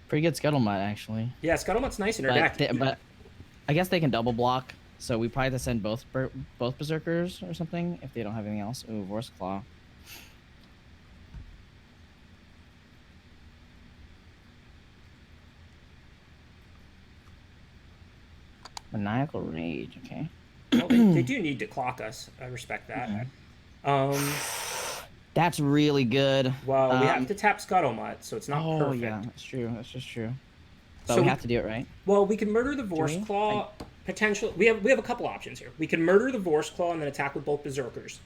Pretty good Scuttlemutt, actually.
Yeah, Scuttlemutt's nice in her deck.
But I guess they can double block, so we probably have to send both Berserkers or something if they don't have anything else. Ooh, Vorse Claw. Maniacal Rage, okay.
Well, they do need to clock us. I respect that.
That's really good.
Well, we have to tap Scuttlemutt, so it's not perfect. Oh,
yeah, that's true. That's just true. But so we have to do it right.
Well, we can murder the Vorse Claw. Potentially, we have a couple options here. We can murder the Vorse Claw and then attack with both Berserkers.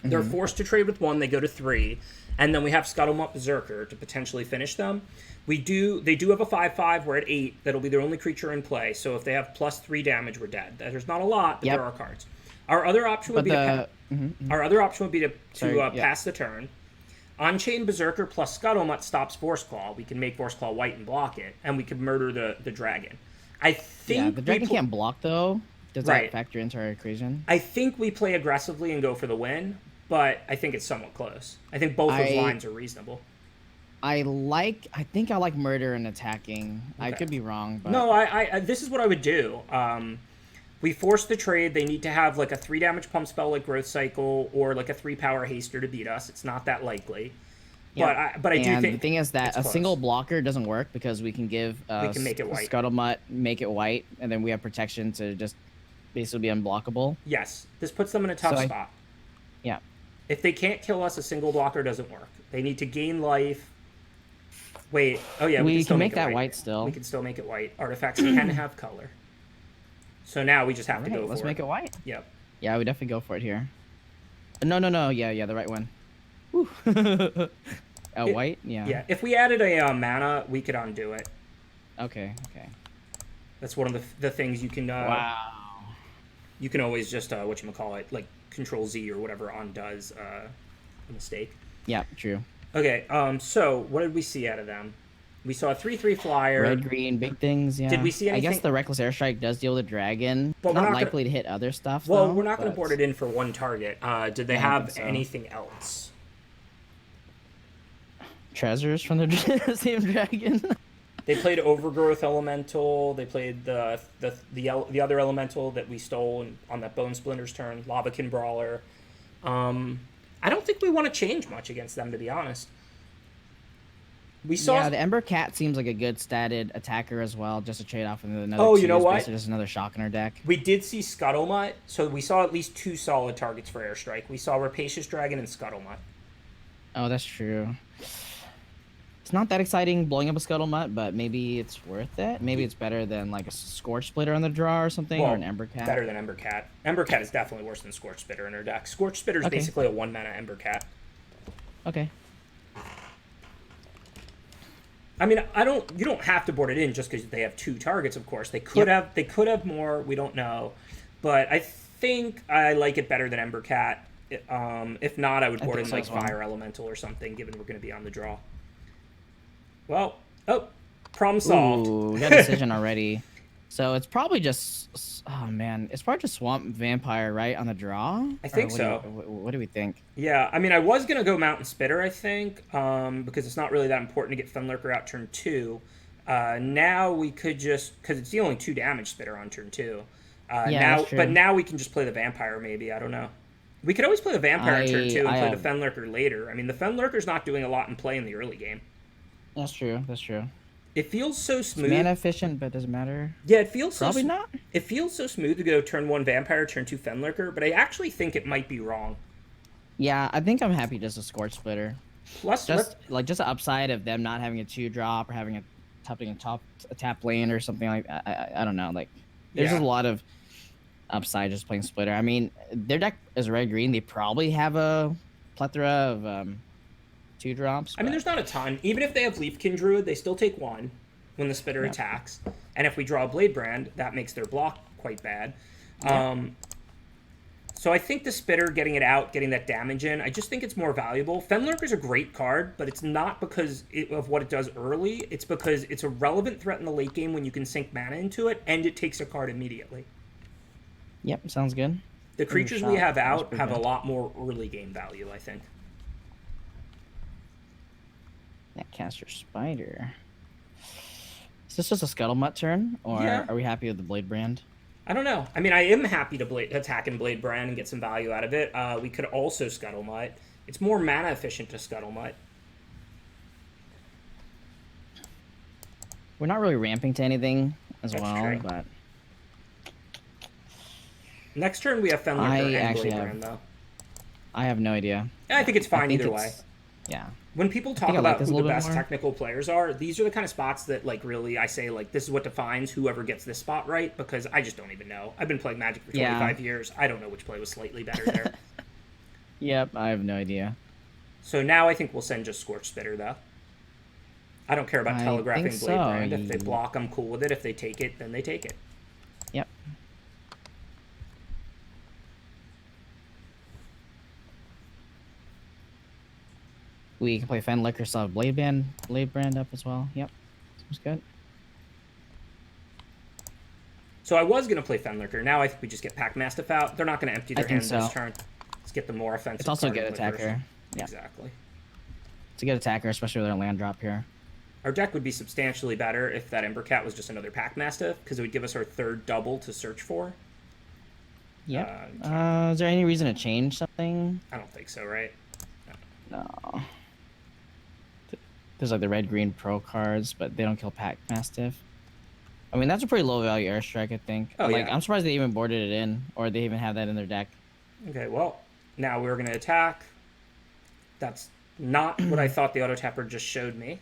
They're forced to trade with 1. They go to 3, and then we have Scuttlemutt Berserker to potentially finish them. They do have a 5/5. We're at 8. That'll be their only creature in play. So if they have +3 damage, we're dead. There's not a lot, but there are cards. Our other option would be to pass the turn. Unchained Berserker plus Scuttlemutt stops Vorse Claw. We can make Vorse Claw white and block it, and we can murder the dragon. I think
the dragon can't block though. Does that factor into our equation?
I think we play aggressively and go for the win, but I think it's somewhat close. I think both those lines are reasonable.
I think I like murder and attacking. Okay. I could be wrong, but
no, I this is what I would do. We force the trade. They need to have like a 3 damage pump spell like Growth Cycle or like a 3 power haster to beat us. It's not that likely. Yep. But I do think
the thing is that a single blocker doesn't work because we can give
we can make it white.
Scuttlemutt, make it white, and then we have protection to just basically be unblockable.
Yes, this puts them in a tough spot.
Yeah.
If they can't kill us, a single blocker doesn't work. They need to gain life. Wait. Oh yeah,
we
can still
make that white still.
We can still make it white. Artifacts can have color. So now we just have to go for it.
Let's make it white.
Yep.
Yeah, we definitely go for it here. No. Yeah, the right one. Woo. White? Yeah.
Yeah. If we added a mana, we could undo it.
Okay.
That's one of the things you can.
Wow.
You can always just whatchamacallit, like Control Z or whatever undoes a mistake.
Yeah. True.
Okay. So what did we see out of them? We saw a 3/3 flyer.
Red, green, big things, yeah.
Did we see anything?
I guess the Reckless Airstrike does deal with the dragon. But not likely to hit other stuff,
Well, we're not going to board it in for 1 target. Did they have anything else?
Treasures from the same dragon?
They played Overgrowth Elemental. They played the other Elemental that we stole on that Bone Splinter's turn, Lavakin Brawler. I don't think we want to change much against them, to be honest.
The Ember Cat seems like a good statted attacker as well, just to trade off with another.
Oh, you know what?
Just another shock in our deck.
We did see Scuttlemutt, so we saw at least 2 solid targets for Airstrike. We saw Rapacious Dragon and Scuttlemutt.
Oh, that's true. It's not that exciting blowing up a Scuttlemutt, but maybe it's worth it. Maybe it's better than like a Scorch Splitter on the draw or something, or an Ember Cat.
Better than Ember Cat. Ember Cat is definitely worse than Scorch Spitter in her deck. Scorch Spitter is basically a 1-mana Ember Cat.
Okay.
I mean, you don't have to board it in just because they have 2 targets. Of course, they could have more. We don't know, but I think I like it better than Ember Cat. If not, I would board in like Fire Elemental or something, given we're going to be on the draw. Well, problem solved.
Ooh, we got a decision already. So it's probably just, it's probably just Swamp Vampire, right, on the draw?
I think so.
What do we think?
Yeah, I mean, I was going to go Mountain Spitter, I think, because it's not really that important to get Fenlurker out turn 2. Now we could just, because it's the only 2 damage Spitter on turn 2. But now we can just play the Vampire, maybe. I don't know. We could always play the Vampire on turn 2 and play the Fenlurker later. I mean, the Fenlurker's not doing a lot in play in the early game.
That's true.
It feels so
It's
smooth.
mana efficient, but doesn't matter.
Yeah, it feels
Probably not.
It feels so smooth to go turn 1 vampire, turn 2 fenlurker, but I actually think it might be wrong.
Yeah, I think I'm happy just a Scorch Splitter.
Plus,
Just just the upside of them not having a 2-drop or having a tap lane or something like that. I don't know. Like there's just a lot of upside just playing Splitter. I mean, their deck is red green. They probably have a plethora of 2-drops.
I mean, there's not a ton. Even if they have Leafkin Druid, they still take 1 when the Spitter attacks. And if we draw a Blade Brand, that makes their block quite bad. So I think the Spitter, getting it out, getting that damage in, I just think it's more valuable. Fenlurker's a great card, but it's not because of what it does early. It's because it's a relevant threat in the late game when you can sink mana into it, and it takes a card immediately.
Yep, sounds good.
The creatures we have out have a lot more early game value, I think.
That Caster Spider. Is this just a Scuttlemutt turn, or are we happy with the Blade Brand?
I don't know. I mean, I am happy to attack and Blade Brand and get some value out of it. We could also Scuttlemutt. It's more mana efficient to Scuttlemutt.
We're not really ramping to anything as
That's
well,
true.
but...
Next turn we have Fenlurker and Blade Brand, though.
I have no idea.
Yeah, I think it's fine either way.
Yeah.
When people talk about who the best technical players are, these are the kind of spots that, like, really, I say, like, this is what defines whoever gets this spot right, because I just don't even know. I've been playing Magic for 25 years. I don't know which play was slightly better there.
Yep, I have no idea.
So now I think we'll send just Scorch Spitter, though. I don't care about telegraphing Blade Brand. If they block, I'm cool with it. If they take it, then they take it.
Yep. We can play Fenlurker, still have Blade Brand up as well. Yep. Seems good.
So I was going to play Fenlurker. Now I think we just get Packmastiff out. They're not going to empty their hands this turn. Let's get the more offensive.
It's also a good attacker.
Yeah. Exactly.
It's a good attacker, especially with our land drop here.
Our deck would be substantially better if that Embercat was just another Packmastiff, because it would give us our third double to search for.
Yeah. Is there any reason to change something?
I don't think so, right?
No. There's like the red-green pro cards, but they don't kill Packmastiff. I mean, that's a pretty low-value airstrike, I think.
Oh,
like, I'm surprised they even boarded it in, or they even have that in their deck.
Okay, well, now we're going to attack. That's not what I thought the auto-tapper just showed me.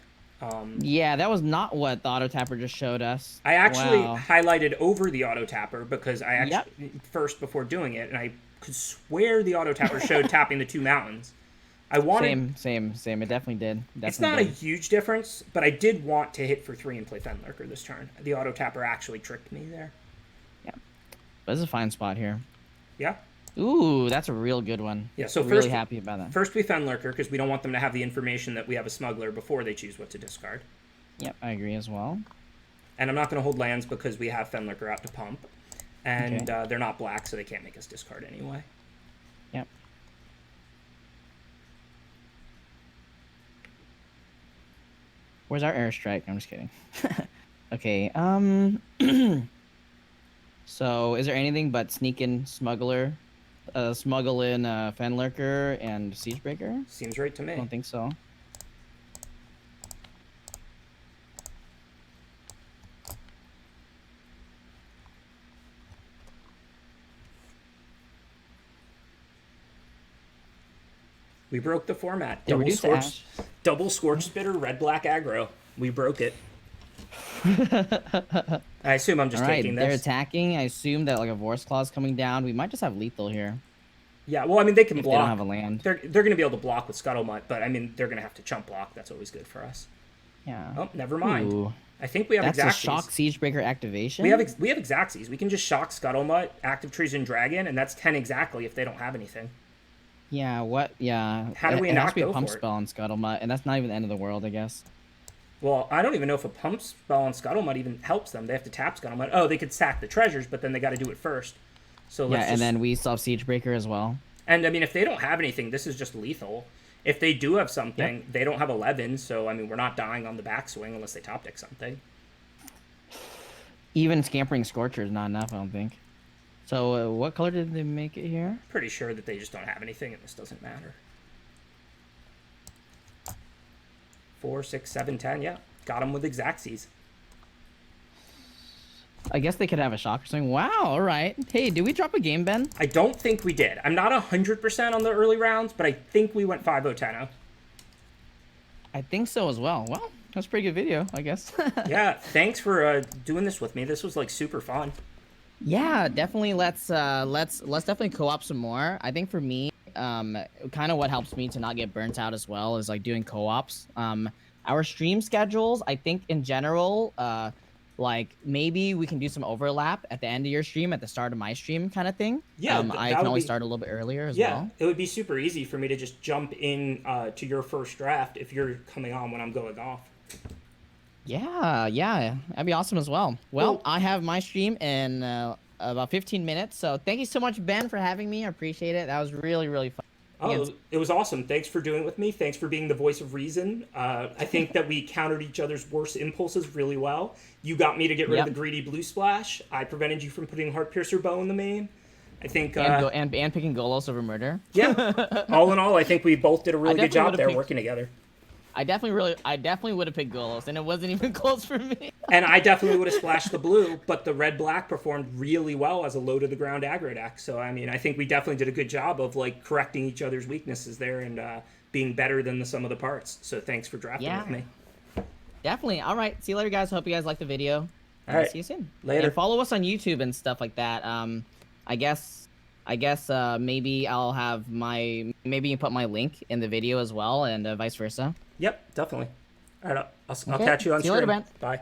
Yeah, that was not what the auto-tapper just showed us.
I actually highlighted over the auto-tapper because I actually,
Yep.
before doing it, and I could swear the auto-tapper showed tapping the 2 mountains. I wanted...
Same. It definitely did.
It's not a huge difference, but I did want to hit for 3 and play Fenlurker this turn. The auto-tapper actually tricked me there.
Yeah. But this is a fine spot here.
Yeah.
Ooh, that's a real good one.
Yeah, so
really happy about that.
First we Fenlurker, because we don't want them to have the information that we have a smuggler before they choose what to discard.
Yep, I agree as well.
And I'm not going to hold lands because we have Fenlurker out to pump. And they're not black, so they can't make us discard anyway.
Yep. Where's our airstrike? I'm just kidding. Okay, so is there anything but sneak-in smuggler, smuggle in Fenlurker and Siegebreaker?
Seems right to me.
I don't think so.
We broke the format.
Yeah,
Double Scorch Spitter, red-black aggro. We broke it. I assume I'm just taking this.
They're attacking. I assume that like a Vorce Claw is coming down. We might just have lethal here.
Yeah, well, I mean, they can block.
They don't have a land.
They're going to be able to block with Scuttlemutt, but I mean, they're going to have to chump block. That's always good for us.
Yeah.
Oh, never mind.
Ooh.
I think we have
That's
Exactsies.
a shock Siegebreaker activation?
We have Exactsies. We can just shock Scuttlemutt, Active Treason Dragon, and that's 10 exactly if they don't have anything.
Yeah, what? Yeah.
How do we
not
not
go for it? It has to be a
go
pump
for it?
spell on Scuttlemutt, and that's not even the end of the world, I guess.
Well, I don't even know if a pump spell on Scuttlemutt even helps them. They have to tap Scuttlemutt. Oh, they could sack the treasures, but then they got to do it first. So let's
and then we still have Siegebreaker as well.
And, I mean, if they don't have anything, this is just lethal. If they do have something, they don't have 11, so, I mean, we're not dying on the backswing unless they top deck something.
Even Scampering Scorcher is not enough, I don't think. So, what color did they make it here?
Pretty sure that they just don't have anything, and this doesn't matter. 4, 6, 7, 10, yeah. got him with Exactsies.
I guess they could have a shock or something. Wow, all right. Hey, did we drop a game, Ben?
I don't think we did. I'm not 100% on the early rounds, but I think we went 5-0-10-0.
I think so as well. Well, that's a pretty good video, I guess.
Yeah, thanks for doing this with me. This was like super fun.
Yeah, definitely. Let's definitely co-op some more. I think for me, kind of what helps me to not get burnt out as well is like doing co-ops. Our stream schedules, I think in general, like maybe we can do some overlap at the end of your stream, at the start of my stream, kind of thing.
Yeah,
I can always start a little bit earlier as well.
It would be super easy for me to just jump in to your first draft if you're coming on when I'm going off.
Yeah, that'd be awesome as well. Well, I have my stream in about 15 minutes, so thank you so much, Ben, for having me. I appreciate it. That was really, really fun.
Oh, it was awesome. Thanks for doing it with me. Thanks for being the voice of reason. I think that we countered each other's worst impulses really well. You got me to get rid of the greedy blue splash. I prevented you from putting Heart Piercer Bow in the main. I think
and picking Golos over murder.
Yeah. All in all, I think we both did a really good job there working together.
I definitely would have picked Golos, and it wasn't even close for me.
And I definitely would have splashed the blue, but the red-black performed really well as a low-to-the-ground aggro deck. So, I mean, I think we definitely did a good job of, like, correcting each other's weaknesses there and being better than the sum of the parts. So thanks for drafting with me.
Definitely. All right. See you later, guys. Hope you guys liked the video.
All right.
See you soon.
Later.
And follow us on YouTube and stuff like that. I guess maybe I'll have maybe you put my link in the video as well, and vice versa.
Yep, definitely. All right, I'll catch you on stream.
See you later, Ben.
Bye.